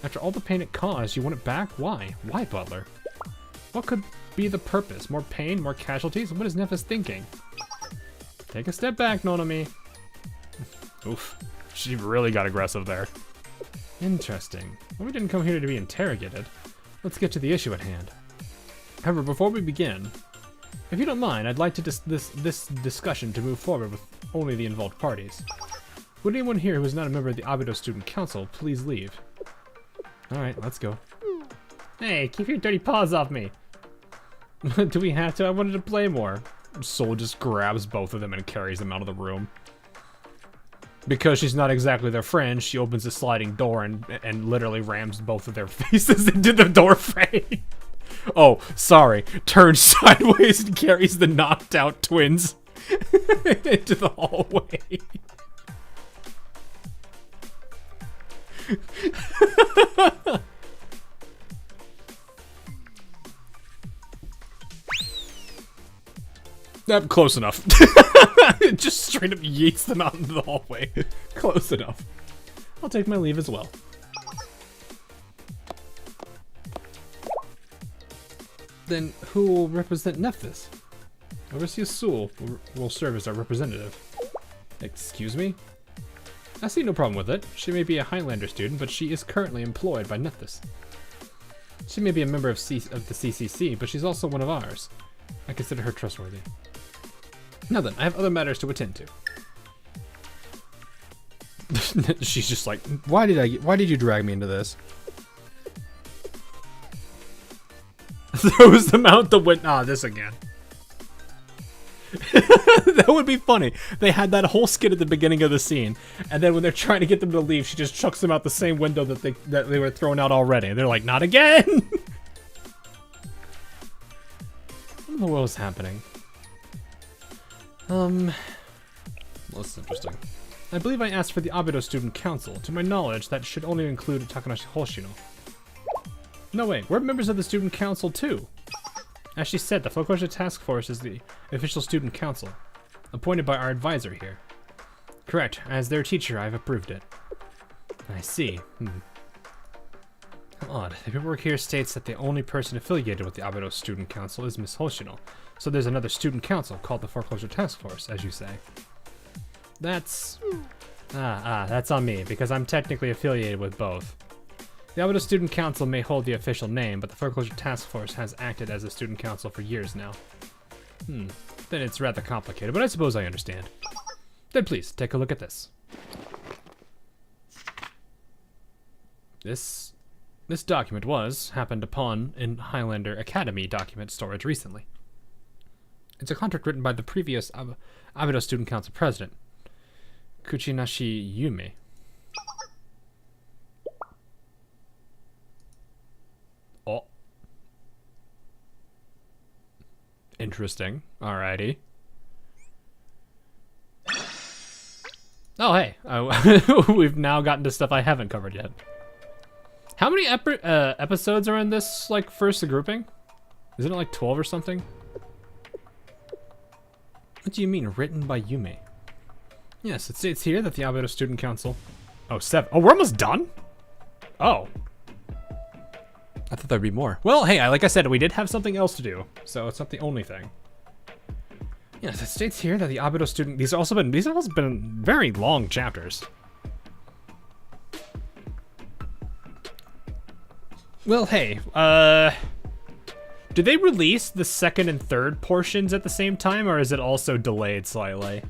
after all the pain it caused, you want it back? Why? Why, Butler? What could be the purpose? More pain? More casualties? What is Nephthys thinking? Take a step back, Nonomi. Oof. She really got aggressive there. Interesting. Well, we didn't come here to be interrogated. Let's get to the issue at hand. However, before we begin, if you don't mind, I'd like to this discussion to move forward with only the involved parties. Would anyone here who is not a member of the Abydos Student Council please leave? Alright, let's go. Hey, keep your dirty paws off me! Do we have to? I wanted to play more. Soul just grabs both of them and carries them out of the room. Because she's not exactly their friend, she opens a sliding door and literally rams both of their faces into the doorframe. Oh, sorry. Turns sideways and carries the knocked out twins into the hallway. Close enough. Just straight up yeets them out into the hallway. Close enough. I'll take my leave as well. Then who will represent Nephthys? Overseer Sewell will serve as our representative. Excuse me? I see no problem with it. She may be a Highlander student, but she is currently employed by Nephthys. She may be a member of the CCC, but she's also one of ours. I consider her trustworthy. Now then, I have other matters to attend to. She's just like, why did you drag me into this? Throws them out the window. Ah, this again. That would be funny. They had that whole skit at the beginning of the scene, and then when they're trying to get them to leave, she just chucks them out the same window that they were thrown out already. And they're like, not again! What in the world is happening? Well, this is interesting. I believe I asked for the Abydos Student Council. To my knowledge, that should only include Takanashi Hoshino. No way, we're members of the Student Council too. As she said, the Flokosha Task Force is the official student council, appointed by our advisor here. Correct, as their teacher, I've approved it. I see. Odd. The paperwork here states that the only person affiliated with the Abydos Student Council is Miss Hoshino. So there's another student council called the Foreclosure Task Force, as you say. That's... that's on me, because I'm technically affiliated with both. The Abydos Student Council may hold the official name, but the Foreclosure Task Force has acted as a student council for years now. Then it's rather complicated, but I suppose I understand. Then please, take a look at this. This document happened upon in Highlander Academy document storage recently. It's a contract written by the previous Abydos Student Council president, Kuchinashi Yume. Oh. Interesting. Alrighty. Oh, hey. We've now gotten to stuff I haven't covered yet. How many episodes are in this, like, first grouping? Isn't it like 12 or something? What do you mean, written by Yume? Yes, it states here that the Abydos Student Council... Oh, 7. Oh, we're almost done? Oh. I thought there'd be more. Well, hey, like I said, we did have something else to do, so it's not the only thing. Yes, it states here that the Abydos Student... These have also been very long chapters. Well, hey, did they release the second and third portions at the same time, or is it also delayed slightly?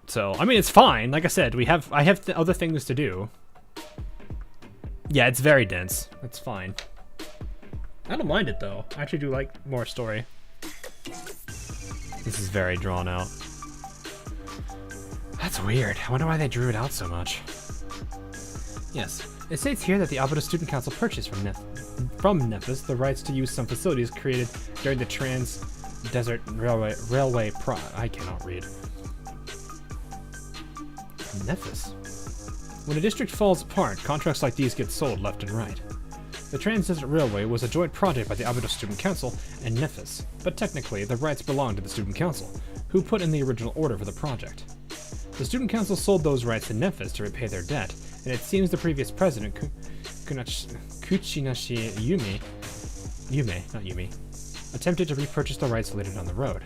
So, I mean, it's fine. Like I said, I have other things to do. Yeah, it's very dense. That's fine. I don't mind it, though. I actually do like more story. This is very drawn out. That's weird. I wonder why they drew it out so much. Yes. It states here that the Abydos Student Council purchased from Nephthys the rights to use some facilities created during the Trans-Desert Railway I cannot read. Nephthys. When a district falls apart, contracts like these get sold left and right. The Trans-Desert Railway was a joint project by the Abydos Student Council and Nephthys, but technically the rights belonged to the Student Council, who put in the original order for the project. The Student Council sold those rights to Nephthys to repay their debt, and it seems the previous president, Kuchinashi Yume, attempted to repurchase the rights later down the road.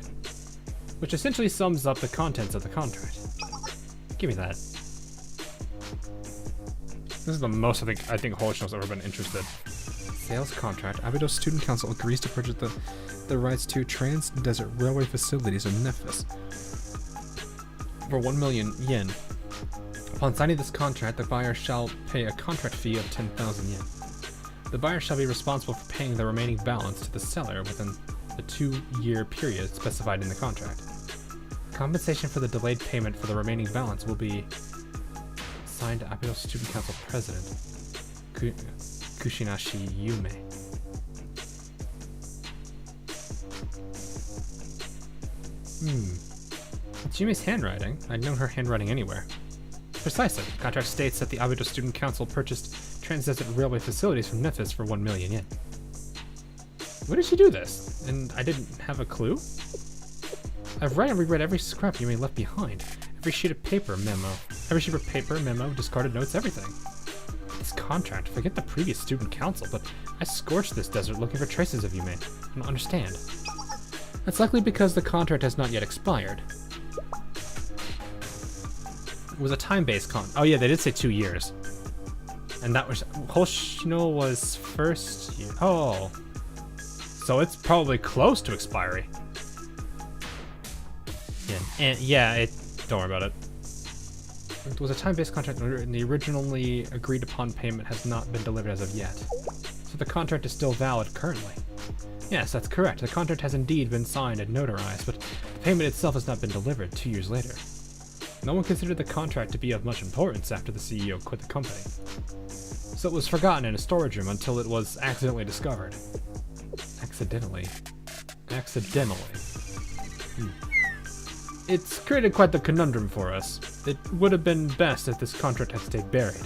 Which essentially sums up the contents of the contract. Give me that. This is the most I think Holochnow's ever been interested. Sales contract. Abydos Student Council agrees to purchase the rights to Trans-Desert Railway facilities in Nephthys for 1 million yen. Upon signing this contract, the buyer shall pay a contract fee of 10,000 yen. The buyer shall be responsible for paying the remaining balance to the seller within the 2-year period specified in the contract. Compensation for the delayed payment for the remaining balance will be signed to Abydos Student Council President Kuchinashi Yume. It's Yume's handwriting. I'd known her handwriting anywhere. Precisely. The contract states that the Abydos Student Council purchased Trans-Desert Railway facilities from Nephthys for 1 million yen. When did she do this? And I didn't have a clue? I've read and reread every scrap Yume left behind. Every sheet of paper, memo, discarded notes, everything. This contract, forget the previous Student Council, but I scorched this desert looking for traces of Yume. I don't understand. That's likely because the contract has not yet expired. It was a time-based oh yeah, they did say 2 years. And that was, Holocchnow was first year. Oh. So it's probably close to expiry. Yeah, and yeah, don't worry about it. It was a time-based contract and the originally agreed upon payment has not been delivered as of yet. So the contract is still valid currently. Yes, that's correct. The contract has indeed been signed and notarized, but the payment itself has not been delivered 2 years later. No one considered the contract to be of much importance after the CEO quit the company. So it was forgotten in a storage room until it was accidentally discovered. Accidentally. It's created quite the conundrum for us. It would have been best if this contract had stayed buried.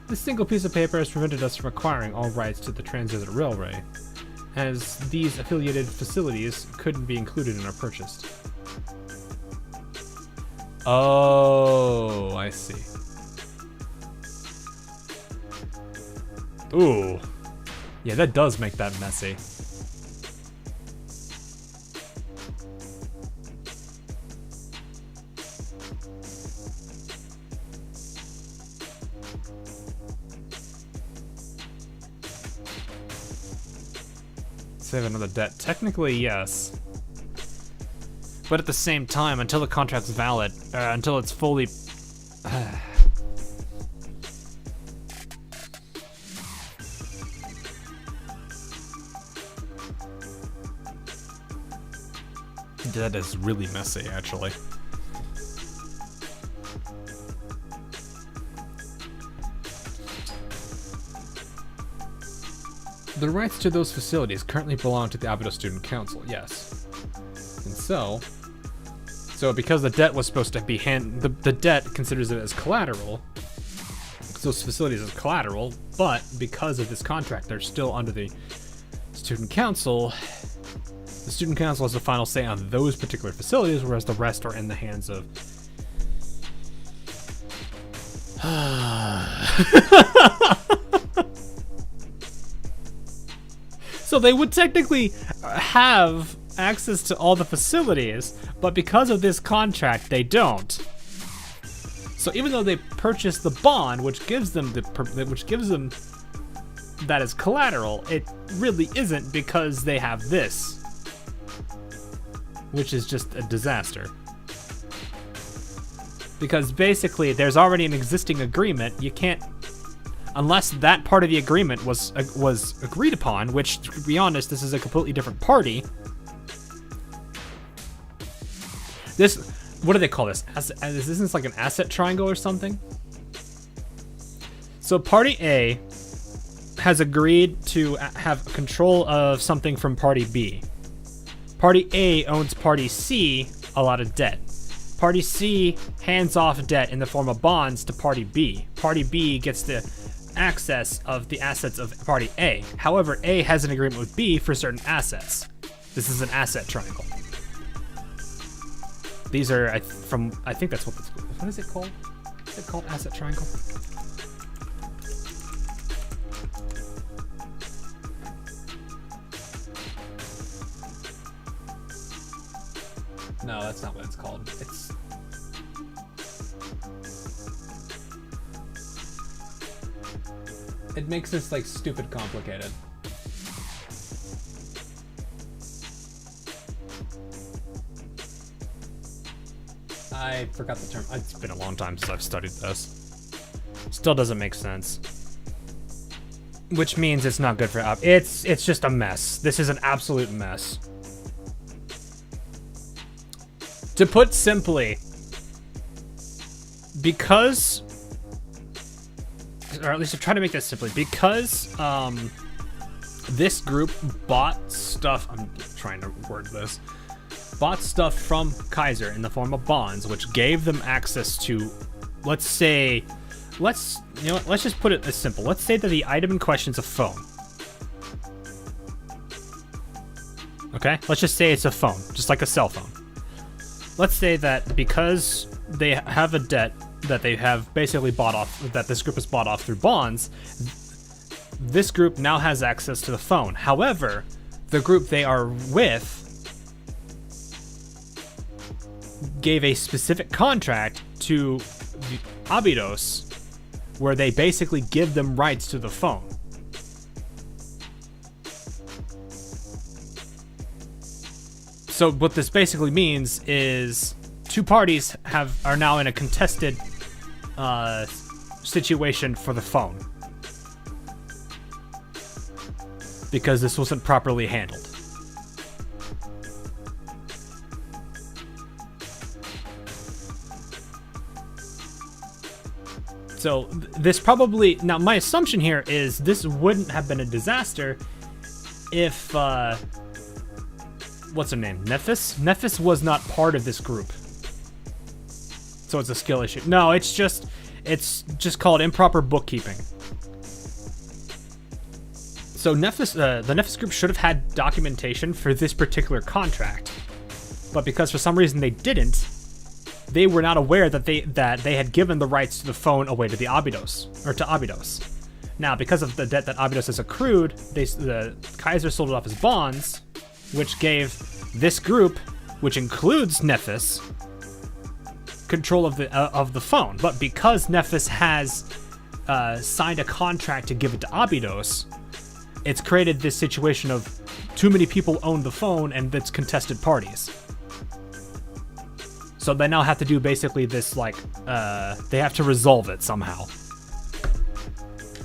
This single piece of paper has prevented us from acquiring all rights to the Trans-Desert Railway, as these affiliated facilities couldn't be included in our purchase. Oh, I see. Ooh. Yeah, that does make that messy. they have another debt. Technically, yes. But at the same time, until the contract's valid, until it's fully... That is really messy, actually. The rights to those facilities currently belong to the Abydos Student Council, yes. And so because the debt was supposed to be the debt considers it as collateral, those facilities as collateral, but because of this contract, they're still under the Student Council. The Student Council has the final say on those particular facilities, whereas the rest are in the hands of... So they would technically have access to all the facilities, but because of this contract, they don't. So even though they purchased the bond, which gives them that as collateral, it really isn't because they have this, which is just a disaster. Because basically, there's already an existing agreement. You can't, unless that part of the agreement was agreed upon, which, to be honest, this is a completely different party. This, what do they call this? Isn't this like an asset triangle or something? So Party A has agreed to have control of something from Party B. Party A owns Party C a lot of debt. Party C hands off debt in the form of bonds to Party B. Party B gets the access of the assets of Party A. However, A has an agreement with B for certain assets. This is an asset triangle. These are I think that's what is it called? Is it called asset triangle? No, that's not what it's called. It makes this like stupid complicated. I forgot the term. It's been a long time since I've studied this. Still doesn't make sense. Which means it's not good for it's just a mess. This is an absolute mess. To put simply, because, or at least to try to make this simply, because this group bought stuff, I'm trying to word this, bought stuff from Kaiser in the form of bonds, which gave them access to, let's just put it as simple. Let's say that the item in question is a phone. Okay? Let's just say it's a phone, just like a cell phone. Let's say that because they have a debt that they have basically bought off, that this group has bought off through bonds, this group now has access to the phone. However, the group they are with gave a specific contract to the Abydos where they basically give them rights to the phone. So what this basically means is two parties are now in a contested situation for the phone because this wasn't properly handled. So this probably, now my assumption here is this wouldn't have been a disaster if what's her name? Nephthys? Nephthys was not part of this group. So it's a skill issue. No, it's just called improper bookkeeping. So Nephthys, the Nephthys Group should have had documentation for this particular contract. But because for some reason they didn't, they were not aware that they had given the rights to the phone away to the Abydos, or to Abydos. Now, because of the debt that Abydos has accrued, the Kaiser sold it off as bonds, which gave this group, which includes Nephthys, control of the phone. But because Nephthys has signed a contract to give it to Abydos, it's created this situation of too many people own the phone and it's contested parties. So they now have to do basically this, like, they have to resolve it somehow.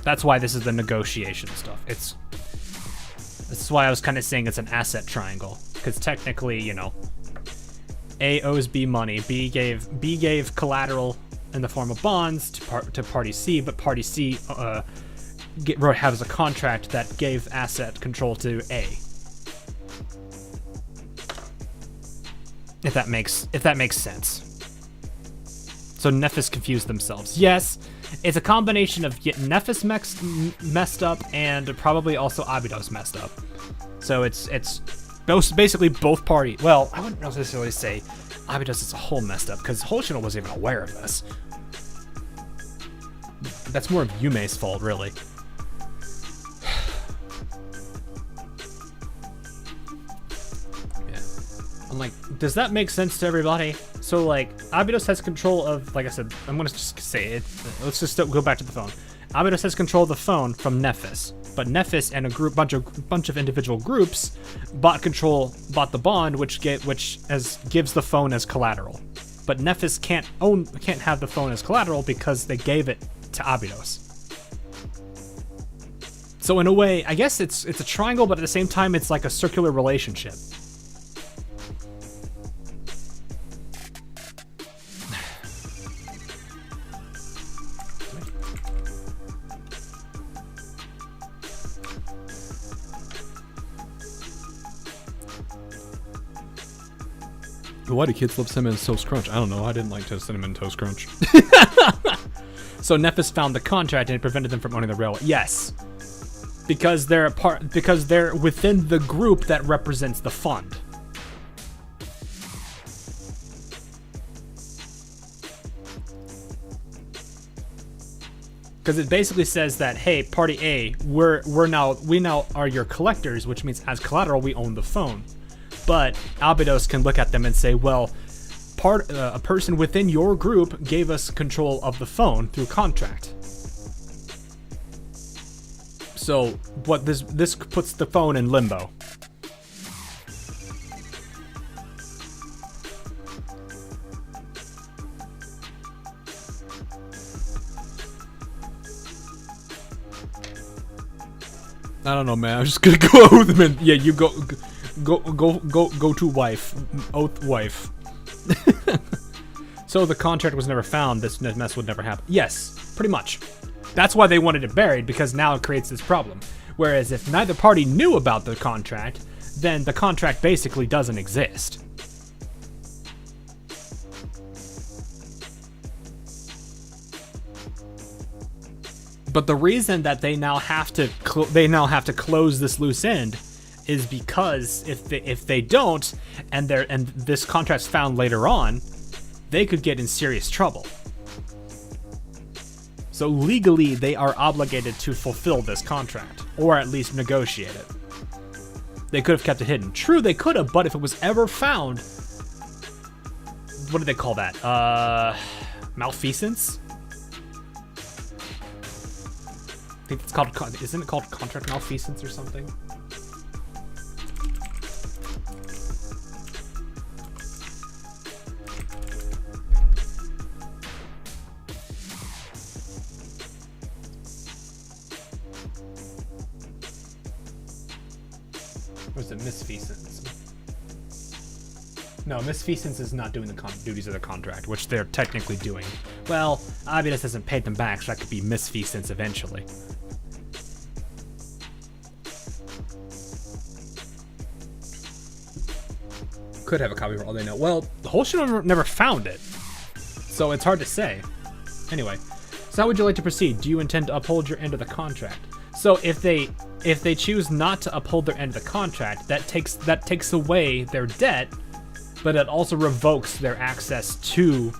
That's why this is the negotiation stuff. That's why I was kind of saying it's an asset triangle, because technically, you know, A owes B money. B gave collateral in the form of bonds to party C, but party C has a contract that gave asset control to A. If that makes sense. So Nephthys confused themselves. Yes, it's a combination of Nephthys messed up and probably also Abydos messed up. So it's basically both parties. Well, I wouldn't necessarily say Abydos as a whole messed up, because Holshino wasn't even aware of this. That's more of Yume's fault, really. I'm like, does that make sense to everybody? So, like, Abydos has control of, like I said, I'm gonna just say it. Let's just go back to the phone. Abydos has control of the phone from Nephthys, but Nephthys and a bunch of individual groups bought the bond, which gives the phone as collateral. But Nephthys can't have the phone as collateral because they gave it to Abydos. So in a way, I guess it's a triangle, but at the same time, it's like a circular relationship. Why do kids love Cinnamon Toast Crunch? I don't know. I didn't like Cinnamon Toast Crunch. So Nephthys found the contract and it prevented them from owning the railway. Yes, because they're within the group that represents the fund. Because it basically says that, hey, party A, we now are your collectors, which means as collateral we own the phone. But Abydos can look at them and say, well, a person within your group gave us control of the phone through contract. So what this puts the phone in limbo. I don't know, man. I'm just gonna go out with him and Yeah, you go to wife, oath wife. So the contract was never found. This mess would never happen. Yes, pretty much. That's why they wanted it buried, because now it creates this problem. Whereas if neither party knew about the contract, then the contract basically doesn't exist. But the reason that they now have to close this loose end is because if they don't, and this contract's found later on, they could get in serious trouble. So legally, they are obligated to fulfill this contract, or at least negotiate it. They could have kept it hidden. True, they could have, but if it was ever found, what do they call that? Malfeasance? I think it's called, isn't it called contract malfeasance or something? Or is it misfeasance? No, misfeasance is not doing the duties of the contract, which they're technically doing. Well, Abydos hasn't paid them back, so that could be misfeasance eventually. Could have a copy for all they know. Well, the whole show never found it, so it's hard to say. Anyway, so how would you like to proceed? Do you intend to uphold your end of the contract? So if they choose not to uphold their end of the contract, that takes away their debt, but it also revokes their access to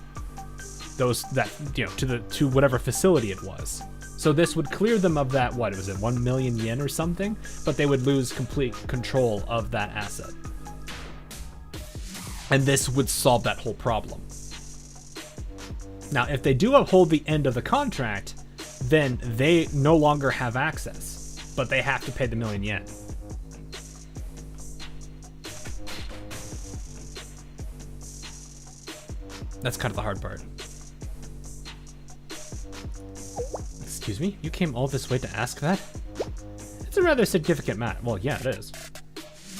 to whatever facility it was. So this would clear them of that, what was it, 1 million yen or something? But they would lose complete control of that asset. And this would solve that whole problem. Now, if they do uphold the end of the contract, then they no longer have access, but they have to pay the 1 million yen. That's kind of the hard part. Excuse me? You came all this way to ask that? It's a rather significant matter. Well, yeah, it is.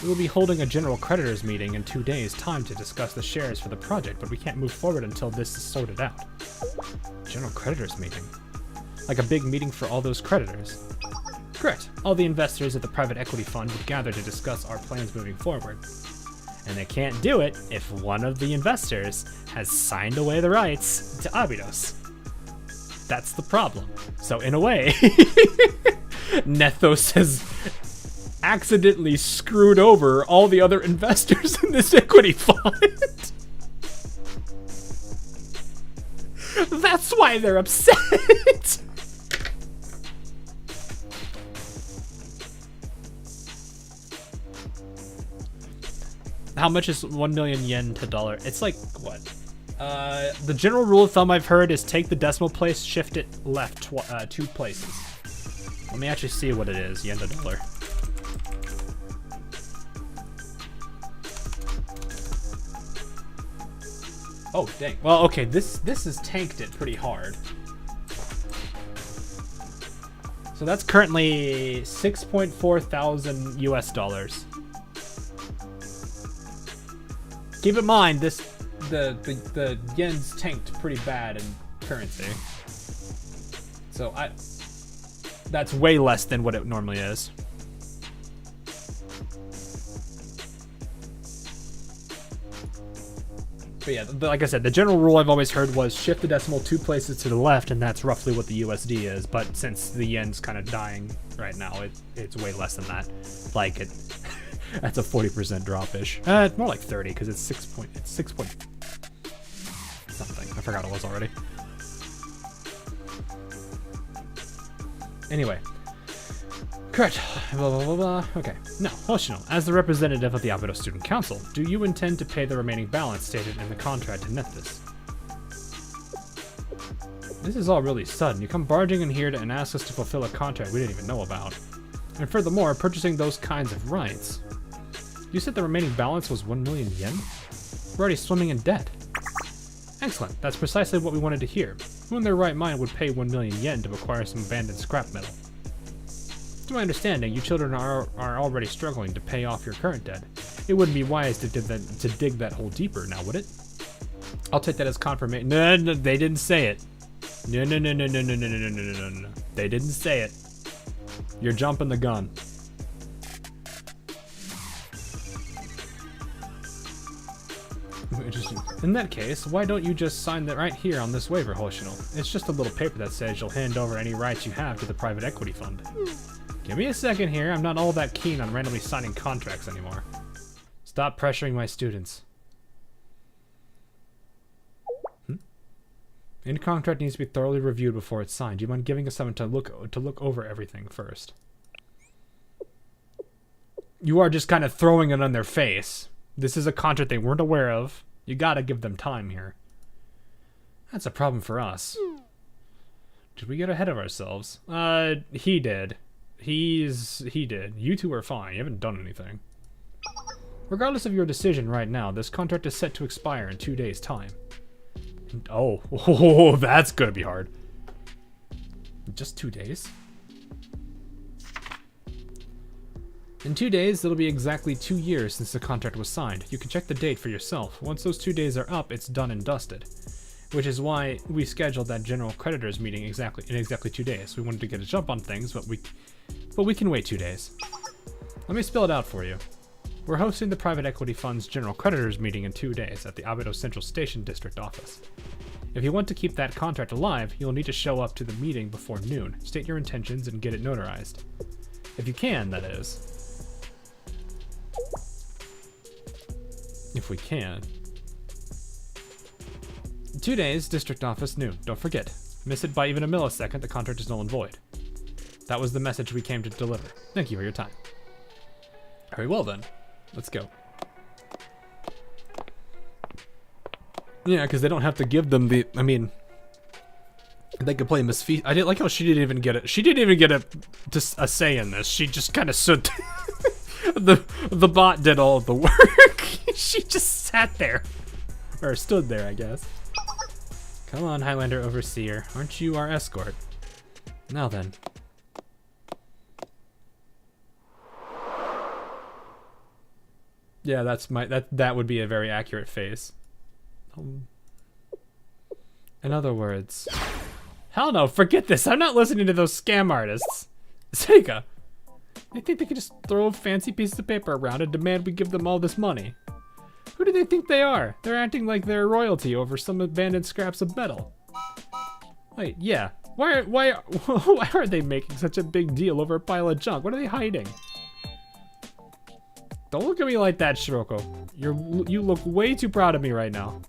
We will be holding a general creditors meeting in 2 days' time to discuss the shares for the project, but we can't move forward until this is sorted out. General creditors meeting? Like a big meeting for all those creditors? Correct. All the investors at the private equity fund would gather to discuss our plans moving forward. And they can't do it if one of the investors has signed away the rights to Abydos. That's the problem. So in a way, Nephthys has accidentally screwed over all the other investors in this equity fund. That's why they're upset. How much is 1 million yen to dollar? It's like, what? The general rule of thumb I've heard is take the decimal place, shift it left 2 places. Let me actually see what it is, yen to dollar. Oh, dang. Well, okay, this has tanked it pretty hard. So that's currently 6.4 thousand US dollars. Keep in mind, the yen's tanked pretty bad in currency. So that's way less than what it normally is. But yeah, like I said, the general rule I've always heard was shift the decimal 2 places to the left, and that's roughly what the USD is. But since the yen's kind of dying right now, it's way less than that. Like that's a 40% drop-ish. It's more like 30 because it's 6 point something. I forgot it was already. Anyway. Correct. Blah, blah, blah, blah. Okay. Now, Hoshino, as the representative of the Abydos Student Council, do you intend to pay the remaining balance stated in the contract to Nephthys? This is all really sudden. You come barging in here and ask us to fulfill a contract we didn't even know about. And furthermore, purchasing those kinds of rights. You said the remaining balance was 1 million yen? We're already swimming in debt. Excellent. That's precisely what we wanted to hear. Who in their right mind would pay 1 million yen to acquire some abandoned scrap metal? To my understanding, you children are already struggling to pay off your current debt. It wouldn't be wise to dig that hole deeper, now would it? I'll take that as confirmation. No, they didn't say it. No. They didn't say it. You're jumping the gun. Interesting. In that case, why don't you just sign that right here on this waiver, Hoshino? It's just a little paper that says you'll hand over any rights you have to the private equity fund. Give me a second here. I'm not all that keen on randomly signing contracts anymore. Stop pressuring my students. Any contract needs to be thoroughly reviewed before it's signed. Do you mind giving us something to look over everything first? You are just kind of throwing it on their face. This is a contract they weren't aware of. You gotta give them time here. That's a problem for us. Did we get ahead of ourselves? He did. He did. You two are fine. You haven't done anything. Regardless of your decision right now, this contract is set to expire in 2 days' time. Oh, that's gonna be hard. Just 2 days? In 2 days, it'll be exactly 2 years since the contract was signed. You can check the date for yourself. Once those 2 days are up, it's done and dusted. Which is why we scheduled that general creditors meeting in exactly 2 days. We wanted to get a jump on things, but we can wait 2 days. Let me spell it out for you. We're hosting the private equity fund's general creditors meeting in 2 days at the Abydos Central Station District office. If you want to keep that contract alive, you'll need to show up to the meeting before noon, state your intentions, and get it notarized. If you can, that is. If we can. 2 days, district office, noon. Don't forget. Miss it by even a millisecond, the contract is null and void. That was the message we came to deliver. Thank you for your time. Very well then. Let's go. Yeah, because they don't have to give them the... I mean... They could play Miss Feast. I didn't like how she didn't even get it. She didn't even get a say in this. She just kind of stood... the bot did all of the work. She just sat there. Or stood there, I guess. Come on, Highlander Overseer. Aren't you our escort? Now then. Yeah, that would be a very accurate face. In other words, hell no, forget this. I'm not listening to those scam artists. Sega, they think they can just throw fancy pieces of paper around and demand we give them all this money. Who do they think they are? They're acting like they're royalty over some abandoned scraps of metal. Wait, yeah. Why are they making such a big deal over a pile of junk? What are they hiding? Don't look at me like that, Shiroko. You look way too proud of me right now.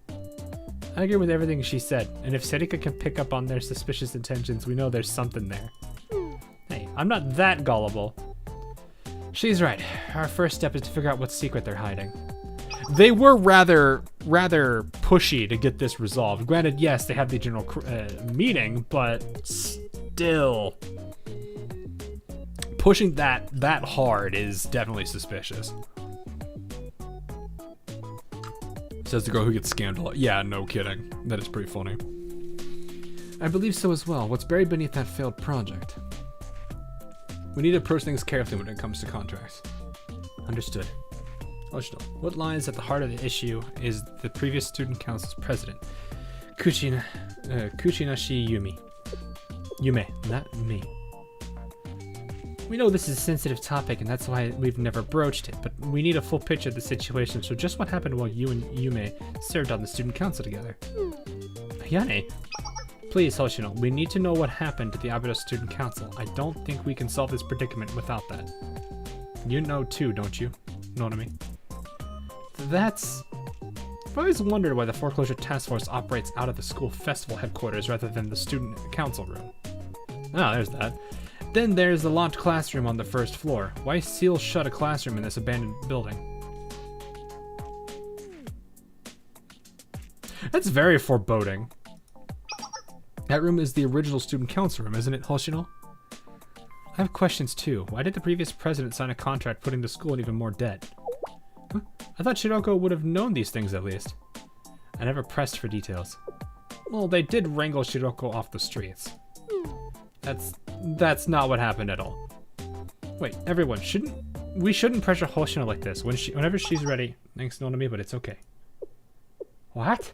I agree with everything she said, and if Serika can pick up on their suspicious intentions, we know there's something there. Hey, I'm not that gullible. She's right. Our first step is to figure out what secret they're hiding. They were rather pushy to get this resolved. Granted, yes, they had the general meeting, but still, pushing that hard is definitely suspicious. Says the girl who gets scammed a lot. Yeah, no kidding. That is pretty funny. I believe so as well. What's buried beneath that failed project? We need to approach things carefully when it comes to contracts. Understood. What lies at the heart of the issue is the previous student council's president, Kuchinashi Yume, not me. We know this is a sensitive topic and that's why we've never broached it, but we need a full picture of the situation, so just what happened while you and Yume served on the student council together. Ayane, please, Hoshino, we need to know what happened to the Abydos student council. I don't think we can solve this predicament without that. You know too, don't you? Know what I mean? I've always wondered why the Foreclosure Task Force operates out of the school festival headquarters rather than the student council room. Ah, there's that. Then there's the locked classroom on the first floor. Why seal shut a classroom in this abandoned building? That's very foreboding. That room is the original student council room, isn't it, Hoshino? I have questions too. Why did the previous president sign a contract putting the school in even more debt? Huh? I thought Shiroko would have known these things at least. I never pressed for details. Well, they did wrangle Shiroko off the streets. That's not what happened at all. Wait, everyone, we shouldn't pressure Hoshino like this. Whenever she's ready, thanks to me, but it's okay. What?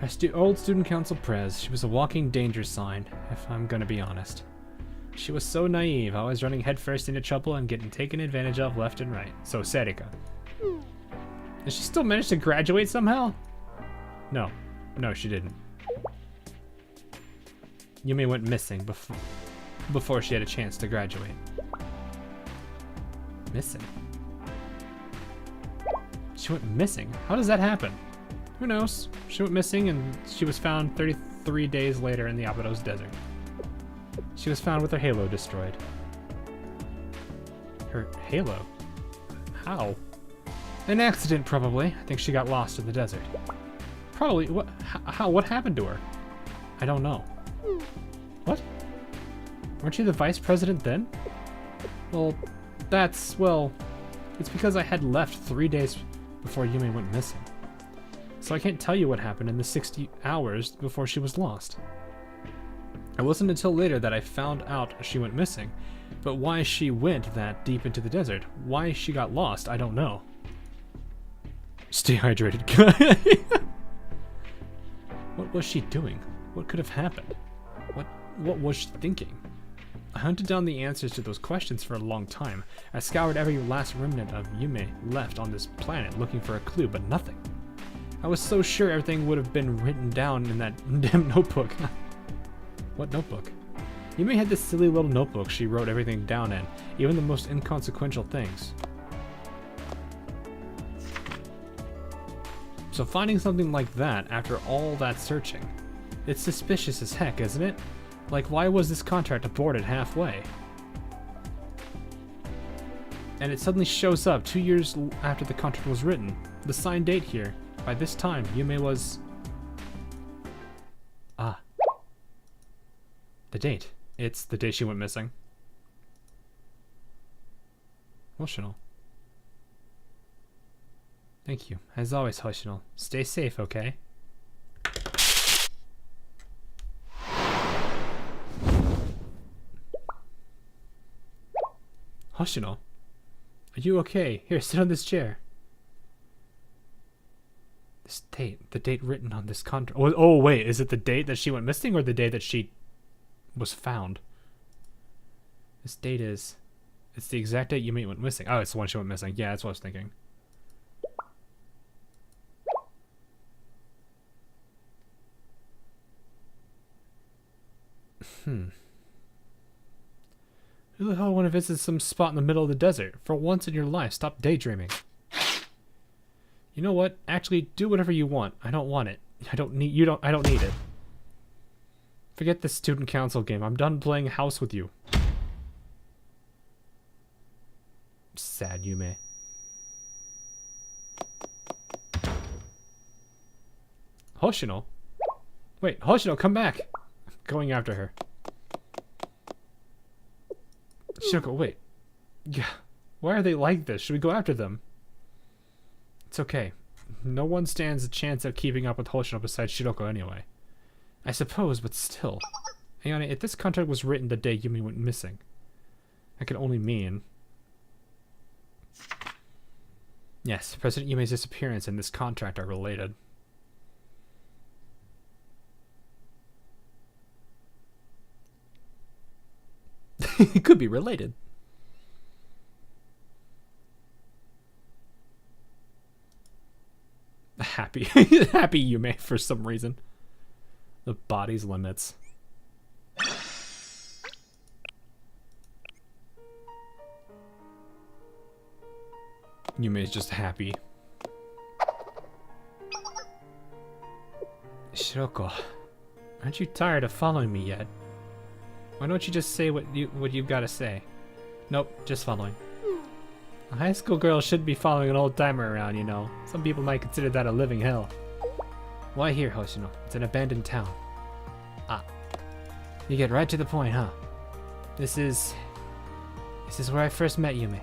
Our old student council prez, she was a walking danger sign, if I'm gonna be honest. She was so naive, always running headfirst into trouble and getting taken advantage of left and right. So, Serika. Did she still manage to graduate somehow? No, she didn't. Yume went missing before she had a chance to graduate. Missing? She went missing? How does that happen? Who knows? She went missing and she was found 33 days later in the Abydos desert. She was found with her halo destroyed. Her halo? How? An accident, probably. I think she got lost in the desert. Probably. What happened to her? I don't know. What? Weren't you the vice president then? Well, it's because I had left 3 days before Yume went missing. So I can't tell you what happened in the 60 hours before she was lost. It wasn't until later that I found out she went missing, but why she went that deep into the desert, why she got lost, I don't know. Stay hydrated, guy. What was she doing? What could have happened? What was she thinking? I hunted down the answers to those questions for a long time. I scoured every last remnant of Yume left on this planet looking for a clue, but nothing. I was so sure everything would have been written down in that damn notebook. What notebook? Yume had this silly little notebook she wrote everything down in, even the most inconsequential things. So finding something like that after all that searching, it's suspicious as heck, isn't it? Like, why was this contract aborted halfway? And it suddenly shows up 2 years after the contract was written. The signed date here. By this time, Yume was... Ah. The date. It's the day she went missing. Emotional. Thank you. As always, Hoshino. Stay safe, okay? Hoshino, are you okay? Here, sit on this chair. This date, the date written on this contract. Oh, wait, is it the date that she went missing or the day that she was found? This date is... It's the exact date Yumi went missing. Oh, it's the one she went missing. Yeah, that's what I was thinking. Who the hell want to visit some spot in the middle of the desert? For once in your life, stop daydreaming. You know what? Actually, do whatever you want. I don't want it. I don't need it. Forget this student council game. I'm done playing house with you. Sad Yume. Hoshino? Wait, Hoshino, come back! I'm going after her. Shiroko, wait. Yeah. Why are they like this? Should we go after them? It's okay. No one stands a chance of keeping up with Hoshino besides Shiroko anyway. I suppose, but still. Ayane, if this contract was written the day Yumi went missing, that could only mean... Yes, President Yume's disappearance and this contract are related. It could be related. Happy. Happy Yume for some reason. The body's limits. Yume's just happy. Shiroko, aren't you tired of following me yet? Why don't you just say what you've got to say? Nope, just following. A high school girl shouldn't be following an old timer around, you know. Some people might consider that a living hell. Why here, Hoshino? It's an abandoned town. Ah. You get right to the point, huh? This is where I first met Yume.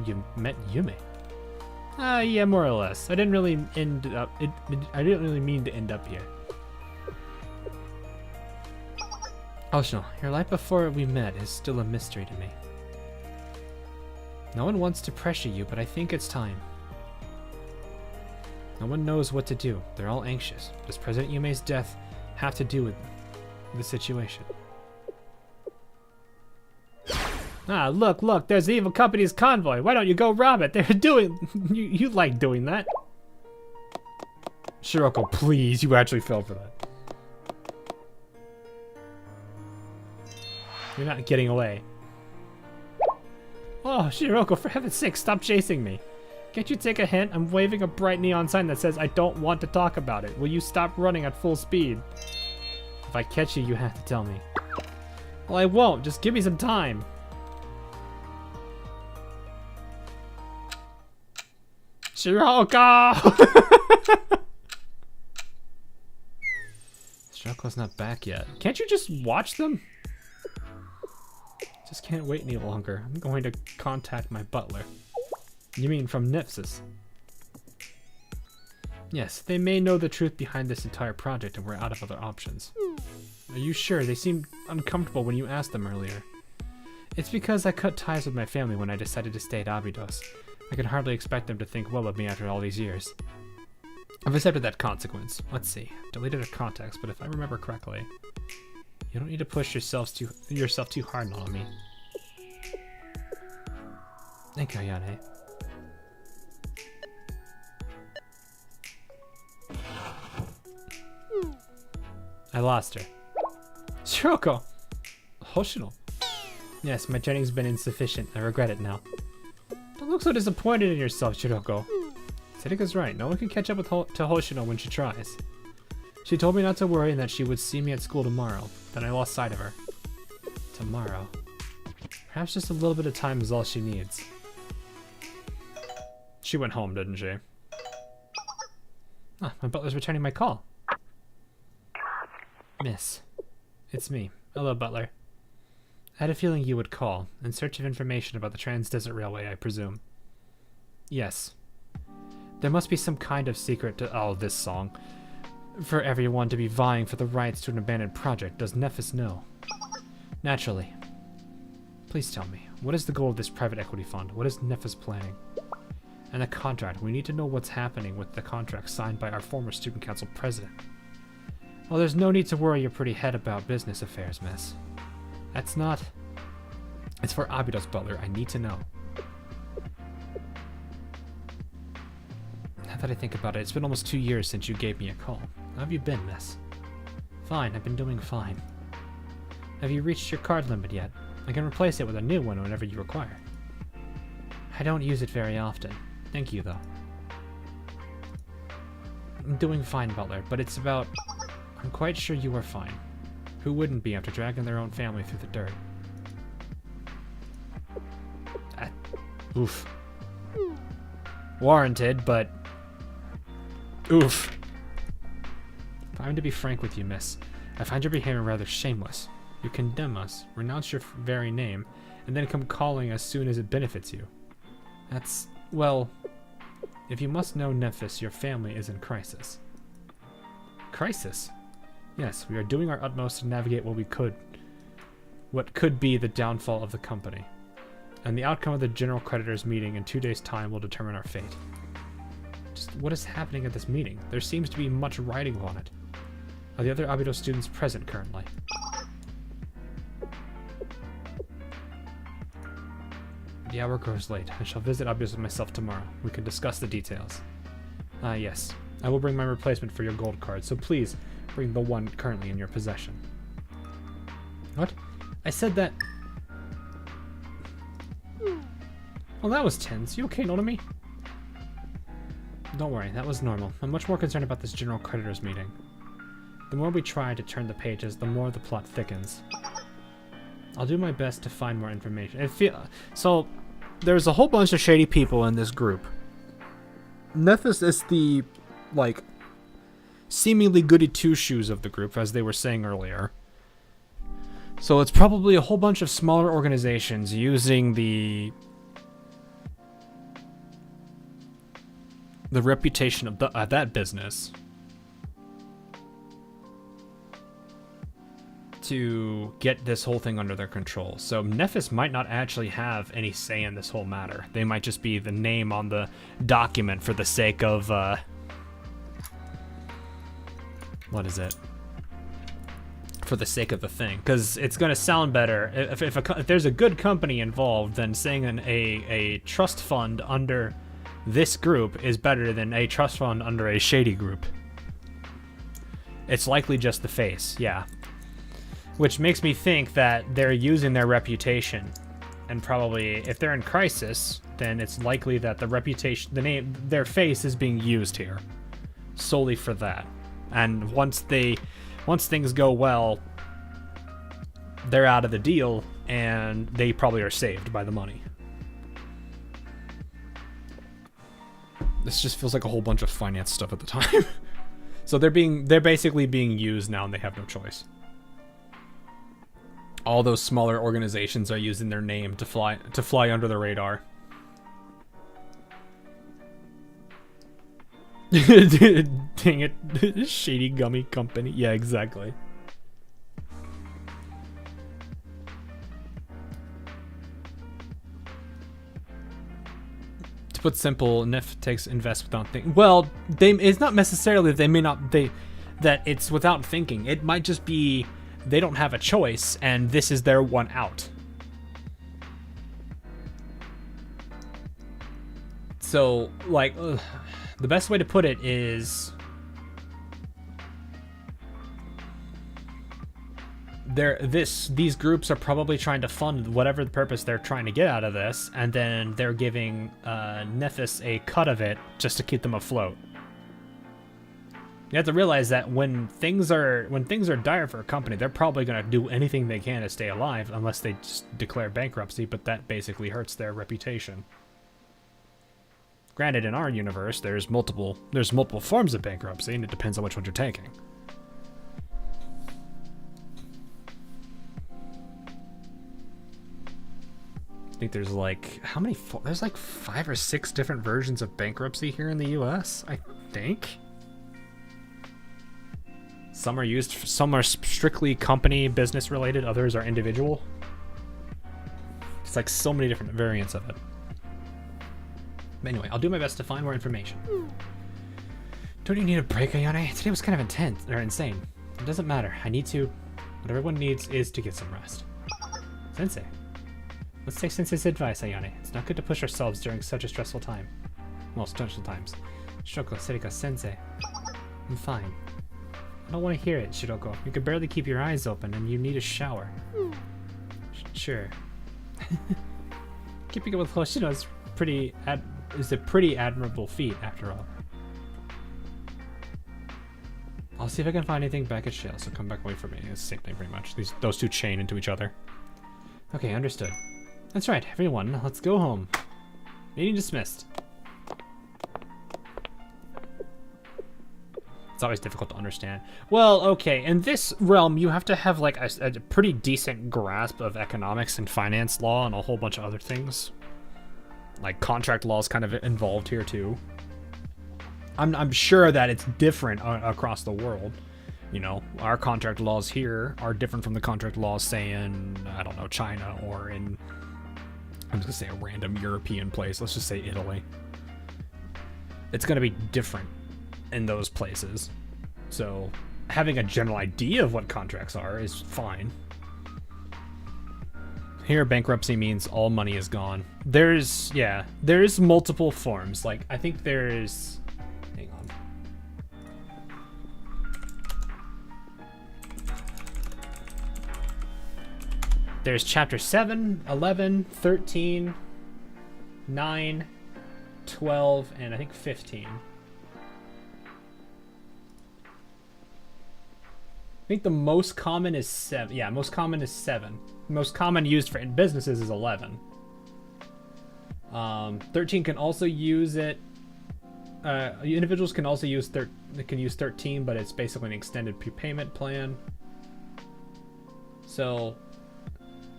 You met Yume? Yeah, more or less. I didn't really mean to end up here. Hoshino, your life before we met is still a mystery to me. No one wants to pressure you, but I think it's time. No one knows what to do. They're all anxious. Does President Yume's death have to do with the situation? Ah, look, there's the evil company's convoy. Why don't you go rob it? They're doing... You like doing that. Shiroko, please, you actually fell for that. You're not getting away. Oh, Shiroko, for heaven's sake, stop chasing me. Can't you take a hint? I'm waving a bright neon sign that says I don't want to talk about it. Will you stop running at full speed? If I catch you, you have to tell me. Well, I won't. Just give me some time. Shiroko! Shiroko's not back yet. Can't you just watch them? Just can't wait any longer. I'm going to contact my butler. You mean from Nephthys? Yes, they may know the truth behind this entire project and we're out of other options. Are you sure? They seemed uncomfortable when you asked them earlier. It's because I cut ties with my family when I decided to stay at Abydos. I can hardly expect them to think well of me after all these years. I've accepted that consequence. Let's see. Deleted her contacts, but if I remember correctly, you don't need to push yourself too hard on me. Thank you, Ayane. I lost her. Shiroko! Hoshino. Yes, my training's been insufficient. I regret it now. Don't look so disappointed in yourself, Shiroko. Setika's right. No one can catch up with to Hoshino when she tries. She told me not to worry and that she would see me at school tomorrow. Then I lost sight of her. Tomorrow. Perhaps just a little bit of time is all she needs. She went home, didn't she? Ah, my butler's returning my call. Miss. It's me. Hello, butler. I had a feeling you would call, in search of information about the Trans-Desert Railway, I presume. Yes. There must be some kind of secret to this song. For everyone to be vying for the rights to an abandoned project, does Nephthys know? Naturally. Please tell me, what is the goal of this private equity fund? What is Nephthys planning? And the contract. We need to know what's happening with the contract signed by our former student council president. Well, there's no need to worry your pretty head about business affairs, miss. That's not... It's for Abydos, Butler. I need to know. Now that I think about it, it's been almost 2 years since you gave me a call. How have you been, miss? Fine, I've been doing fine. Have you reached your card limit yet? I can replace it with a new one whenever you require. I don't use it very often. Thank you, though. I'm doing fine, Butler, but it's about... I'm quite sure you are fine. Who wouldn't be after dragging their own family through the dirt? Oof. Warranted, but... Oof. If I'm to be frank with you, miss, I find your behavior rather shameless. You condemn us, renounce your very name, and then come calling as soon as it benefits you. That's... well... If you must know, Nephthys, your family is in crisis. Crisis? Yes, we are doing our utmost to navigate what could be the downfall of the company. And the outcome of the general creditors meeting in 2 days' time will determine our fate. Just what is happening at this meeting? There seems to be much writing on it. Are the other Abydos students present currently? The hour grows late. I shall visit Abydos myself tomorrow. We can discuss the details. Yes. I will bring my replacement for your gold card, so please bring the one currently in your possession. What? I said that... Well, that was tense. You okay, Notomi? Don't worry, that was normal. I'm much more concerned about this general creditors meeting. The more we try to turn the pages, the more the plot thickens. I'll do my best to find more information. So, there's a whole bunch of shady people in this group. Nephthys is the, like, seemingly goody two-shoes of the group, as they were saying earlier. So it's probably a whole bunch of smaller organizations using the reputation of that business to get this whole thing under their control. So Nephthys might not actually have any say in this whole matter. They might just be the name on the document for the sake of, what is it? For the sake of the thing. Because it's going to sound better. If there's a good company involved, then saying a trust fund under this group is better than a trust fund under a shady group. It's likely just the face, yeah. Which makes me think that they're using their reputation, and probably if they're in crisis, then it's likely that the reputation, their face is being used here, solely for that. And once things go well, they're out of the deal, and they probably are saved by the money. This just feels like a whole bunch of finance stuff at the time. So they're basically being used now, and they have no choice. All those smaller organizations are using their name to fly under the radar. Dang it. Shady gummy company. Yeah, exactly. To put simple, Nef takes invest without thinking. Well, it's not necessarily that it's without thinking. It might just be they don't have a choice, and this is their one out. So, like, the best way to put it is these groups are probably trying to fund whatever the purpose they're trying to get out of this, and then they're giving Nephthys a cut of it just to keep them afloat. You have to realize that when things are dire for a company, they're probably going to do anything they can to stay alive, unless they just declare bankruptcy, but that basically hurts their reputation. Granted, in our universe, there's multiple forms of bankruptcy, and it depends on which one you're taking. I think there's like, how many? There's like 5 or 6 different versions of bankruptcy here in the US, I think. Some are strictly company business related, others are individual. It's like so many different variants of it. But anyway, I'll do my best to find more information. Don't you need a break, Ayane? Today was kind of insane. It doesn't matter. I need to. What everyone needs is to get some rest. Sensei. Let's take Sensei's advice, Ayane. It's not good to push ourselves during such a stressful time. Well, stressful times. Shiroko, Serika, Sensei. I'm fine. I don't want to hear it, Shiroko. You can barely keep your eyes open and you need a shower. Sure. Keeping up with Hoshino is a pretty admirable feat, after all. I'll see if I can find anything back at Shell, so come back away from me. It's the same thing, pretty much. Those two chain into each other. Okay, understood. That's right, everyone. Let's go home. Meeting dismissed. It's always difficult to understand. Well, okay, in this realm, you have to have like a pretty decent grasp of economics and finance law and a whole bunch of other things. Like contract law is kind of involved here too. I'm sure that it's different across the world. You know, our contract laws here are different from the contract laws, say in, I don't know, China or in, I'm just gonna say a random European place. Let's just say Italy. It's gonna be different in those places. So having a general idea of what contracts are is fine. Here, bankruptcy means all money is gone. There's multiple forms. Like, I think there's, hang on. There's chapter 7, 11, 13, 9, 12, and I think 15. I think the most common is 7. Yeah, most common is 7. Most common used for in businesses is 11. 13 can also use it. Individuals can also use 13, but it's basically an extended prepayment plan. So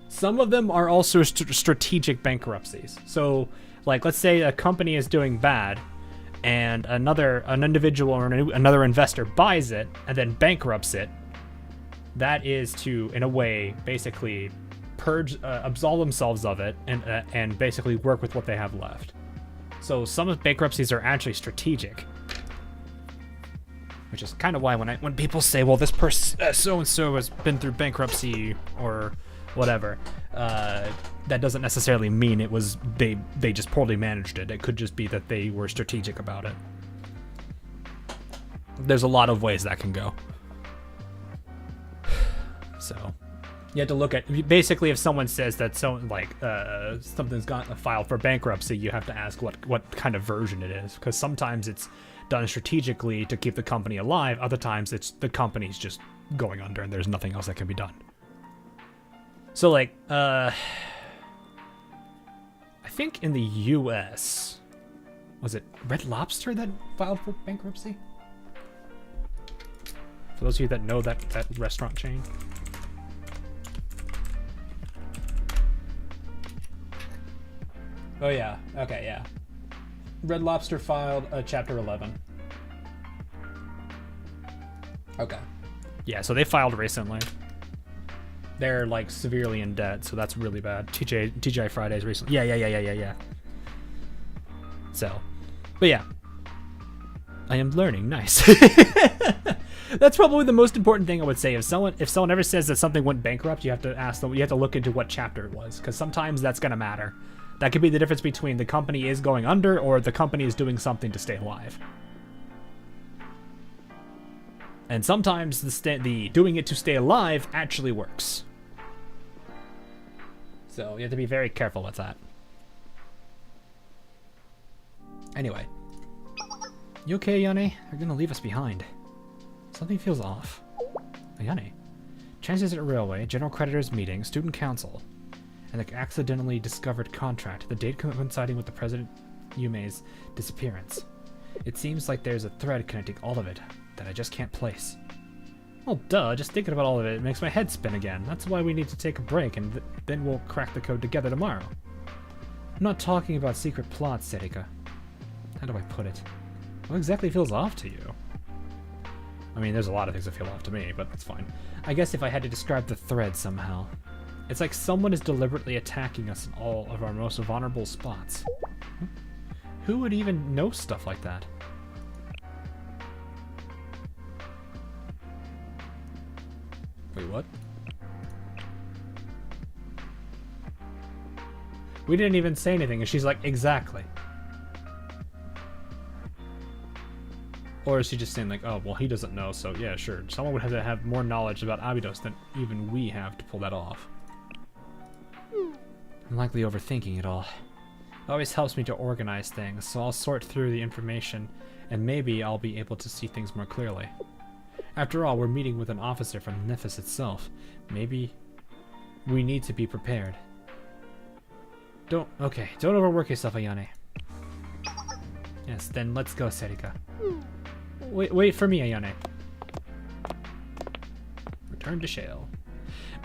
some of them are also strategic bankruptcies. So, like, let's say a company is doing bad, and an individual or another investor buys it and then bankrupts it. That is to, in a way, basically absolve themselves of it and basically work with what they have left. So some of bankruptcies are actually strategic, which is kind of why when people say, well, this person so and so has been through bankruptcy or whatever, that doesn't necessarily mean it was they just poorly managed it. It could just be that they were strategic about it. There's a lot of ways that can go. So you have to look at, basically, if someone says that something's got filed for bankruptcy, you have to ask what kind of version it is, because sometimes it's done strategically to keep the company alive. Other times it's the company's just going under and there's nothing else that can be done. So like, I think in the US, was it Red Lobster that filed for bankruptcy? For those of you that know that restaurant chain. Oh yeah, okay, yeah. Red Lobster filed chapter 11. Okay. Yeah, so they filed recently. They're like severely in debt, so that's really bad. TGI Fridays recently. Yeah. So, but yeah. I am learning, nice. That's probably the most important thing I would say. If someone ever says that something went bankrupt, you have to ask them, you have to look into what chapter it was, because sometimes that's gonna matter. That could be the difference between the company is going under or the company is doing something to stay alive. And sometimes the doing it to stay alive actually works. So you have to be very careful with that. Anyway. You okay, Ayane? You're gonna leave us behind. Something feels off. Ayane. Transit Railway, General Creditors Meeting, Student Council, and the accidentally discovered contract, the date coinciding with the President Yume's disappearance. It seems like there's a thread connecting all of it that I just can't place. Well, duh, just thinking about all of it makes my head spin again. That's why we need to take a break, and then we'll crack the code together tomorrow. I'm not talking about secret plots, Serika. How do I put it? What exactly feels off to you? I mean, there's a lot of things that feel off to me, but that's fine. I guess if I had to describe the thread somehow, it's like someone is deliberately attacking us in all of our most vulnerable spots. Who would even know stuff like that? Wait, what? We didn't even say anything, and she's like, exactly. Or is she just saying like, oh, well, he doesn't know, so yeah, sure. Someone would have to have more knowledge about Abydos than even we have to pull that off. I'm likely overthinking it all. It always helps me to organize things, so I'll sort through the information, and maybe I'll be able to see things more clearly. After all, we're meeting with an officer from Nephthys itself. Maybe we need to be prepared. Don't overwork yourself, Ayane. Yes, then let's go, Serika. Wait for me, Ayane. Return to Shale.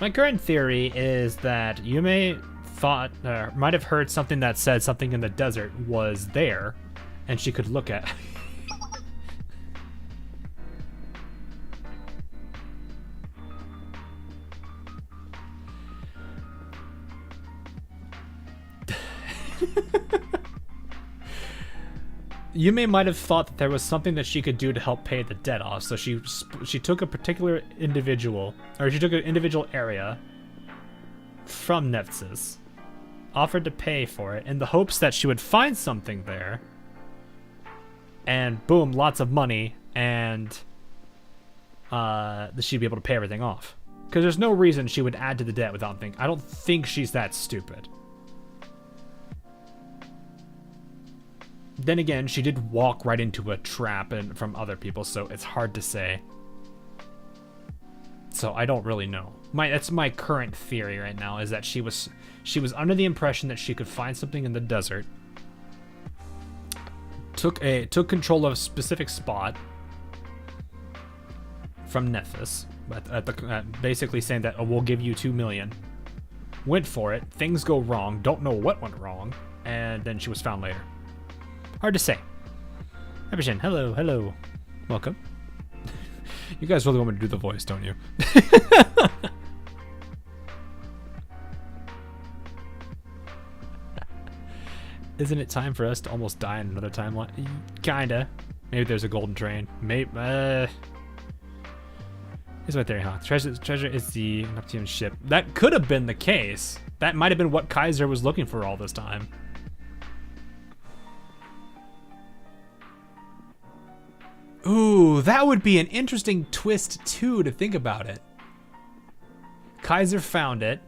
My current theory is that Yume might have heard something that said something in the desert was there, and she could look at. Yume might have thought that there was something that she could do to help pay the debt off, so she took a particular individual, or she took an individual area from Nephthys, offered to pay for it in the hopes that she would find something there, and boom, lots of money, and she'd be able to pay everything off. Because there's no reason she would add to the debt without thinking. I don't think she's that stupid. Then again, she did walk right into a trap and from other people, so it's hard to say. So I don't really know. That's my current theory right now, is that she was under the impression that she could find something in the desert, took control of a specific spot from Nephthys, basically saying that, oh, we'll give you 2 million. Went for it, things go wrong, don't know what went wrong, and then she was found later. Hard to say. Ebershin, hello. Welcome. You guys really want me to do the voice, don't you? Isn't it time for us to almost die in another timeline? Kinda. Maybe there's a golden train. Maybe. It's right there, huh? Treasure is the Neptune ship. That could have been the case. That might have been what Kaiser was looking for all this time. Ooh, that would be an interesting twist too, to think about it. Kaiser found it,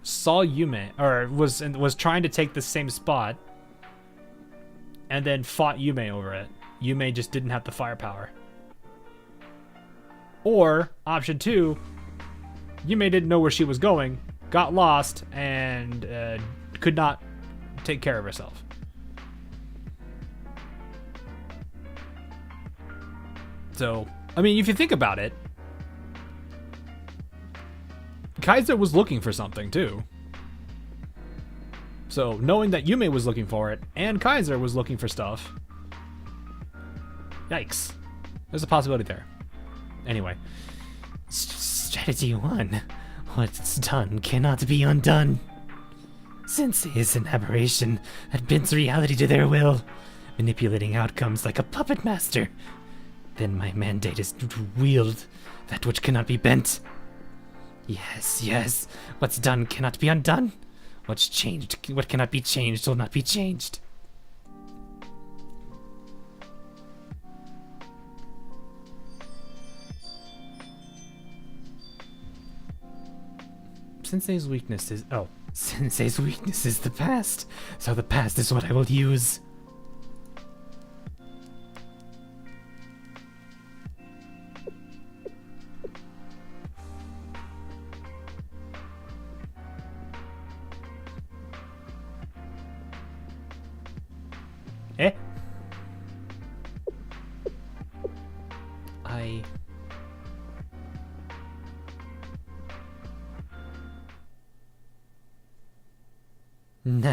saw Yume, or was trying to take the same spot, and then fought Yume over it. Yume just didn't have the firepower. Or, option 2, Yume didn't know where she was going, got lost, and could not take care of herself. So, I mean, if you think about it, Kaiser was looking for something too. So, knowing that Yume was looking for it, and Kaiser was looking for stuff, yikes. There's a possibility there. Anyway. Strategy 1. What's done cannot be undone. Sensei is an aberration that bends reality to their will, manipulating outcomes like a puppet master. Then my mandate is to wield that which cannot be bent. Yes. What's done cannot be undone. What cannot be changed will not be changed. Sensei's weakness is the past. So the past is what I will use.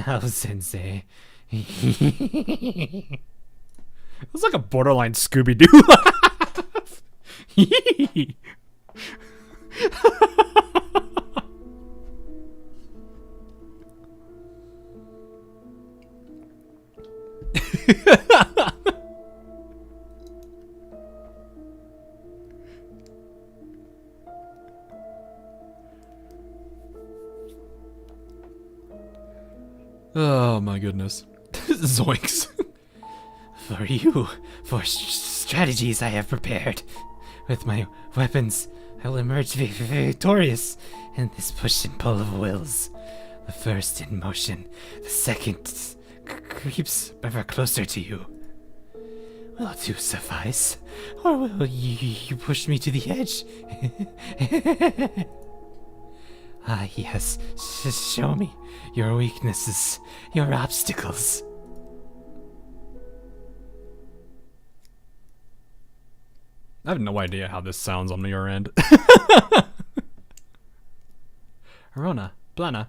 now, Sensei. It was like a borderline Scooby-Doo laugh. Oh my goodness. Zoinks. For you, for strategies I have prepared. With my weapons, I will emerge victorious in this push and pull of wills. The first in motion, the second creeps ever closer to you. Will two suffice, or will you push me to the edge? Ah, yes, show me your weaknesses, your obstacles. I have no idea how this sounds on your end. Arona, Blana.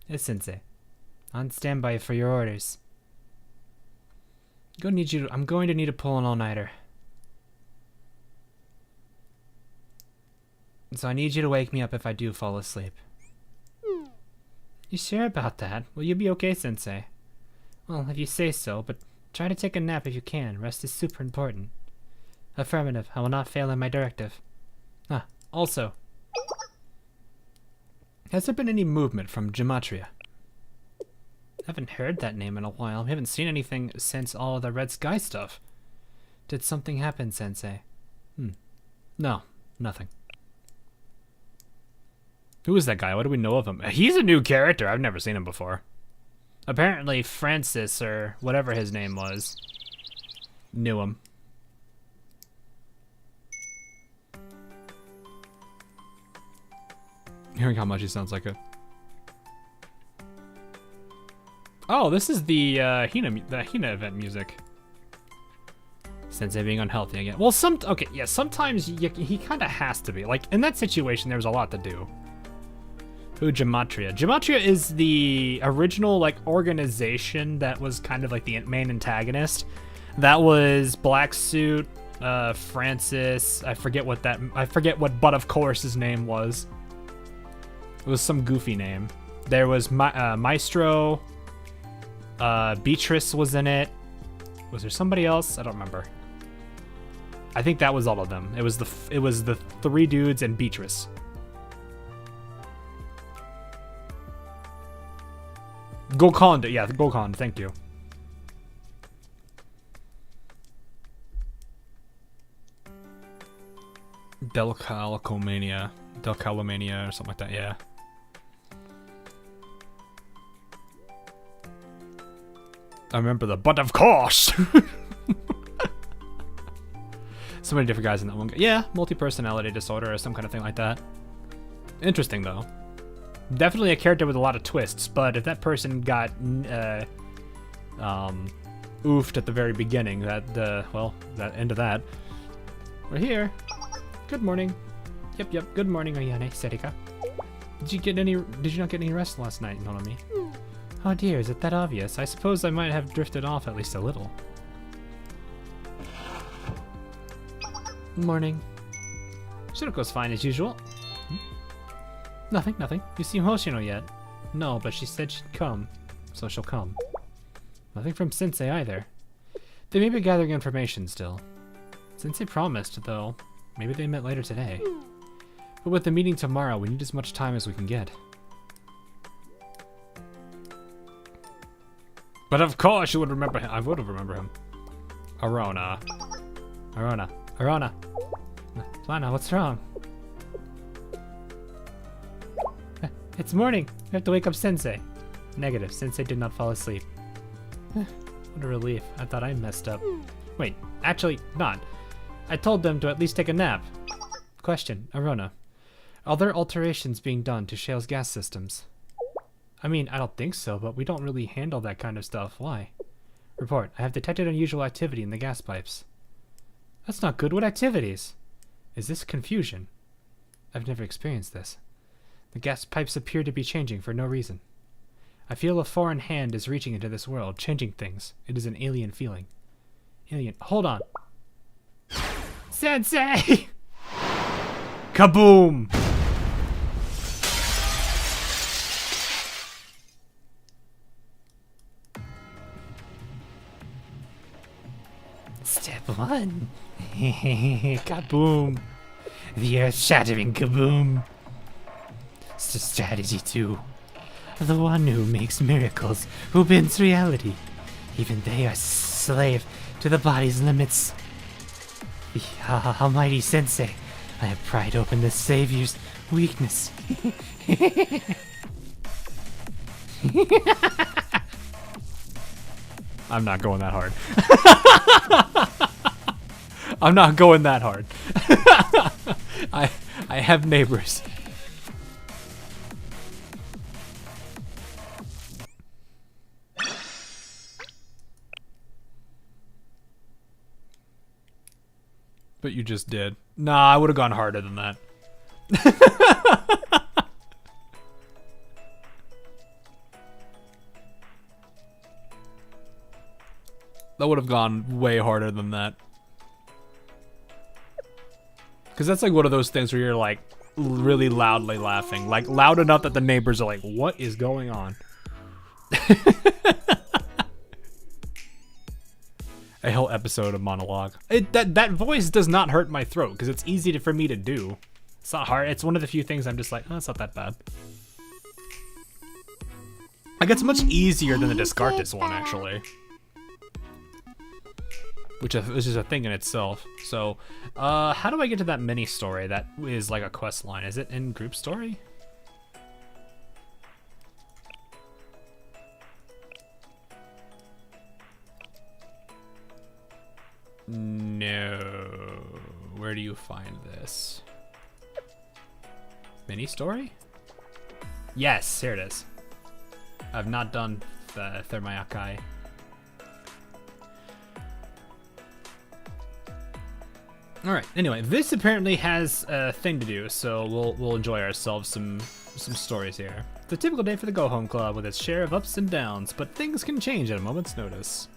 Yes, Sensei. On standby for your orders. I'm going to need to pull an all-nighter. So I need you to wake me up if I do fall asleep. You sure about that? Will you be okay, Sensei? Well, if you say so, but try to take a nap if you can. Rest is super important. Affirmative. I will not fail in my directive. Ah, also. Has there been any movement from Gematria? I haven't heard that name in a while. We haven't seen anything since all the Red Sky stuff. Did something happen, Sensei? No, nothing. Who is that guy? What do we know of him? He's a new character. I've never seen him before. Apparently Francis, or whatever his name was, knew him. Hearing how much he sounds like a... Oh, this is the Hina event music. Sensei being unhealthy again. Well, sometimes he kind of has to be. Like, in that situation, there was a lot to do. Who, Gematria? Gematria is the original, like, organization that was kind of like the main antagonist. That was Black Suit, Francis, I forget what But of Course his name was. It was some goofy name. There was Maestro, Beatrice was in it. Was there somebody else? I don't remember. I think that was all of them. It was the three dudes and Beatrice. Golconda, yeah, Golconda, thank you. Delcalomania or something like that, yeah. I remember but of course! So many different guys in that one. Yeah, multi-personality disorder or some kind of thing like that. Interesting, though. Definitely a character with a lot of twists, but if that person got oofed at the very beginning, that end of that. We're here. Good morning. Yep, good morning, Ayane Serika. Did you not get any rest last night, Nonomi? Oh dear, is it that obvious? I suppose I might have drifted off at least a little. Morning. Shiroko's fine as usual. Nothing. You seem Hoshino yet? No, but she said she'd come, so she'll come. Nothing from Sensei either. They may be gathering information still. Sensei promised, though. Maybe they met later today. But with the meeting tomorrow, we need as much time as we can get. But of course you would remember him. I would have remembered him. Arona. Lana, what's wrong? It's morning. We have to wake up Sensei. Negative. Sensei did not fall asleep. What a relief. I thought I messed up. Wait, actually not. I told them to at least take a nap. Question, Arona. Are there alterations being done to Shale's gas systems? I mean, I don't think so, but we don't really handle that kind of stuff. Why? Report. I have detected unusual activity in the gas pipes. That's not good. What activities? Is this confusion? I've never experienced this. The gas pipes appear to be changing for no reason. I feel a foreign hand is reaching into this world, changing things. It is an alien feeling. Alien. Hold on. Sensei! Kaboom! Step 1. Kaboom. The earth-shattering kaboom. Strategy 2. The one who makes miracles, who bends reality. Even they are slave to the body's limits. The almighty sensei, I have pried open the savior's weakness. I'm not going that hard. I'm not going that hard. I have neighbors. But you just did. Nah, I would have gone harder than that. That would have gone way harder than that. Because that's like one of those things where you're like really loudly laughing. Like loud enough that the neighbors are like, what is going on? A whole episode of monologue. That voice does not hurt my throat because it's easy for me to do. It's not hard. It's one of the few things I'm just like, oh, it's not that bad. Like it's much easier than the Descartes one actually. Which is a thing in itself. So, how do I get to that mini story that is like a quest line? Is it in group story? No. Where do you find this? Mini story? Yes, here it is. I've not done the Thermaiakai. All right. Anyway, this apparently has a thing to do, so we'll enjoy ourselves some stories here. It's a typical day for the Go Home Club with its share of ups and downs, but things can change at a moment's notice.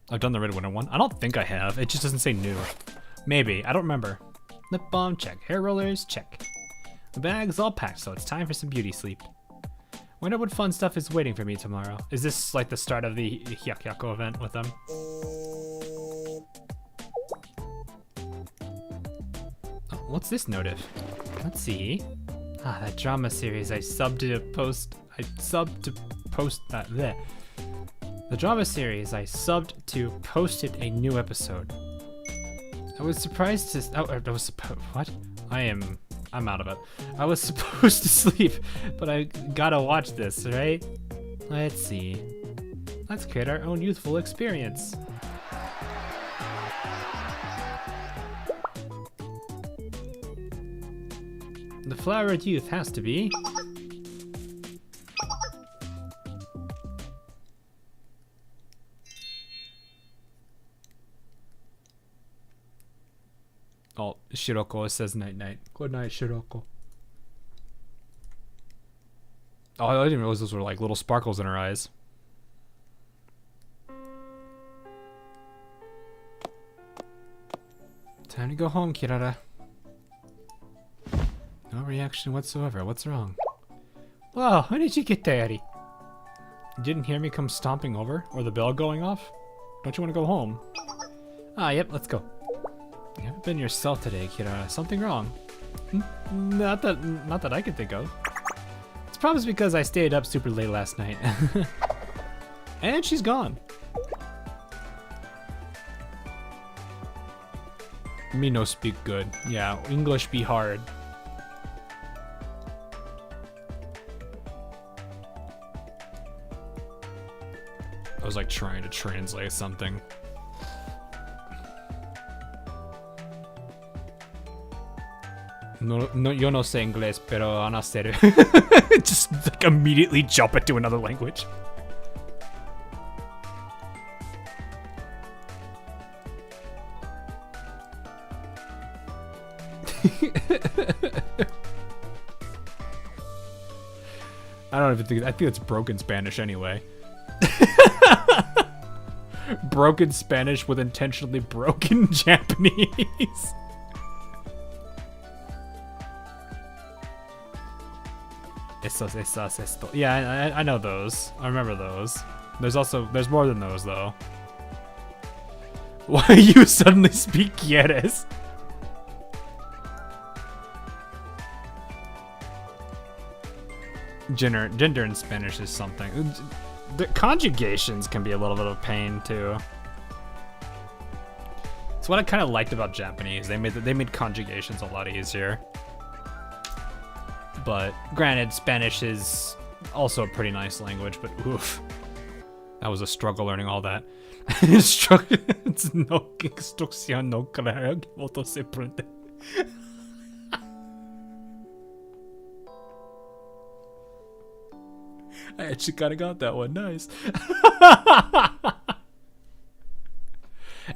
I've done the Red Winter one. I don't think I have. It just doesn't say new. Maybe. I don't remember. Lip balm, check. Hair rollers, check. The bag's all packed, so it's time for some beauty sleep. Wonder what fun stuff is waiting for me tomorrow. Is this like the start of the Hyakyako event with them? Oh, what's this notif? Let's see. Ah, that drama series I subbed to post. There. The drama series I subbed to posted a new episode. I was surprised to. Oh, I was supposed. What? I'm out of it. I was supposed to sleep, but I gotta watch this, right? Let's see. Let's create our own youthful experience. The flowered youth has to be. Oh, Shiroko says night night. Good night, Shiroko. Oh, I didn't realize those were like little sparkles in her eyes. Time to go home, Kirara. No reaction whatsoever. What's wrong? Whoa, how did you get there, Eddie? You didn't hear me come stomping over? Or the bell going off? Don't you want to go home? Ah, yep, let's go. You haven't been yourself today, Kirara. Something wrong? Not that I can think of. It's probably because I stayed up super late last night. And she's gone. Me no speak good. Yeah, English be hard. I was like trying to translate something. No, yo no sé inglés, pero anasteru. Just like immediately jump into another language. I don't even think, I think it's broken Spanish anyway. Broken Spanish with intentionally broken Japanese. Esto. Yeah, I know those. I remember those. There's more than those though. Why you suddenly speak quieres? Gender in Spanish is something. The conjugations can be a little bit of a pain too. It's what I kind of liked about Japanese. They made conjugations a lot easier. But granted, Spanish is also a pretty nice language. But oof, that was a struggle learning all that. It's no instrucción no clara que voto se prende. I actually kind of got that one. Nice.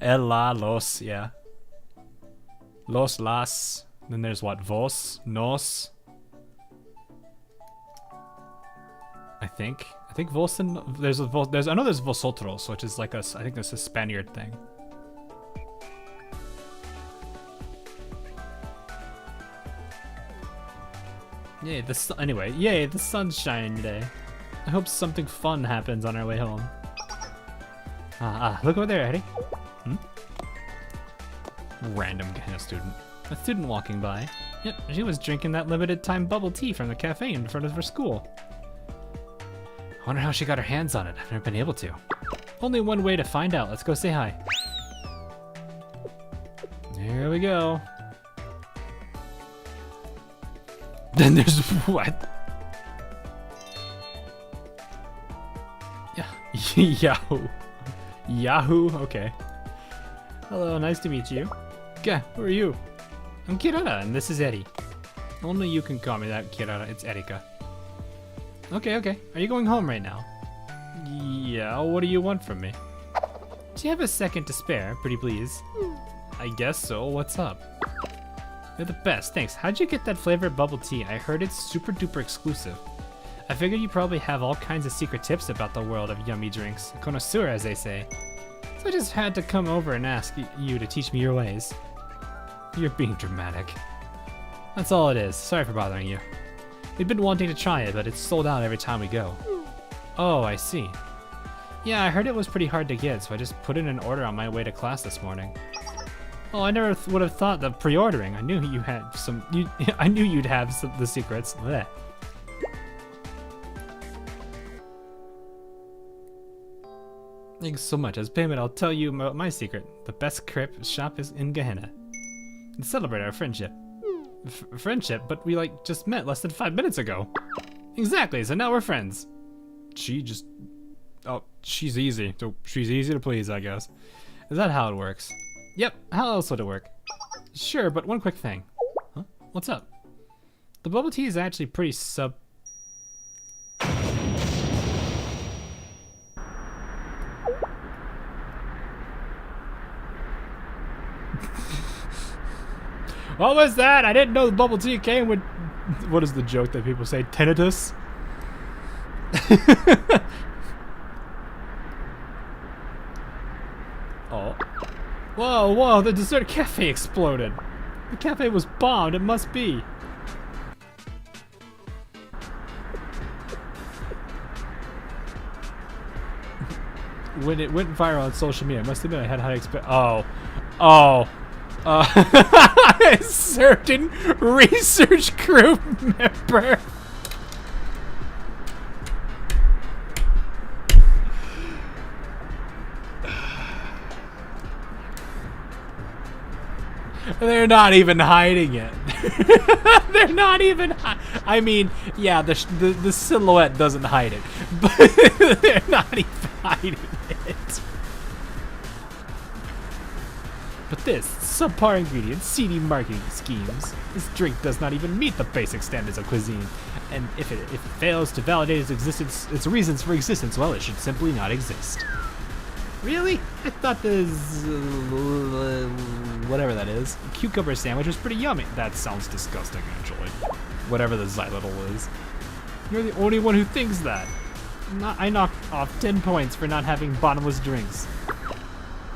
El, la, los, yeah. Los, las. Then there's what? Vos, nos. I think vos and there's I know there's vosotros, which is like I think that's a Spaniard thing. Yay, yay, the sun's shining today. I hope something fun happens on our way home. Look over there, Eddie. Random Gehenna student. A student walking by. Yep, she was drinking that limited time bubble tea from the cafe in front of her school. I wonder how she got her hands on it. I've never been able to. Only one way to find out. Let's go say hi. Here we go. Then there's what? Yahoo. Yahoo? Okay. Hello, nice to meet you. Gah, who are you? I'm Kirara, and this is Eddie. Only you can call me that, Kirara. It's Erika. Okay. Are you going home right now? Yeah, what do you want from me? Do you have a second to spare, pretty please? I guess so. What's up? You're the best, thanks. How'd you get that flavored bubble tea? I heard it's super duper exclusive. I figured you probably have all kinds of secret tips about the world of yummy drinks. A connoisseur, as they say. So I just had to come over and ask you to teach me your ways. You're being dramatic. That's all it is. Sorry for bothering you. We've been wanting to try it, but it's sold out every time we go. Oh, I see. Yeah, I heard it was pretty hard to get, so I just put in an order on my way to class this morning. Oh, I never would have thought of pre-ordering. I knew you had some. I knew you'd have the secrets. Blech. Thanks so much. As payment, I'll tell you about my secret. The best crepe shop is in Gehenna. To celebrate our friendship. Friendship? But we just met less than 5 minutes ago. Exactly. So now we're friends. Oh, she's easy. So she's easy to please, I guess. Is that how it works? Yep, how else would it work? Sure, but one quick thing. Huh? What's up? The bubble tea is actually pretty What was that? I didn't know the bubble tea came with... What is the joke that people say? Tinnitus? Oh. Whoa, the dessert cafe exploded. The cafe was bombed, it must be. When it went viral on social media, I must admit I had high expect. A certain research group member. They're not even hiding it. They're not even. I mean, yeah, the silhouette doesn't hide it, but they're not even hiding it. But this subpar ingredients, seedy marketing schemes. This drink does not even meet the basic standards of cuisine, and if it fails to validate its existence, its reasons for existence, well, it should simply not exist. Really? I thought this, whatever that is, cucumber sandwich was pretty yummy. That sounds disgusting, actually. Whatever the xylitol is. You're the only one who thinks that. I knocked off 10 points for not having bottomless drinks.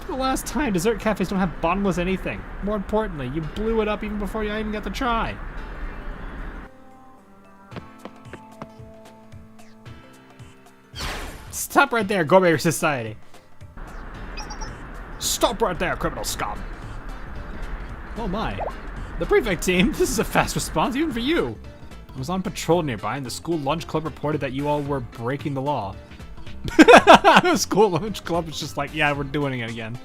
For the last time, dessert cafes don't have bottomless anything. More importantly, you blew it up even before I even got to try. Stop right there, Gourmet Society. Stop right there, criminal scum. Oh my. The prefect team, this is a fast response even for you. I was on patrol nearby and the school lunch club reported that you all were breaking the law. The school lunch club was just like, yeah, we're doing it again.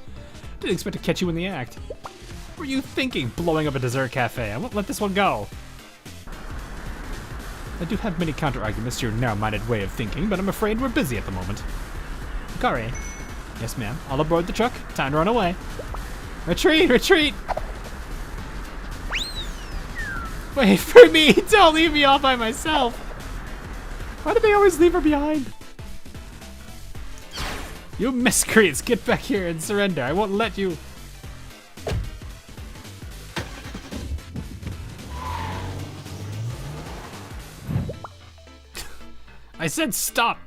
Didn't expect to catch you in the act. What were you thinking, blowing up a dessert cafe? I won't let this one go. I do have many counter-arguments to your narrow-minded way of thinking, but I'm afraid we're busy at the moment. Kare. Yes, ma'am. All aboard the truck. Time to run away. Retreat! Retreat! Wait for me! Don't leave me all by myself! Why do they always leave her behind? You miscreants! Get back here and surrender. I won't let you... I said stop!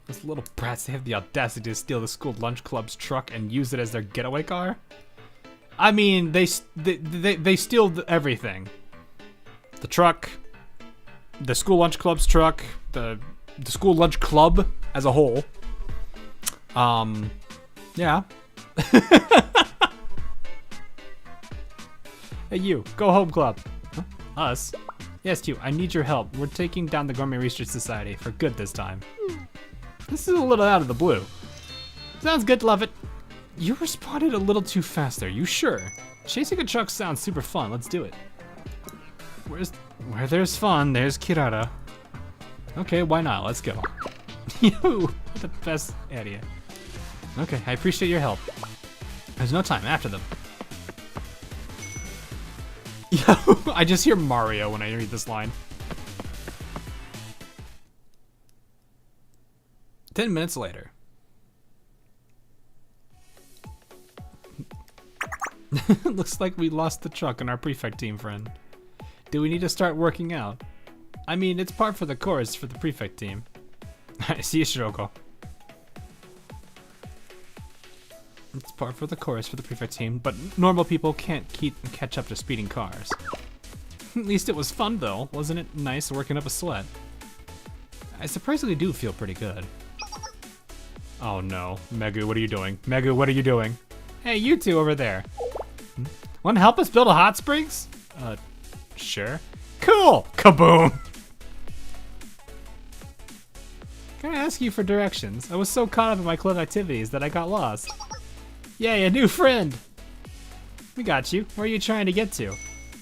Those little brats, they have the audacity to steal the school lunch club's truck and use it as their getaway car? I mean, they steal everything. The truck, the school lunch club's truck, the school lunch club as a whole. Yeah. Hey you, go home club. Huh? Us? Yes, you, I need your help. We're taking down the Gourmet Research Society for good this time. This is a little out of the blue. Sounds good, love it. You responded a little too fast there, you sure? Chasing a truck sounds super fun, let's do it. Where there's fun, there's Kirara. Okay, why not, let's go. You, the best idea. Okay, I appreciate your help. There's no time, after them. Yo, I just hear Mario when I read this line. 10 minutes later. Looks like we lost the truck on our prefect team, friend. Do we need to start working out? I mean, it's par for the course for the prefect team. I see you, Shiroko. It's par for the course for the prefect team, but normal people can't catch up to speeding cars. At least it was fun, though. Wasn't it nice working up a sweat? I surprisingly do feel pretty good. Oh no. Megu, what are you doing? Megu, what are you doing? Hey, you two over there. Want to help us build a hot springs? Sure. Cool! Kaboom! Can I ask you for directions? I was so caught up in my club activities that I got lost. Yay, a new friend! We got you. Where are you trying to get to?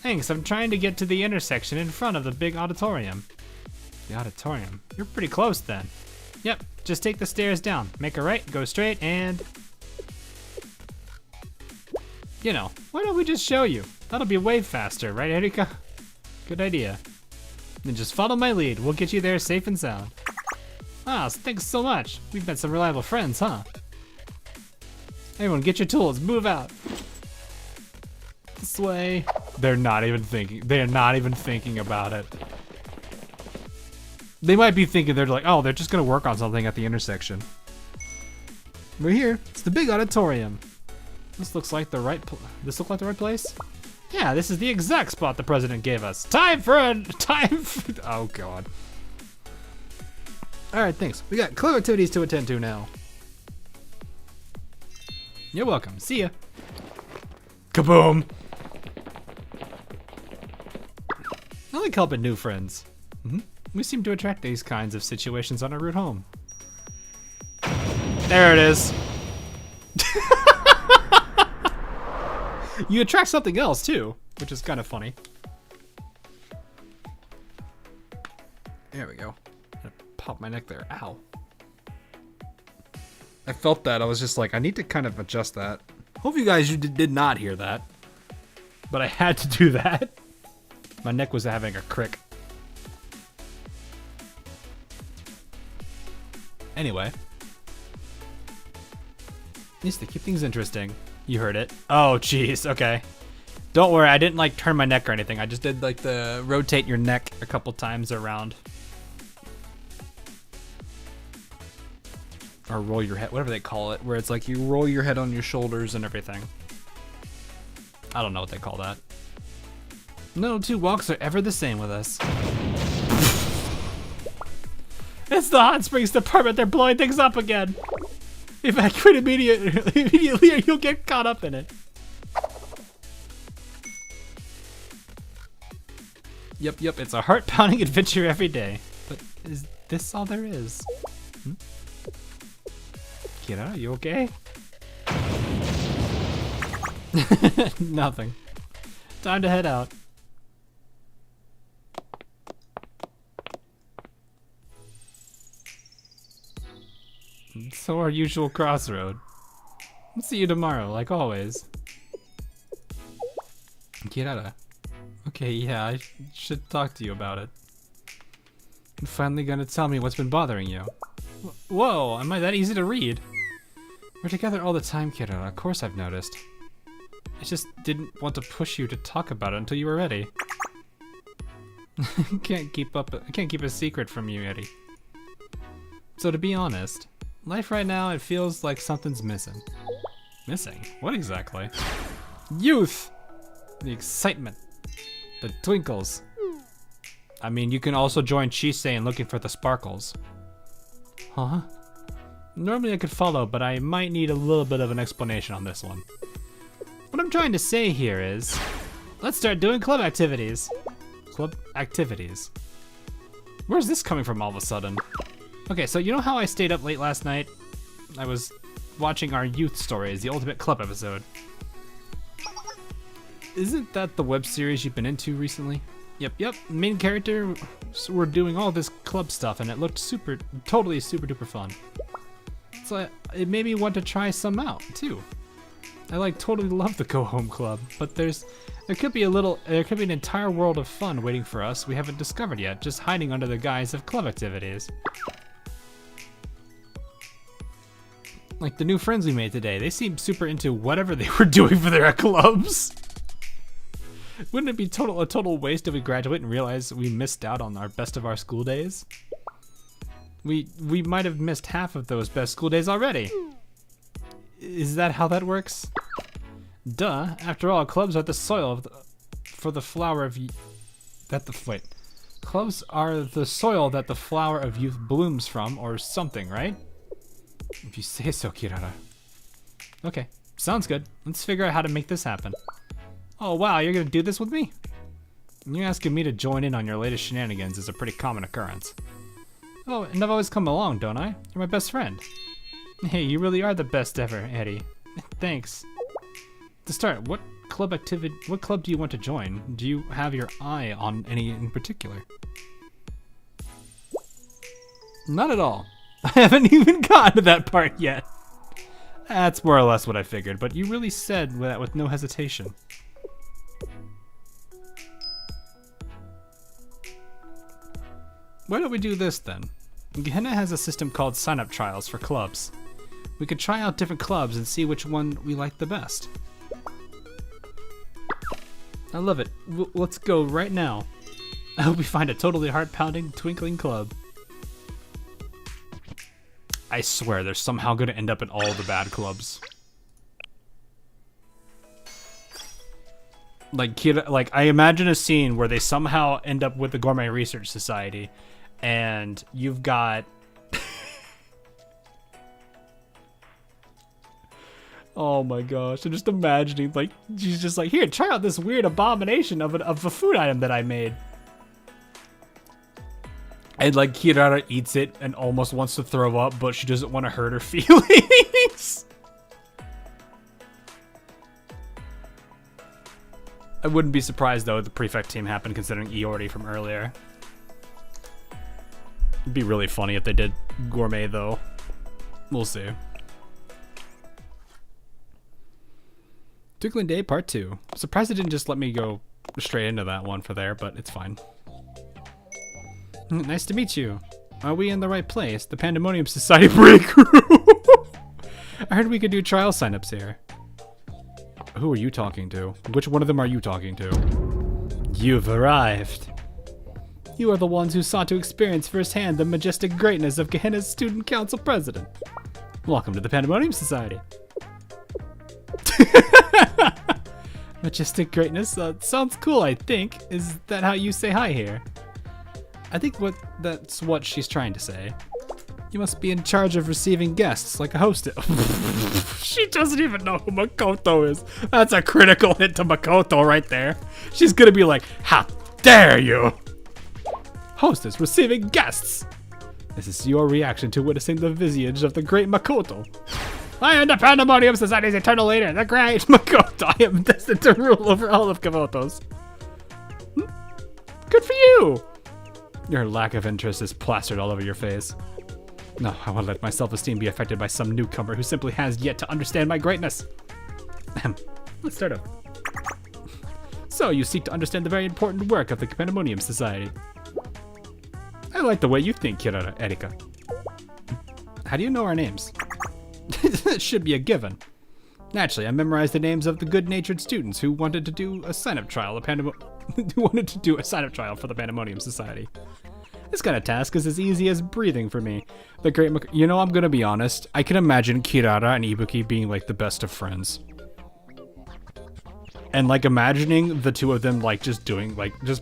Thanks, I'm trying to get to the intersection in front of the big auditorium. The auditorium? You're pretty close then. Yep, just take the stairs down. Make a right, go straight, and... You know, why don't we just show you? That'll be way faster, right, Erika? Good idea. Then just follow my lead. We'll get you there safe and sound. Ah, thanks so much. We've been some reliable friends, huh? Everyone, get your tools. Move out. This way. They're not even thinking. They're not even thinking about it. They might be thinking they're like, oh, they're just gonna work on something at the intersection. We're here. It's the big auditorium. This looks like the right. This look like the right place? Yeah, this is the exact spot the president gave us. Time for. Oh god. All right, thanks. We got club activities to attend to now. You're welcome. See ya. Kaboom! I like helping new friends. We seem to attract these kinds of situations on our route home. There it is. You attract something else too, which is kind of funny. There we go. Pop my neck there. Ow. I felt that. I was just like, I need to kind of adjust that. Hope you guys did not hear that. But I had to do that. My neck was having a crick. Anyway. Needs to keep things interesting. You heard it. Oh, jeez. Okay. Don't worry. I didn't like turn my neck or anything. I just did like the rotate your neck a couple times around. Or roll your head, whatever they call it, where it's like you roll your head on your shoulders and everything. I don't know what they call that. No two walks are ever the same with us. It's the hot springs department, they're blowing things up again. Evacuate immediately or you'll get caught up in it. Yep, it's a heart-pounding adventure every day. But is this all there is? Kira, you okay? Nothing. Time to head out. So our usual crossroad. We'll see you tomorrow, like always. Kirara. Okay, yeah, I should talk to you about it. You're finally gonna tell me what's been bothering you. Whoa, am I that easy to read? We're together all the time, Kirara. Of course I've noticed. I just didn't want to push you to talk about it until you were ready. I can't keep a secret from you, Eddie. So to be honest, life right now, it feels like something's missing. Missing? What exactly? Youth! The excitement. The twinkles. I mean, you can also join Chisei in looking for the sparkles. Huh? Normally I could follow, but I might need a little bit of an explanation on this one. What I'm trying to say here is, let's start doing club activities. Club activities. Where's this coming from all of a sudden? Okay, so you know how I stayed up late last night? I was watching our youth stories, the Ultimate Club episode. Isn't that the web series you've been into recently? Yep. Main character were doing all this club stuff and it looked totally super duper fun. So it made me want to try some out too. I totally love the Go Home Club, but there could be an entire world of fun waiting for us we haven't discovered yet, just hiding under the guise of club activities. Like the new friends we made today, they seemed super into whatever they were doing for their clubs. Wouldn't it be a total waste if we graduate and realize we missed out on our best of our school days? We might have missed half of those best school days already. Is that how that works? Duh. After all, clubs are the soil for the flower of Clubs are the soil that the flower of youth blooms from, or something, right? If you say so, Kirara. Okay, sounds good. Let's figure out how to make this happen. Oh wow, you're gonna do this with me? You asking me to join in on your latest shenanigans is a pretty common occurrence. Oh, and I've always come along, don't I? You're my best friend. Hey, you really are the best ever, Eddie. Thanks. To start, what club do you want to join? Do you have your eye on any in particular? Not at all. I haven't even gotten to that part yet. That's more or less what I figured, but you really said that with no hesitation. Why don't we do this then? Gehenna has a system called sign-up trials for clubs. We could try out different clubs and see which one we like the best. I love it. Let's go right now. I hope we find a totally heart-pounding, twinkling club. I swear they're somehow going to end up in all the bad clubs. Like I imagine a scene where they somehow end up with the Gourmet Research Society, and you've got oh my gosh, I'm just imagining, like, she's just like, here, try out this weird abomination of a food item that I made. And like Kirara eats it and almost wants to throw up, but she doesn't want to hurt her feelings. I wouldn't be surprised though if the prefect team happened, considering Eeyore from earlier. It'd be really funny if they did Gourmet though. We'll see. Twinkling Day Part 2. I'm surprised it didn't just let me go straight into that one for there, but it's fine. Nice to meet you. Are we in the right place? The Pandemonium Society break room. I heard we could do trial signups here. Who are you talking to? Which one of them are you talking to? You've arrived. You are the ones who sought to experience firsthand the majestic greatness of Gehenna's Student Council President. Welcome to the Pandemonium Society. Majestic greatness. Sounds cool, I think. Is that how you say hi here? I think that's what she's trying to say. You must be in charge of receiving guests, like a hostess. She doesn't even know who Makoto is. That's a critical hit to Makoto right there. She's gonna be like, how dare you? Hostess receiving guests. This is your reaction to witnessing the visage of the great Makoto. I am the Pandemonium Society's eternal leader, the great Makoto. I am destined to rule over all of Komotos. Good for you. Your lack of interest is plastered all over your face. No, I won't let my self-esteem be affected by some newcomer who simply has yet to understand my greatness. Let's start over. So, you seek to understand the very important work of the Pandemonium Society. I like the way you think, Kirara, Erika. How do you know our names? That should be a given. Naturally, I memorized the names of the good-natured students who wanted to do a sign-up trial for the Pandemonium Society. This kind of task is as easy as breathing for me. You know, I'm gonna be honest. I can imagine Kirara and Ibuki being like the best of friends. And like imagining the two of them like just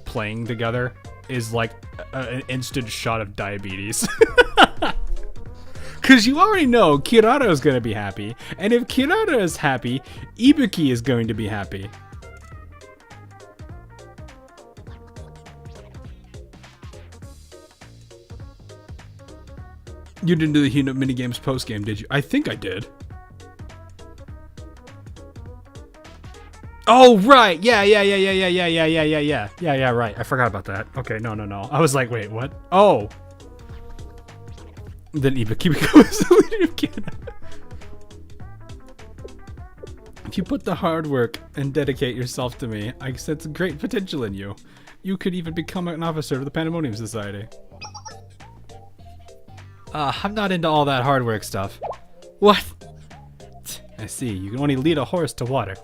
playing together is like an instant shot of diabetes. Cause you already know Kirara is gonna be happy. And if Kirara is happy, Ibuki is going to be happy. You didn't do the Hino minigames post-game, did you? I think I did. Oh, right. Yeah, right. I forgot about that. Okay, no. I was like, wait, what? Oh. Then Ibuki becomes the leader of Canada. If you put the hard work and dedicate yourself to me, I sense great potential in you. You could even become an officer of the Pandemonium Society. I'm not into all that hard work stuff. What? I see, you can only lead a horse to water.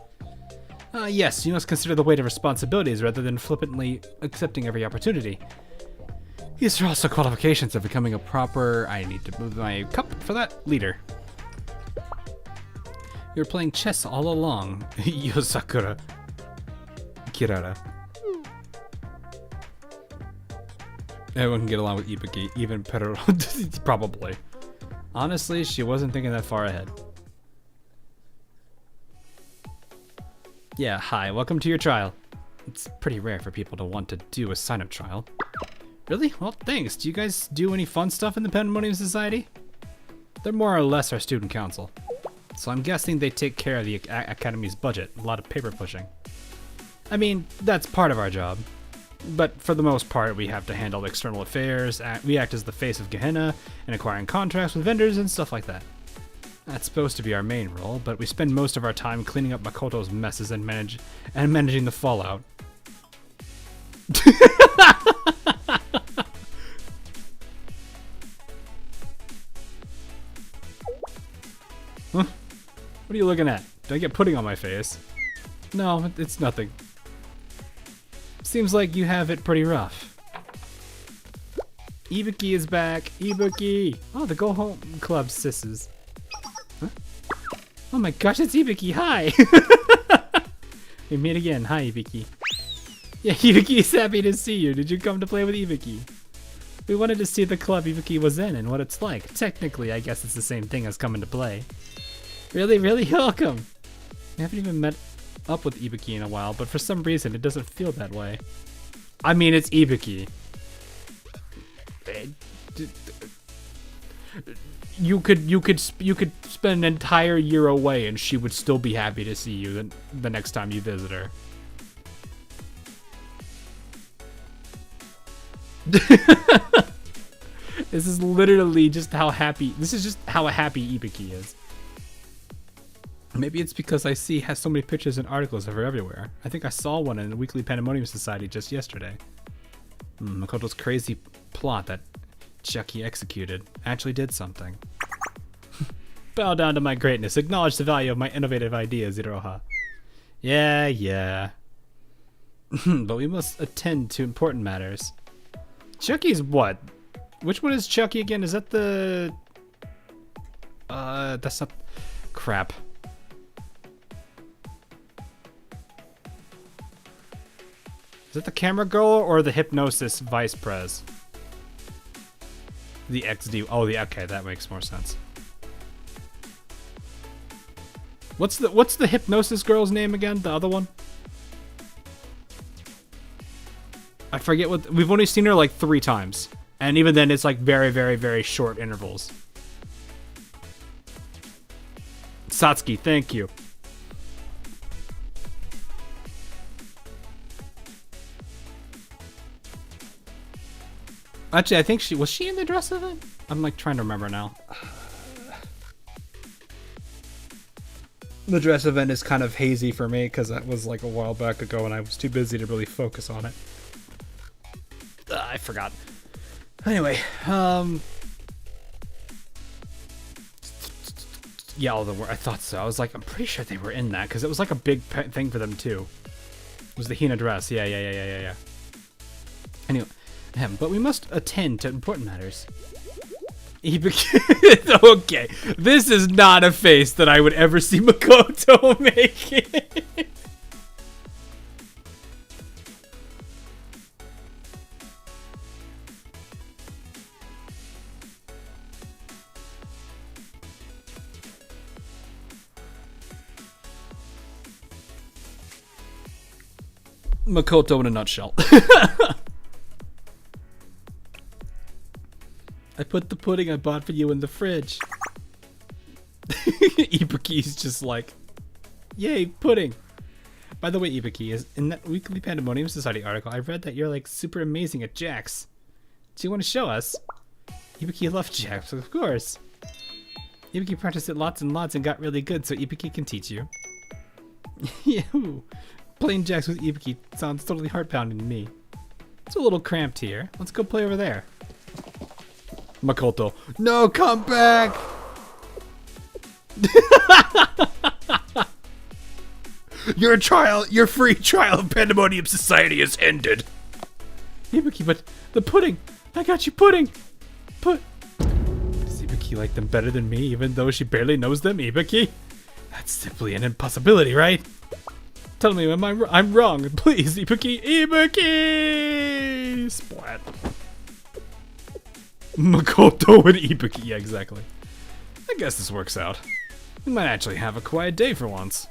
Yes, you must consider the weight of responsibilities rather than flippantly accepting every opportunity. These are also qualifications of becoming a proper... I need to move my cup for that leader. You're playing chess all along, Yosakura. Kirara. Everyone can get along with Ibuki, even Perro. Probably. Honestly, she wasn't thinking that far ahead. Yeah, hi, welcome to your trial. It's pretty rare for people to want to do a sign-up trial. Really? Well, thanks. Do you guys do any fun stuff in the Pandemonium Society? They're more or less our student council. So I'm guessing they take care of the Academy's budget. A lot of paper pushing. I mean, that's part of our job. But for the most part, we have to handle external affairs, we act as the face of Gehenna, and acquiring contracts with vendors and stuff like that. That's supposed to be our main role, but we spend most of our time cleaning up Makoto's messes and managing the fallout. Huh? What are you looking at? Did I get pudding on my face? No, it's nothing. Seems like you have it pretty rough. Ibuki is back. Ibuki! Oh, the Go Home Club sisses. Huh? Oh my gosh, it's Ibuki. Hi! We meet again. Hi, Ibuki. Yeah, Ibuki is happy to see you. Did you come to play with Ibuki? We wanted to see the club Ibuki was in and what it's like. Technically, I guess it's the same thing as coming to play. Really, really welcome. We haven't even met up with Ibuki in a while, but for some reason it doesn't feel that way. I mean, it's Ibuki. You could spend an entire year away and she would still be happy to see you the next time you visit her. This is literally just how happy. This is just how happy Ibuki is. Maybe it's because I has so many pictures and articles of her everywhere. I think I saw one in the Weekly Pandemonium Society just yesterday. Makoto's crazy plot that Chucky executed actually did something. Bow down to my greatness. Acknowledge the value of my innovative ideas, Iroha. Yeah. But we must attend to important matters. Chucky's what? Which one is Chucky again? Is that the... That's not... Crap. Is it the camera girl or the hypnosis vice prez? The XD. Oh, okay, that makes more sense. What's the hypnosis girl's name again? The other one? I forget what... We've only seen her like 3 times. And even then, it's like very, very, very short intervals. Satsuki, thank you. Actually, I think was she in the dress event? I'm like trying to remember now. The dress event is kind of hazy for me because that was like a while back ago and I was too busy to really focus on it. I forgot. Anyway, yeah, I thought so. I was like, I'm pretty sure they were in that because it was like a big thing for them too. It was the Hina dress. Yeah. Anyway, but we must attend to important matters. Okay, this is not a face that I would ever see Makoto making. Makoto in a nutshell. I put the pudding I bought for you in the fridge. Ibuki's just like, yay, pudding. By the way, Ibuki, is in that Weekly Pandemonium Society article, I read that you're like super amazing at jacks. Do you want to show us? Ibuki loved jacks, of course. Ibuki practiced it lots and lots and got really good, so Ibuki can teach you. Yahoo! Playing jacks with Ibuki sounds totally heart-pounding to me. It's a little cramped here. Let's go play over there. Makoto. No, come back! Your free trial of Pandemonium Society has ended. Ibuki, but the pudding! I got you pudding! Does Ibuki like them better than me, even though she barely knows them, Ibuki? That's simply an impossibility, right? Tell me, I'm wrong. Please, Ibuki! Ibuki! Splat. Makoto and Ibuki, yeah, exactly. I guess this works out. We might actually have a quiet day for once.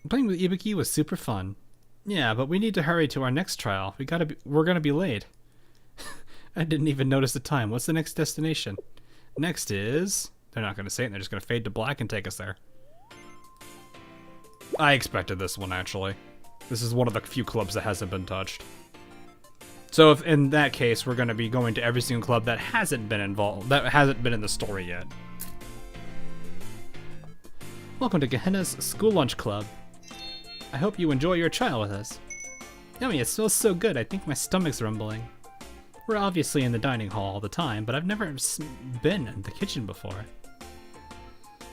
Playing with Ibuki was super fun. Yeah, but we need to hurry to our next trial. We're gonna be late. I didn't even notice the time. What's the next destination? Next is... They're not gonna say it, and they're just gonna fade to black and take us there. I expected this one, actually. This is one of the few clubs that hasn't been touched. So if in that case, we're going to be going to every single club that hasn't been involved, that hasn't been in the story yet. Welcome to Gehenna's School Lunch Club. I hope you enjoy your trial with us. Yummy, it smells so good, I think my stomach's rumbling. We're obviously in the dining hall all the time, but I've never been in the kitchen before.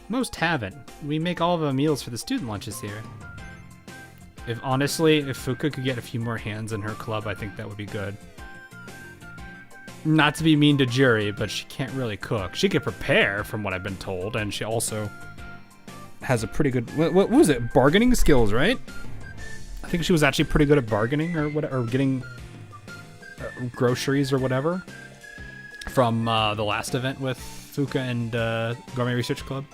Most haven't. We make all of our meals for the student lunches here. If Fuka could get a few more hands in her club, I think that would be good. Not to be mean to Juri, but she can't really cook. She can prepare, from what I've been told, and she also has a pretty good... What was it? Bargaining skills, right? I think she was actually pretty good at bargaining or getting groceries or whatever from the last event with Fuka and Gourmet Research Club.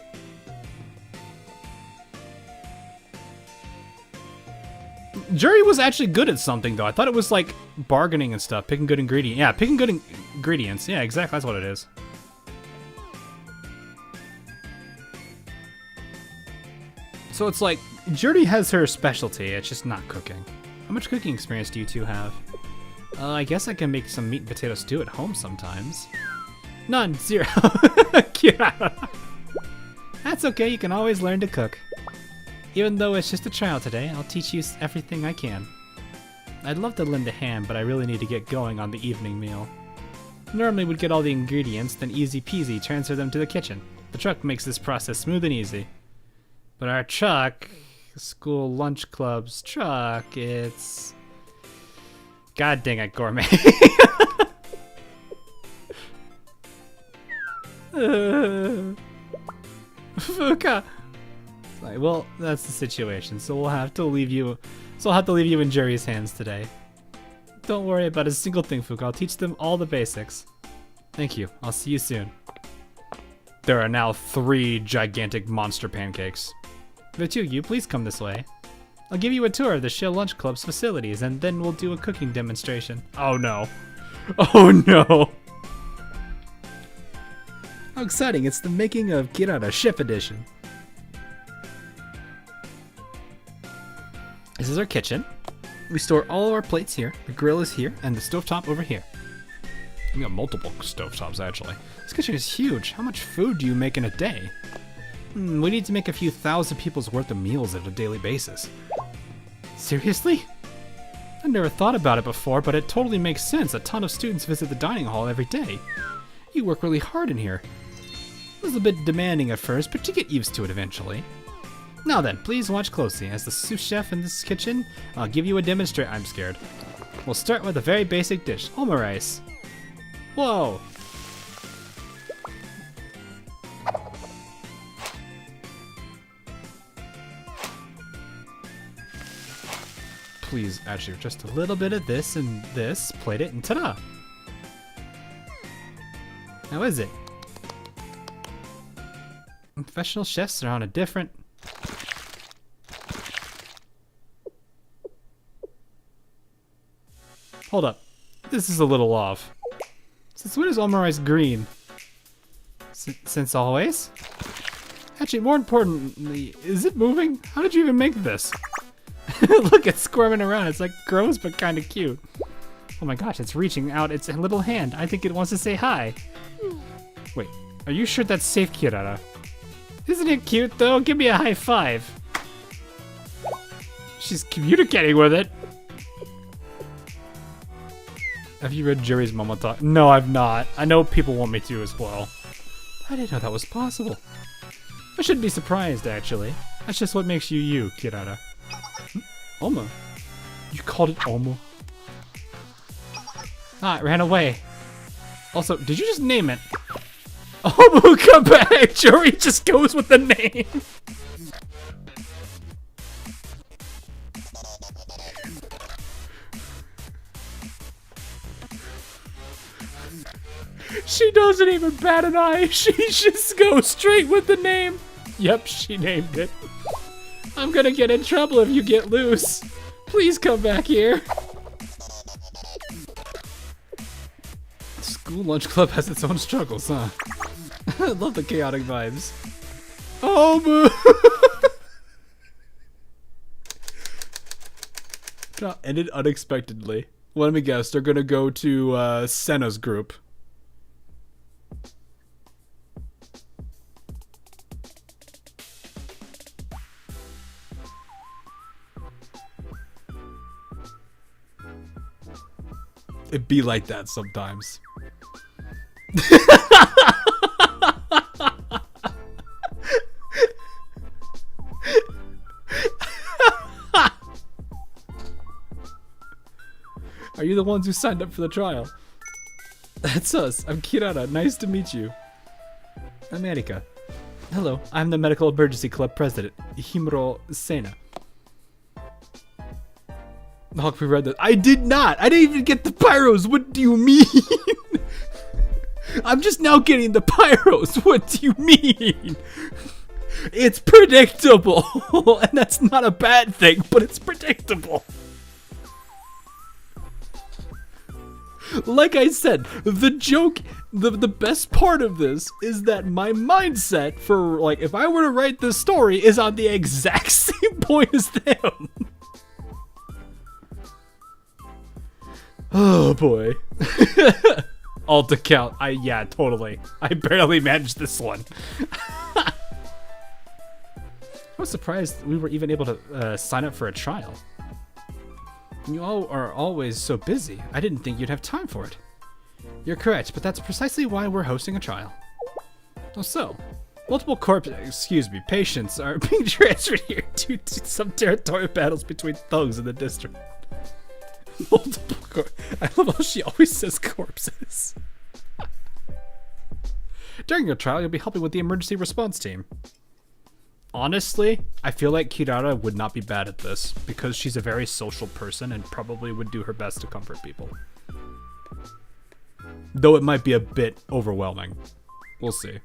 Juri was actually good at something, though. I thought it was like bargaining and stuff, picking good ingredients. Yeah, picking good ingredients. Yeah, exactly. That's what it is. So it's like Juri has her specialty. It's just not cooking. How much cooking experience do you two have? I guess I can make some meat and potato stew at home sometimes. None. 0. That's okay. You can always learn to cook. Even though it's just a trial today, I'll teach you everything I can. I'd love to lend a hand, but I really need to get going on the evening meal. Normally we'd get all the ingredients, then easy peasy transfer them to the kitchen. The truck makes this process smooth and easy. But our truck, school lunch club's truck, it's God dang it, Gourmet. Fuka. Like, well, that's the situation. So we'll have to leave you. So I'll have to leave you in Jerry's hands today. Don't worry about a single thing, Fuka. I'll teach them all the basics. Thank you. I'll see you soon. There are now 3 gigantic monster pancakes. The two of you, please come this way. I'll give you a tour of the Shill Lunch Club's facilities, and then we'll do a cooking demonstration. Oh no. Oh no. How exciting, it's the making of Kirara Chef Edition. This is our kitchen. We store all of our plates here, the grill is here, and the stovetop over here. We got multiple stovetops, actually. This kitchen is huge. How much food do you make in a day? We need to make a few thousand people's worth of meals on a daily basis. Seriously? I never thought about it before, but it totally makes sense. A ton of students visit the dining hall every day. You work really hard in here. It was a bit demanding at first, but you get used to it eventually. Now then, please watch closely. As the sous chef in this kitchen, I'll give you a demonstration. I'm scared. We'll start with a very basic dish, omurice. Whoa! Please, actually, just a little bit of this and this, plate it, and ta-da! How is it? Professional chefs are on a different... Hold up. This is a little off. Since when is omurice green? Since always? Actually, more importantly, is it moving? How did you even make this? Look, it's squirming around. It's like gross but kind of cute. Oh my gosh, it's reaching out its little hand. I think it wants to say hi. Wait, are you sure that's safe, Kirara? Isn't it cute though? Give me a high five. She's communicating with it. Have you read Jerry's Momoto? No, I've not. I know people want me to as well. I didn't know that was possible. I shouldn't be surprised, actually. That's just what makes you you, Kirara. Oma? You called it Oma? Ah, it ran away. Also, did you just name it? Omu, come back! Jory just goes with the name! She doesn't even bat an eye. She just goes straight with the name. Yep, she named it. I'm gonna get in trouble if you get loose. Please come back here. School lunch club has its own struggles, huh? I love the chaotic vibes. Oh, boo! That ended unexpectedly. Let me guess, they're gonna go to Senna's group. It be like that sometimes. Are you the ones who signed up for the trial? That's us. I'm Kirara. Nice to meet you. I'm Erika. Hello. I'm the Medical Emergency Club president, Himuro Sena. Hawk, we read that. I did not. I didn't even get the pyros. What do you mean? I'm just now getting the pyros. What do you mean? It's predictable. And that's not a bad thing, but it's predictable. Like I said, the joke, the best part of this is that my mindset for, like, if I were to write this story is on the exact same point as them. Oh boy. Alt account. Yeah, totally. I barely managed this one. I was surprised we were even able to sign up for a trial. You all are always so busy. I didn't think you'd have time for it. You're correct, but that's precisely why we're hosting a trial. Oh, so, multiple patients are being transferred here due to some territorial battles between thugs in the district. Multiple I love how she always says corpses. During your trial, you'll be helping with the emergency response team. Honestly, I feel like Kirara would not be bad at this because she's a very social person and probably would do her best to comfort people. Though it might be a bit overwhelming. We'll see.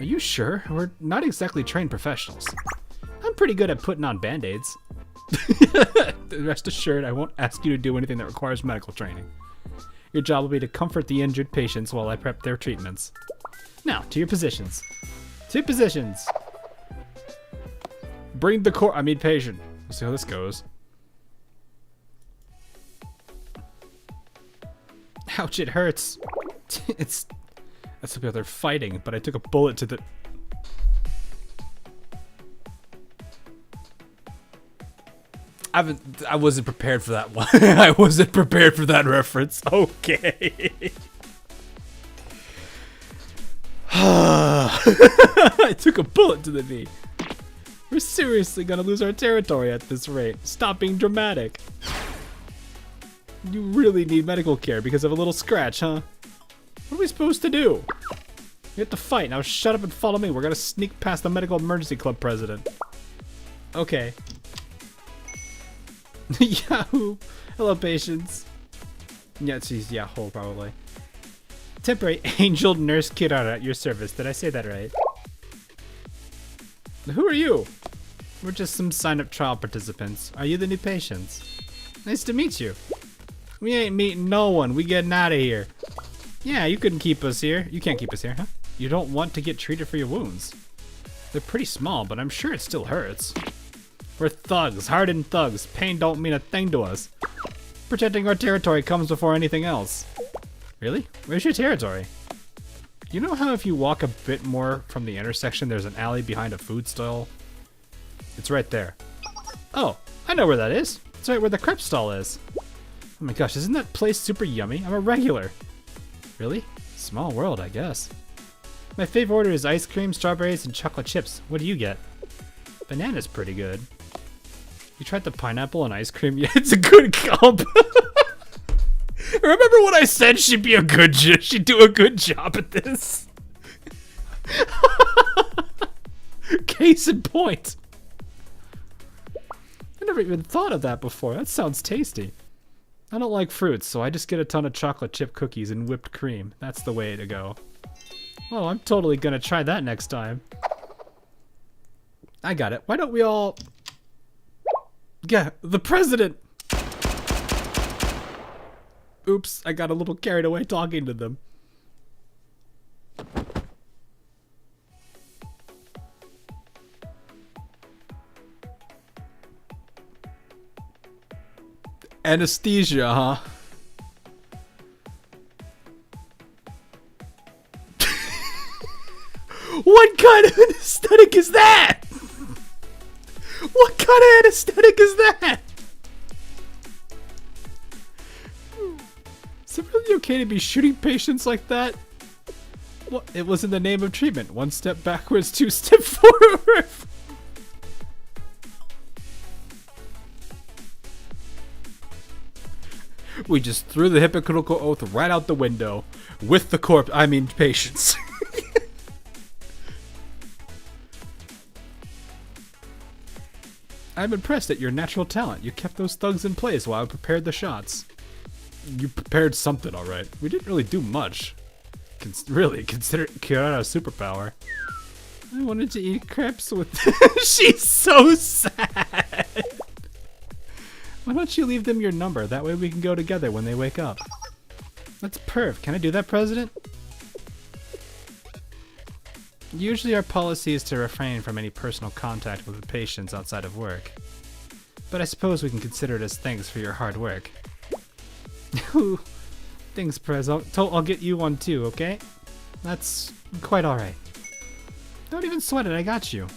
Are you sure? We're not exactly trained professionals. I'm pretty good at putting on band-aids. Rest assured, I won't ask you to do anything that requires medical training. Your job will be to comfort the injured patients while I prep their treatments. Now, to your positions. 2 positions. Bring the patient. We'll see how this goes. Ouch, it hurts. That's because they're fighting, but I took a bullet to the... I wasn't prepared for that one. I wasn't prepared for that reference. Okay. I took a bullet to the knee. We're seriously gonna lose our territory at this rate. Stop being dramatic. You really need medical care because of a little scratch, huh? What are we supposed to do? We have to fight. Now shut up and follow me. We're gonna sneak past the medical emergency club president. Okay. Yahoo! Hello, patients. Yeah, she's Yahoo, probably. Temporary angel nurse Kirara at your service. Did I say that right? Who are you? We're just some sign-up trial participants. Are you the new patients? Nice to meet you. We ain't meeting no one. We getting out of here. Yeah, you couldn't keep us here. You can't keep us here, huh? You don't want to get treated for your wounds. They're pretty small, but I'm sure it still hurts. We're thugs, hardened thugs. Pain don't mean a thing to us. Protecting our territory comes before anything else. Really? Where's your territory? You know how if you walk a bit more from the intersection, there's an alley behind a food stall? It's right there. Oh, I know where that is. It's right where the crepe stall is. Oh my gosh, isn't that place super yummy? I'm a regular. Really? Small world, I guess. My favorite order is ice cream, strawberries, and chocolate chips. What do you get? Banana's pretty good. You tried the pineapple and ice cream? Yeah, it's a good comp. Remember when I said she'd do a good job at this? Case in point. I never even thought of that before. That sounds tasty. I don't like fruits, so I just get a ton of chocolate chip cookies and whipped cream. That's the way to go. Oh, I'm totally gonna try that next time. I got it. Why don't we all... Yeah, the president! Oops, I got a little carried away talking to them. Anesthesia, huh? What kind of anesthetic is that? What kind of anesthetic is that? Is it really okay to be shooting patients like that? Well, it was in the name of treatment. 1 step backwards, 2 step forward. We just threw the hypocritical oath right out the window with the patients. I'm impressed at your natural talent. You kept those thugs in place while I prepared the shots. You prepared something, alright. We didn't really do much. Really, consider Kirara's superpower. I wanted to eat crepes with... She's so sad! Why don't you leave them your number? That way we can go together when they wake up. That's perf. Can I do that, President? Usually our policy is to refrain from any personal contact with the patients outside of work. But I suppose we can consider it as thanks for your hard work. Ooh, thanks, Prez. I'll get you one too, okay? That's quite alright. Don't even sweat it, I got you.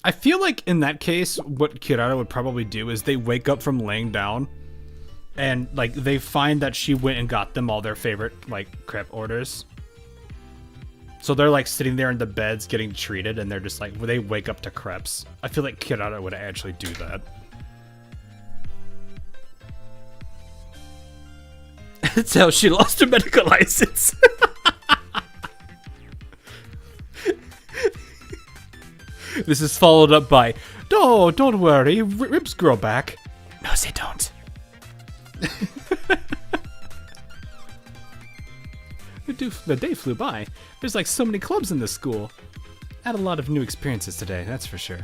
I feel like in that case, what Kirara would probably do is they wake up from laying down and like they find that she went and got them all their favorite like crepe orders. So they're like sitting there in the beds getting treated and they're just like, they wake up to crepes. I feel like Kirara would actually do that. That's how she lost her medical license. This is followed up by, "No, don't worry, ribs grow back." No, they don't. The day flew by. There's like so many clubs in this school. Had a lot of new experiences today, that's for sure.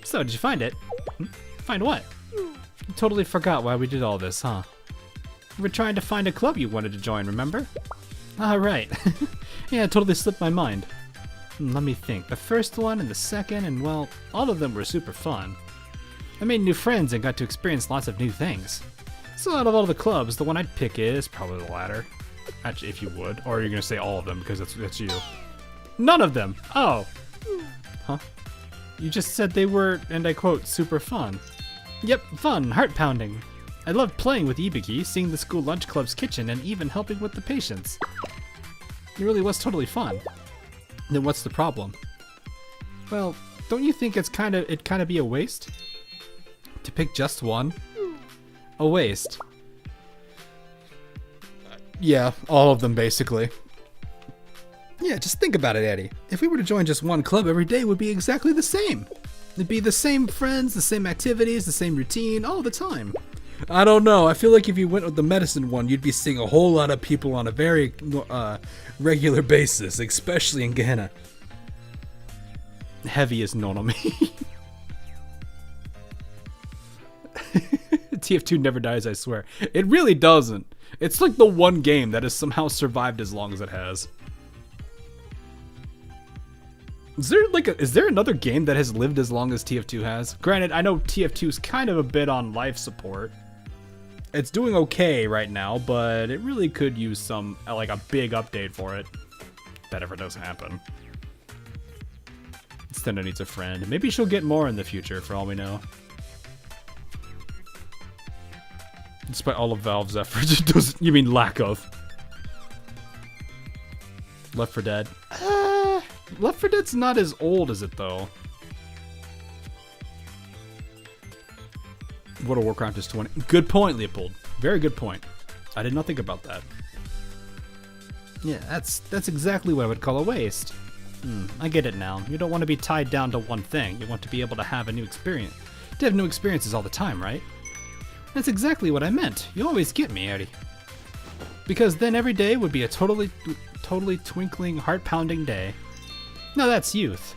So, did you find it? Find what? Totally forgot why we did all this, huh? You were trying to find a club you wanted to join, remember? Ah, right. Yeah, it totally slipped my mind. Let me think. The first one and the second, and well, all of them were super fun. I made new friends and got to experience lots of new things. So out of all the clubs, the one I'd pick is probably the latter. Actually, if you would. Or you're gonna say all of them because that's you. None of them! Oh! Huh? You just said they were, and I quote, super fun. Yep, fun, heart-pounding. I loved playing with Ibiki, seeing the school lunch club's kitchen, and even helping with the patients. It really was totally fun. Then what's the problem? Well, don't you think it'd kind of be a waste? To pick just one? A waste. Yeah, all of them basically. Yeah, just think about it, Eddie. If we were to join just one club every day, it would be exactly the same. It'd be the same friends, the same activities, the same routine, all the time. I don't know. I feel like if you went with the medicine one, you'd be seeing a whole lot of people on a very regular basis, especially in Gehenna. Heavy is Nonomi. TF2 never dies, I swear. It really doesn't. It's like the one game that has somehow survived as long as it has. Is there another game that has lived as long as TF2 has? Granted, I know TF2 is kind of a bit on life support. It's doing okay right now, but it really could use some, like, a big update for it. If that ever does happen. Stendo needs a friend. Maybe she'll get more in the future, for all we know. Despite all of Valve's efforts, it doesn't, you mean lack of. Left 4 Dead. Left 4 Dead's not as old as it, though. World of Warcraft is 20. Good point, Leopold. Very good point. I did not think about that. Yeah, that's exactly what I would call a waste. I get it now. You don't want to be tied down to one thing. You want to be able to have a new experience. To have new experiences all the time, right? That's exactly what I meant. You always get me, Eddie. Because then every day would be a totally twinkling, heart-pounding day. No, that's youth.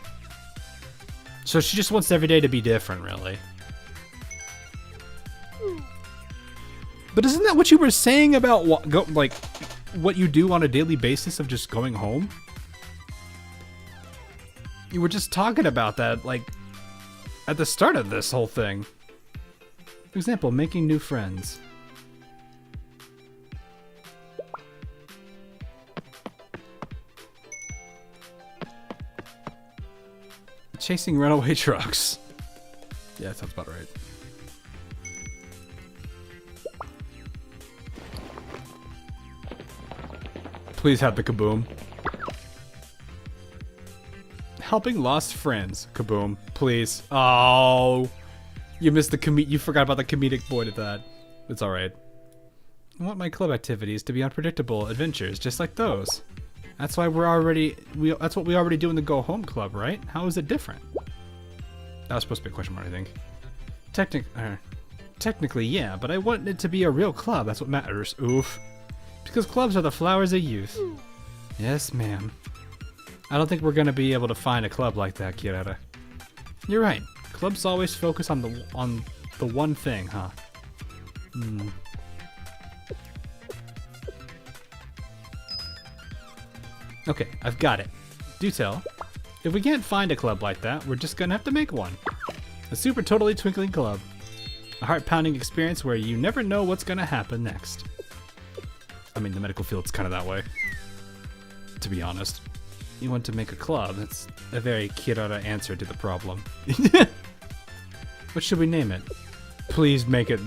So she just wants every day to be different, really. But isn't that what you were saying about what you do on a daily basis of just going home? You were just talking about that, like, at the start of this whole thing. For example, making new friends. Chasing runaway trucks. Yeah, that sounds about right. Please have the kaboom. Helping lost friends. Kaboom. Please. Oh. You missed the you forgot about the comedic point of that. It's alright. I want my club activities to be unpredictable adventures, just like those. That's why that's what we already do in the Go Home Club, right? How is it different? That was supposed to be a question mark, I think. Technically, yeah, but I want it to be a real club. That's what matters. Oof. Because clubs are the flowers of youth. Yes, ma'am. I don't think we're gonna be able to find a club like that, Kirata. You're right. Clubs always focus on the one thing, huh? Okay, I've got it. Do tell. If we can't find a club like that, we're just gonna have to make one. A super totally twinkling club. A heart-pounding experience where you never know what's gonna happen next. I mean, the medical field's kind of that way. To be honest. You want to make a club, that's a very Kirara answer to the problem. What should we name it? Please make it...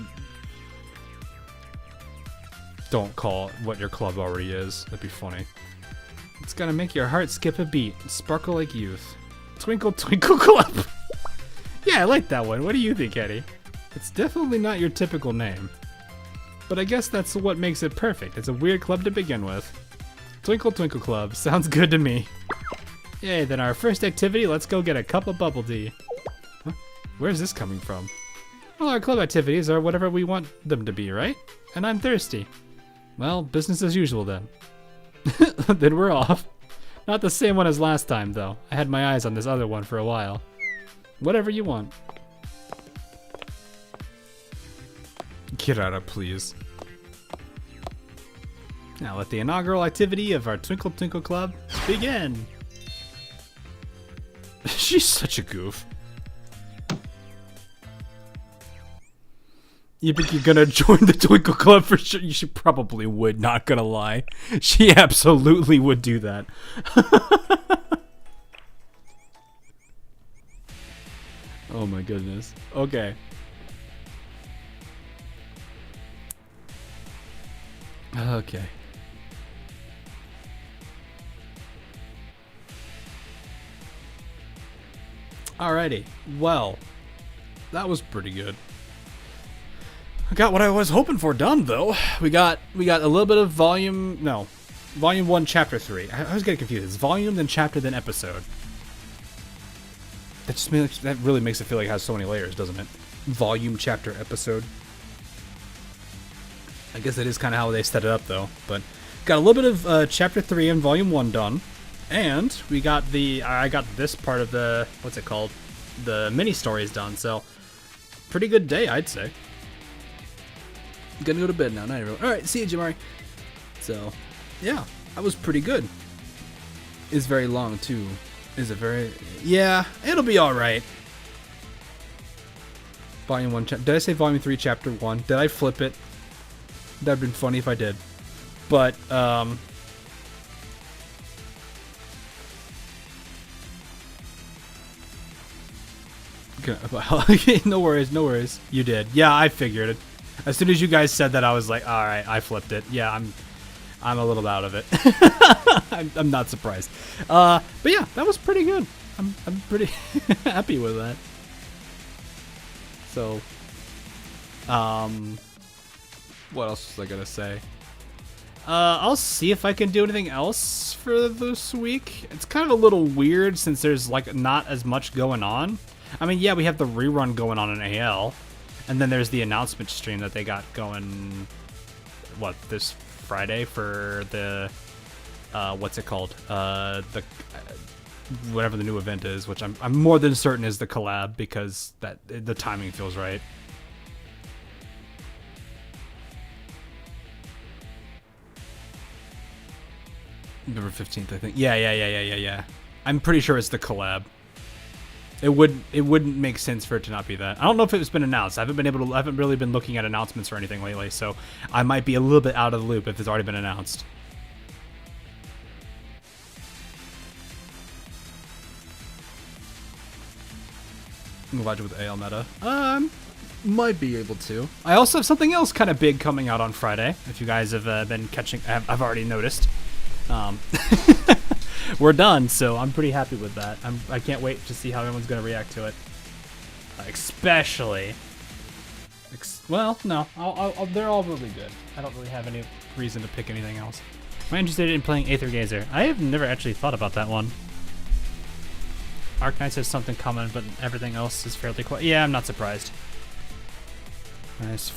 Don't call it what your club already is. That'd be funny. It's gonna make your heart skip a beat. Sparkle like youth. Twinkle Twinkle Club! Yeah, I like that one. What do you think, Eddie? It's definitely not your typical name. But I guess that's what makes it perfect. It's a weird club to begin with. Twinkle Twinkle Club. Sounds good to me. Yay, then our first activity, let's go get a cup of bubble tea. Huh? Where's this coming from? Well, our club activities are whatever we want them to be, right? And I'm thirsty. Well, business as usual then. Then we're off. Not the same one as last time, though. I had my eyes on this other one for a while. Whatever you want. Get out of, please. Now let the inaugural activity of our Twinkle Twinkle Club begin. She's such a goof. You think you're gonna join the Twinkle Club for sure? You should probably would, not gonna lie. She absolutely would do that. Oh my goodness. Okay. Okay. Alrighty. Well, that was pretty good. I got what I was hoping for done, though. We got a little bit of volume 1, chapter 3. I was getting confused. It's volume, then chapter, then episode. That really makes it feel like it has so many layers, doesn't it? Volume, chapter, episode. I guess that is kind of how they set it up, though. But got a little bit of chapter 3 and volume 1 done, and we got I got this part of the the mini stories done. So pretty good day, I'd say. Gonna go to bed now. Night, everyone. All right, see you, Gematria. So, yeah, that was pretty good. It's very long too. Is it very? Yeah, it'll be all right. Volume 1. Did I say volume 3, chapter 1? Did I flip it? That'd been funny if I did. But no worries. You did. Yeah, I figured it. As soon as you guys said that, I was like, all right, I flipped it. Yeah, I'm a little out of it. I'm not surprised. But yeah, that was pretty good. I'm pretty happy with that. So, what else was I gonna say? I'll see if I can do anything else for this week. It's kind of a little weird since there's like not as much going on. I mean, yeah, we have the rerun going on in AL. And then there's the announcement stream that they got going, this Friday for the, what's it called? Whatever the new event is, which I'm more than certain is the collab because the timing feels right. November 15th, I think. Yeah. I'm pretty sure it's the collab. It wouldn't make sense for it to not be that. I don't know if it's been announced. I haven't really been looking at announcements or anything lately, so I might be a little bit out of the loop if it's already been announced. Move on with AL meta. Might be able to. I also have something else kind of big coming out on Friday. If you guys have been catching, I've already noticed. We're done, so I'm pretty happy with that. I can't wait to see how everyone's gonna react to it. Especially. Well, no, they're all really good. I don't really have any reason to pick anything else. Am I interested in playing Aether Gazer? I have never actually thought about that one. Arknights has something common, but everything else is fairly quiet. Yeah, I'm not surprised. Nice.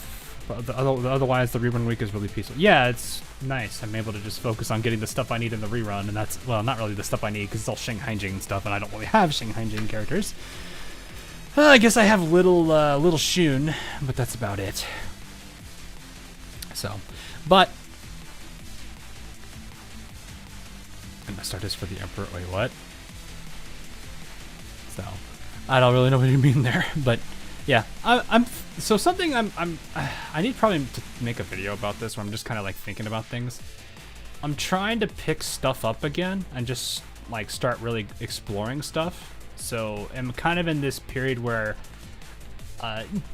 Otherwise, the rerun week is really peaceful. Yeah, it's nice. I'm able to just focus on getting the stuff I need in the rerun, and that's, well, not really the stuff I need, because it's all Shinhanjin stuff, and I don't really have Shinhanjin characters. I guess I have little Shun, but that's about it. So, but... And I start this for the Emperor. Wait, what? So, I don't really know what you mean there, but... Yeah, I need probably to make a video about this where I'm just kind of like thinking about things. I'm trying to pick stuff up again and just like start really exploring stuff. So I'm kind of in this period where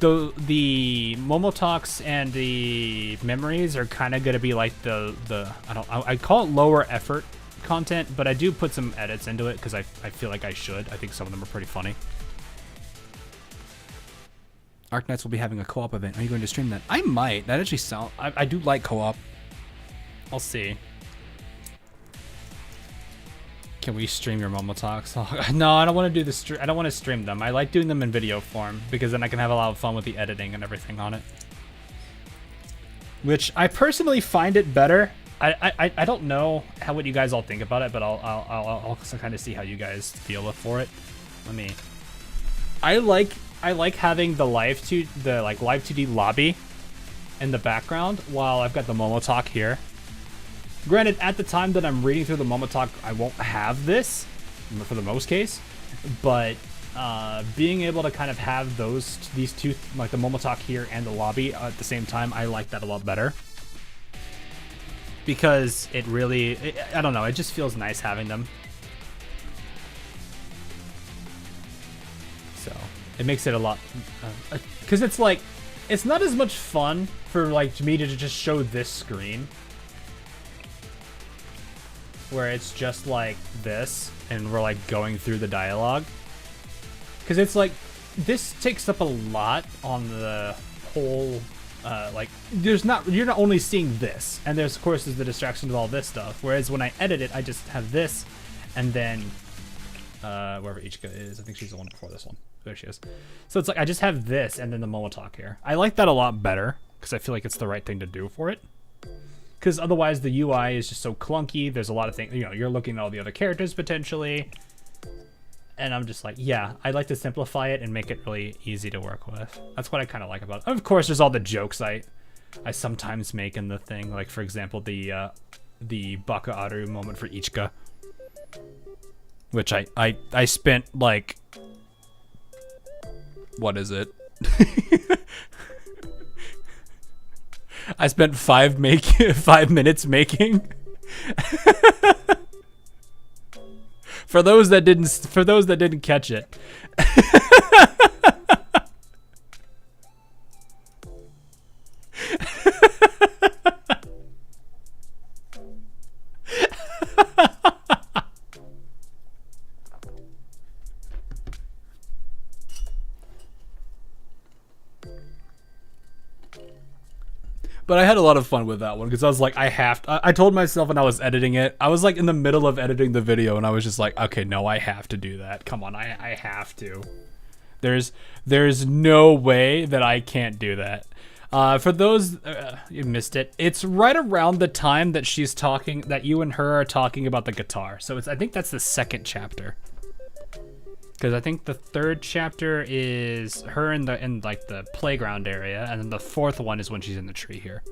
the Momotalks and the memories are kind of going to be like I call it lower effort content, but I do put some edits into it because I feel like I should. I think some of them are pretty funny. Arknights will be having a co-op event. Are you going to stream that? I might. That actually sound. I do like co-op. I'll see. Can we stream your Momo Talks? Oh, no, I don't want to do the I don't want to stream them. I like doing them in video form because then I can have a lot of fun with the editing and everything on it. Which I personally find it better. I don't know what you guys all think about it, but I'll kind of see how you guys feel for it. Let me. I like having the live 2D lobby in the background while I've got the Momo Talk here. Granted, at the time that I'm reading through the Momo Talk, I won't have this for the most case, but being able to kind of have these two, like the Momo Talk here and the lobby at the same time, I like that a lot better. Because it really, I don't know, it just feels nice having them. So, it makes it a lot, because it's like, it's not as much fun for like me to just show this screen. Where it's just like this, and we're like going through the dialogue. Because it's like, this takes up a lot on the whole, like, you're not only seeing this, and there's, of course, there's the distraction of all this stuff. Whereas when I edit it, I just have this, and then, wherever Ichika is, I think she's the one before this one. There she is. So it's like, I just have this, and then the Momo Talk here. I like that a lot better, because I feel like it's the right thing to do for it. Because otherwise the UI is just so clunky. There's a lot of things, you know, you're looking at all the other characters potentially. And I'm just like, yeah, I'd like to simplify it and make it really easy to work with. That's what I kind of like about it. Of course, there's all the jokes I sometimes make in the thing. Like, for example, the Baka Aru moment for Ichika. Which I spent, like, what is it? I spent 5 minutes making. For those that didn't catch it. But I had a lot of fun with that one because I was like, I told myself when I was editing it, I was like in the middle of editing the video and I was just like, okay, no, I have to do that. Come on, I have to. There's no way that I can't do that. For those, you missed it. It's right around the time that she's talking, that you and her are talking about the guitar. So I think that's the second chapter. Because I think the third chapter is her in like the playground area, and then the fourth one is when she's in the tree here.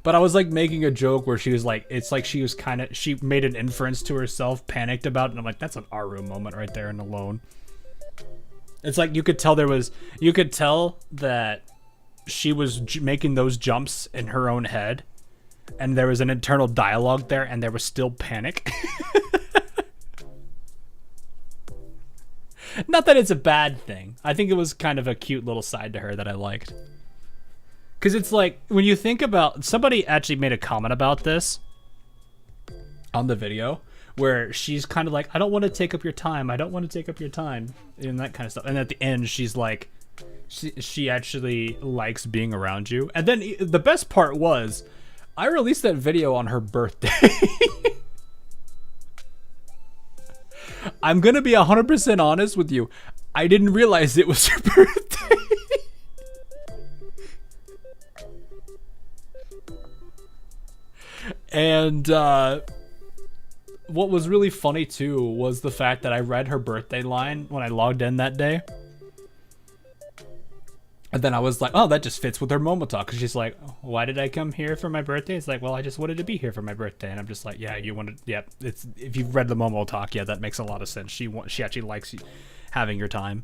But I was like making a joke where she was like, it's like she made an inference to herself, panicked about it, and I'm like, that's an Aru moment right there and alone. It's like you could tell that she was making those jumps in her own head, and there was an internal dialogue there, and there was still panic. Not that it's a bad thing. I think it was kind of a cute little side to her that I liked. Because it's like, when you think about... Somebody actually made a comment about this on the video, where she's kind of like, I don't want to take up your time. I don't want to take up your time. And that kind of stuff. And at the end, she's like... She actually likes being around you. And then the best part was, I released that video on her birthday. I'm gonna be 100% honest with you. I didn't realize it was her birthday. And what was really funny too was the fact that I read her birthday line when I logged in that day. And then I was like, oh, that just fits with her Momo Talk. Because she's like, why did I come here for my birthday? It's like, well, I just wanted to be here for my birthday. And I'm just like, yeah, you wanted, yeah, it's, if you've read the Momo Talk, yeah, that makes a lot of sense. She actually likes having your time.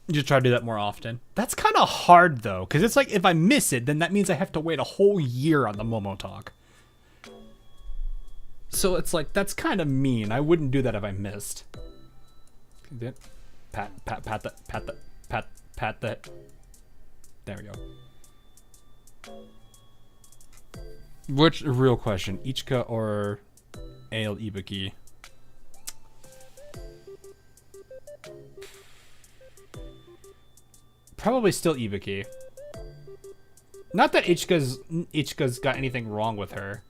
You just try to do that more often. That's kind of hard, though. Because it's like, if I miss it, then that means I have to wait a whole year on the Momo Talk. So it's like, that's kind of mean. I wouldn't do that if I missed. Pat that. There we go. Which, real question, Ichika or Ale Ibuki? probably still Ibuki. Not that Ichika's got anything wrong with her.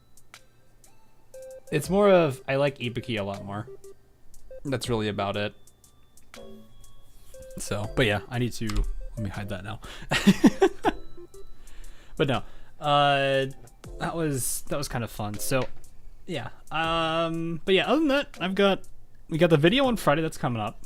It's more of I like Ibuki a lot more. That's really about it. So, but yeah, I need to let me hide that now. But no, that was kind of fun. So, yeah. But yeah, other than that, we got the video on Friday that's coming up.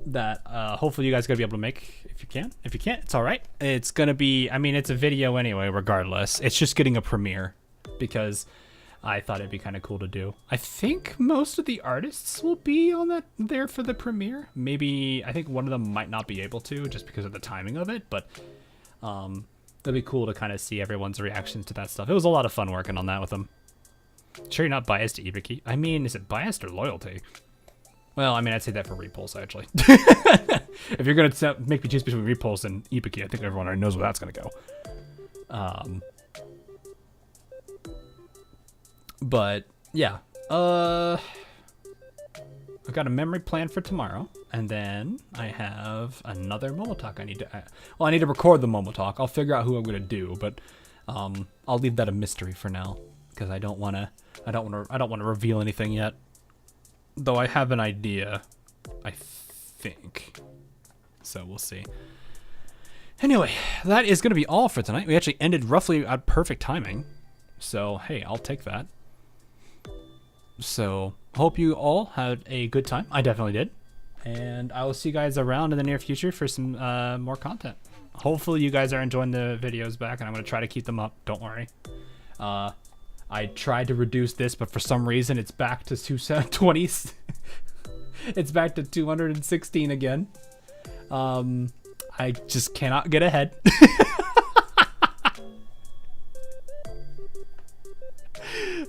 That hopefully you guys gotta be able to make if you can. If you can't, it's all right. It's gonna be. I mean, it's a video anyway, regardless. It's just getting a premiere because I thought it'd be kind of cool to do. I think most of the artists will be on there for the premiere. Maybe I think one of them might not be able to just because of the timing of it, but it'd be cool to kind of see everyone's reactions to that stuff. It was a lot of fun working on that with them. Sure, you're not biased to Ibuki. I mean, is it biased or loyalty? Well, I mean, I'd say that for Repulse, actually. If you're going to make me choose between Repulse and Ibuki, I think everyone already knows where that's going to go. But, yeah. I've got a memory plan for tomorrow, and then I have another Momotalk I need to... I need to record the Momotalk. I'll figure out who I'm going to do, but I'll leave that a mystery for now, because I don't want to reveal anything yet. Though I have an idea, I think. So we'll see. Anyway, that is going to be all for tonight. We actually ended roughly at perfect timing. So, hey, I'll take that. So, hope you all had a good time. I definitely did. And I will see you guys around in the near future for some more content. Hopefully you guys are enjoying the videos back, and I'm going to try to keep them up. Don't worry. I tried to reduce this, but for some reason it's back to 220. It's back to 216 again. I just cannot get ahead.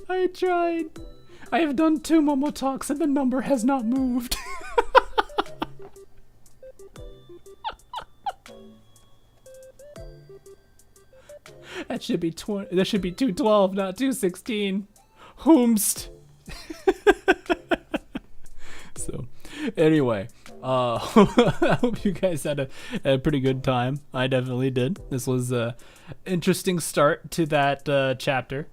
I tried. I have done 2 Momo Talks and the number has not moved. That should be 20. That should be 212, not 216. Whomst. So, anyway, I hope you guys had a pretty good time. I definitely did. This was a interesting start to that chapter.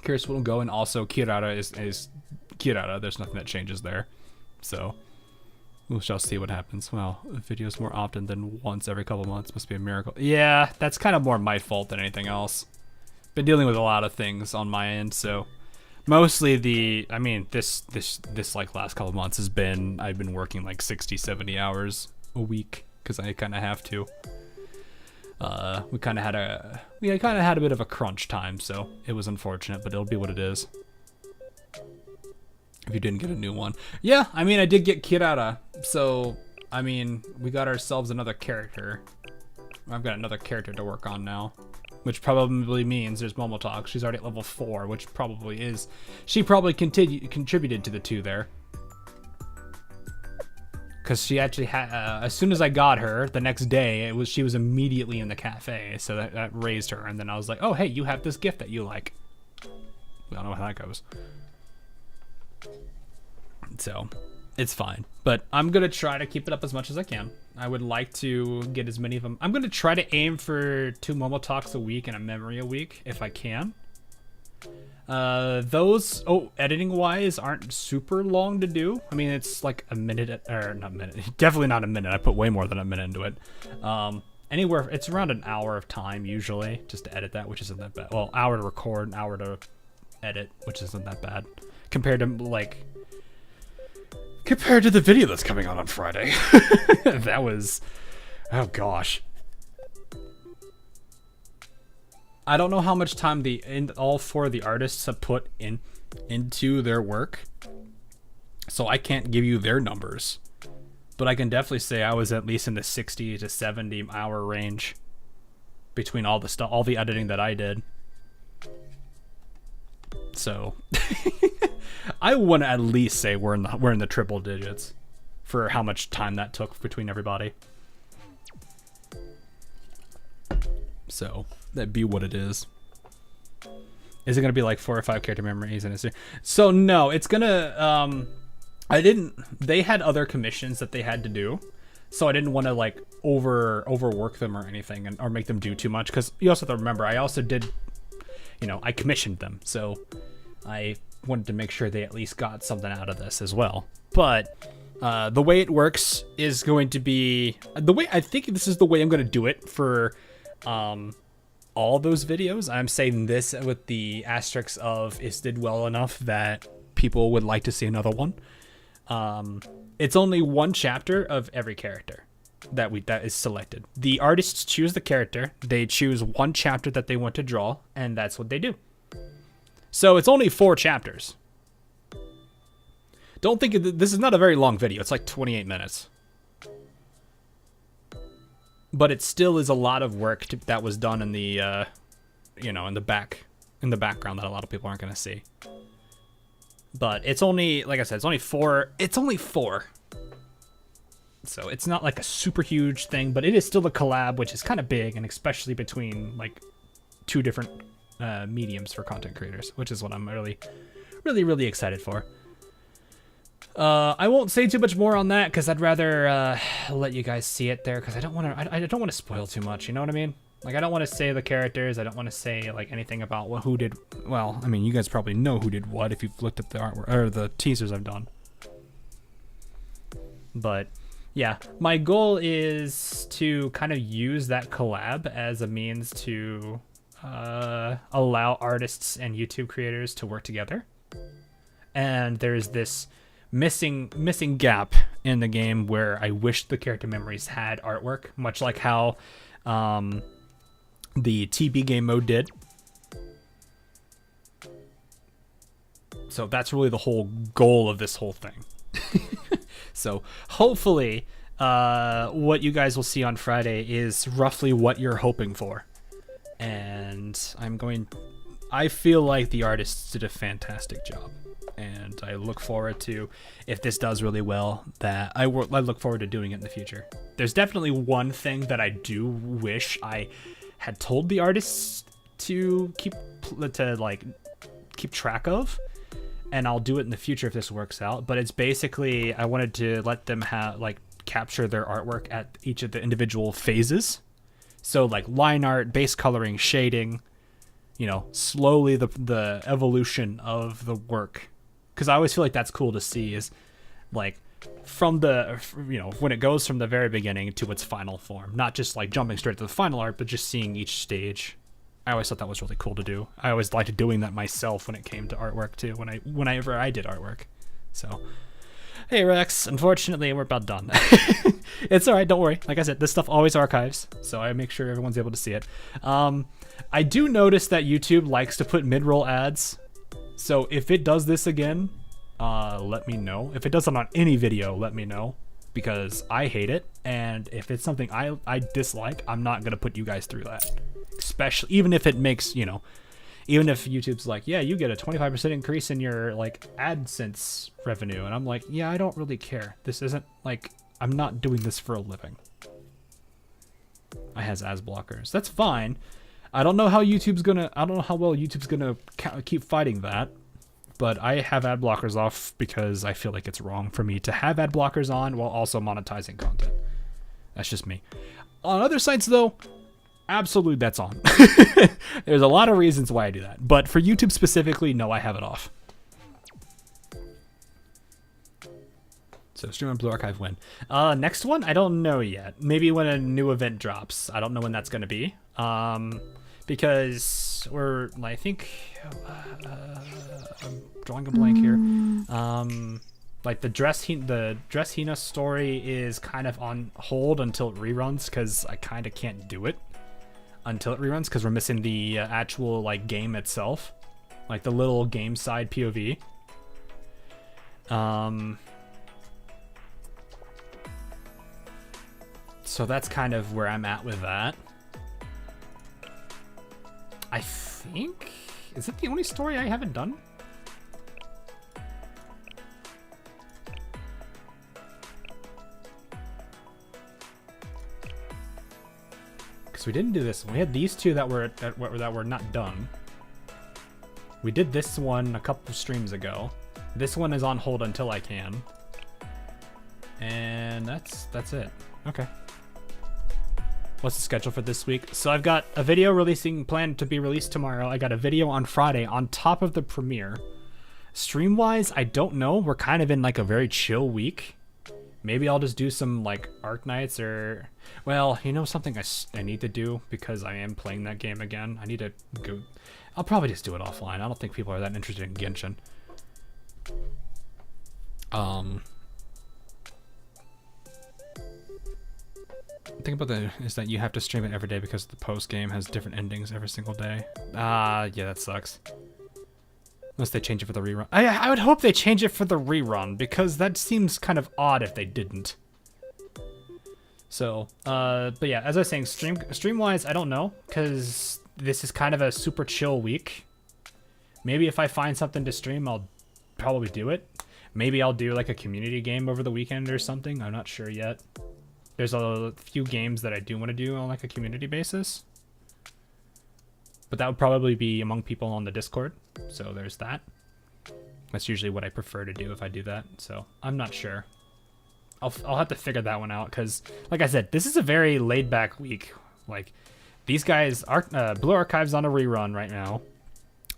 Curious what will go, and also Kirara is Kirara. There's nothing that changes there, so we shall see what happens. Well, videos more often than once every couple months must be a miracle. Yeah, that's kind of more my fault than anything else. Been dealing with a lot of things on my end, so mostly this like last couple months has been, I've been working like 60-70 hours a week because I kind of have to. We kind of had a bit of a crunch time, so it was unfortunate, but it'll be what it is. If you didn't get a new one. Yeah, I mean, I did get Kirara, so, I mean, we got ourselves another character. I've got another character to work on now, which probably means there's Momotalk. She's already at level 4, which probably is... She probably contributed to the 2 there. Because she actually had... as soon as I got her, the next day, she was immediately in the cafe, so that raised her. And then I was like, oh, hey, you have this gift that you like. We all know how that goes. So, it's fine. But I'm going to try to keep it up as much as I can. I would like to get as many of them. I'm going to try to aim for 2 Momo Talks a week and a memory a week, if I can. Those, editing-wise, aren't super long to do. I mean, it's like a minute, or not a minute, definitely not a minute. I put way more than a minute into it. Anywhere, it's around an hour of time, usually, just to edit that, which isn't that bad. Well, hour to record, an hour to edit, which isn't that bad. Compared to, like... Compared to the video that's coming out on Friday. That was... Oh, gosh. I don't know how much time all 4 of the artists have put into their work. So I can't give you their numbers. But I can definitely say I was at least in the 60 to 70 hour range. Between all the stuff, all the editing that I did. So... I want to at least say we're in the triple digits for how much time that took between everybody. So that'd be what it is. Is it gonna be like 4 or 5 character memories in a series? So no, it's gonna. They had other commissions that they had to do, So I didn't want to like overwork them or anything, or make them do too much, because you also have to remember I also did, I commissioned them, so I wanted to make sure they at least got something out of this as well. But the way it works is going to be the way I think this is the way I'm going to do it for all those videos. I'm saying this with the asterisks of it did well enough that people would like to see another one. It's only one chapter of every character that is selected. The artists choose the character, they choose one chapter that they want to draw, and that's what they do. So it's only 4 chapters. Don't think this is not a very long video. It's like 28 minutes. But it still is a lot of work that was done in the, in the background that a lot of people aren't going to see. But it's only, like I said, it's only 4. It's only 4. So it's not like a super huge thing, but it is still a collab, which is kind of big, and especially between like 2 different mediums for content creators, which is what I'm really excited for. I won't say too much more on that because I'd rather let you guys see it there, because I don't want to spoil too much. You know what I mean? Like, I don't want to say the characters. I don't want to say like anything about who did. Well, I mean, you guys probably know who did what if you've looked at the artwork or the teasers I've done. But yeah, my goal is to kind of use that collab as a means to allow artists and YouTube creators to work together. And there's this missing gap in the game where I wish the character memories had artwork, much like how the TB game mode did. So that's really the whole goal of this whole thing. So hopefully what you guys will see on Friday is roughly what you're hoping for. And I feel like the artists did a fantastic job. And I look forward to, if this does really well, that I look forward to doing it in the future. There's definitely one thing that I do wish I had told the artists to keep track of, and I'll do it in the future if this works out. But it's basically, I wanted to let them capture their artwork at each of the individual phases. So like line art, base coloring, shading, slowly the evolution of the work. Because I always feel like that's cool to see, is like from the, when it goes from the very beginning to its final form, not just like jumping straight to the final art, but just seeing each stage. I always thought that was really cool to do. I always liked doing that myself when it came to artwork too, whenever I did artwork. So, hey Rex, unfortunately we're about done. It's all right, don't worry. Like I said, this stuff always archives, so I make sure everyone's able to see it. I do notice that YouTube likes to put mid-roll ads. So if it does this again, let me know. If it does it on any video, let me know, because I hate it. And if it's something I dislike, I'm not going to put you guys through that. Especially, even if it makes, even if YouTube's like, yeah, you get a 25% increase in your like AdSense revenue. And I'm like, yeah, I don't really care. This isn't like, I'm not doing this for a living. I has ads blockers. That's fine. I don't know how well YouTube's gonna keep fighting that, but I have ad blockers off because I feel like it's wrong for me to have ad blockers on while also monetizing content. That's just me. On other sites though, absolutely that's on. There's a lot of reasons why I do that, but for YouTube specifically, no, I have it off. So stream on Blue Archive when? Next one? I don't know yet. Maybe when a new event drops. I don't know when that's going to be. Because I think, I'm drawing a blank here. Like the Dress Hina story is kind of on hold until it reruns, because I kind of can't do it until it reruns, because we're missing the actual like game itself, like the little game side POV. So that's kind of where I'm at with that. I think... Is it the only story I haven't done? Because we didn't do this one. We had these two that were not done. We did this one a couple streams ago. This one is on hold until I can. And that's it. Okay. What's the schedule for this week? So I've got a video planned to be released tomorrow. I got a video on Friday on top of the premiere. Stream-wise, I don't know. We're kind of in like a very chill week. Maybe I'll just do some like Arc Nights or... Well, you know something I need to do because I am playing that game again? I need to go... I'll probably just do it offline. I don't think people are that interested in Genshin. The thing about that is that you have to stream it every day because the post game has different endings every single day. Yeah, that sucks. Unless they change it for the rerun. I would hope they change it for the rerun because that seems kind of odd if they didn't. So, but yeah, as I was saying, stream-wise, I don't know because this is kind of a super chill week. Maybe if I find something to stream, I'll probably do it. Maybe I'll do like a community game over the weekend or something. I'm not sure yet. There's a few games that I do want to do on like a community basis. But that would probably be among people on the Discord. So there's that. That's usually what I prefer to do if I do that. So I'm not sure. I'll have to figure that one out because, like I said, this is a very laid-back week. Like, these guys, Blue Archive's on a rerun right now.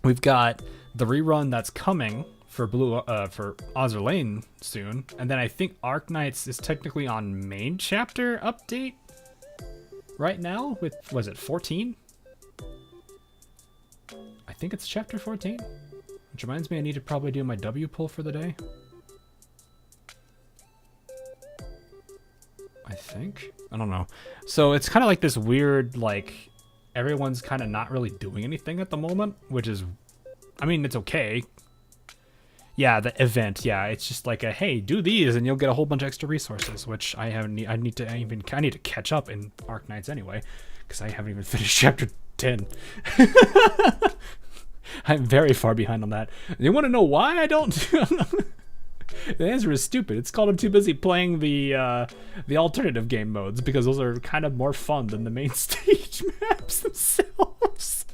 We've got the rerun that's coming for for Azur Lane soon, and then I think Arc Knights is technically on main chapter update right now with, was it 14? I think it's chapter 14, which reminds me I need to probably do my W pull for the day. I think. I don't know. So it's kind of like this weird, like, everyone's kind of not really doing anything at the moment, which is, I mean, it's okay. Yeah, the event. Yeah, it's just like a, hey, do these and you'll get a whole bunch of extra resources, which I need to catch up in Arc Knights anyway, because I haven't even finished chapter 10. I'm very far behind on that. You want to know why I don't? The answer is stupid. It's called I'm too busy playing the alternative game modes because those are kind of more fun than the main stage maps themselves.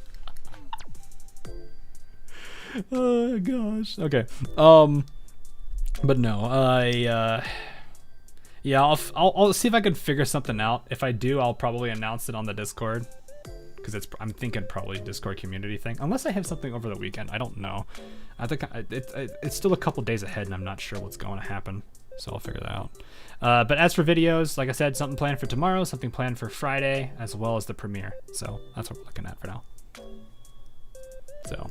Oh gosh. Okay. But no. Yeah. I'll see if I can figure something out. If I do, I'll probably announce it on the Discord. Because I'm thinking probably Discord community thing. Unless I have something over the weekend. I don't know. I think it's still a couple days ahead and I'm not sure what's going to happen. So I'll figure that out. But as for videos, like I said, something planned for tomorrow, something planned for Friday, as well as the premiere. So that's what we're looking at for now. So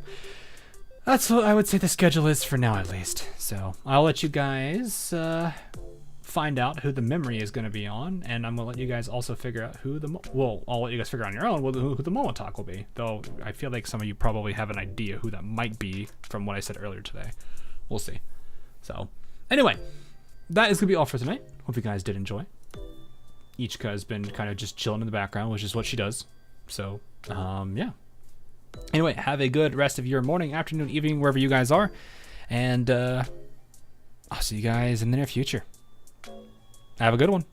that's what I would say the schedule is for now, at least. So I'll let you guys find out who the memory is going to be on, and I'm going to let you guys also figure out who I'll let you guys figure out on your own who the Momotalk will be, though I feel like some of you probably have an idea who that might be from what I said earlier today. We'll see. So anyway, that is going to be all for tonight. Hope you guys did enjoy. Ichika has been kind of just chilling in the background, which is what she does. So yeah. Anyway, have a good rest of your morning, afternoon, evening, wherever you guys are, and I'll see you guys in the near future. Have a good one.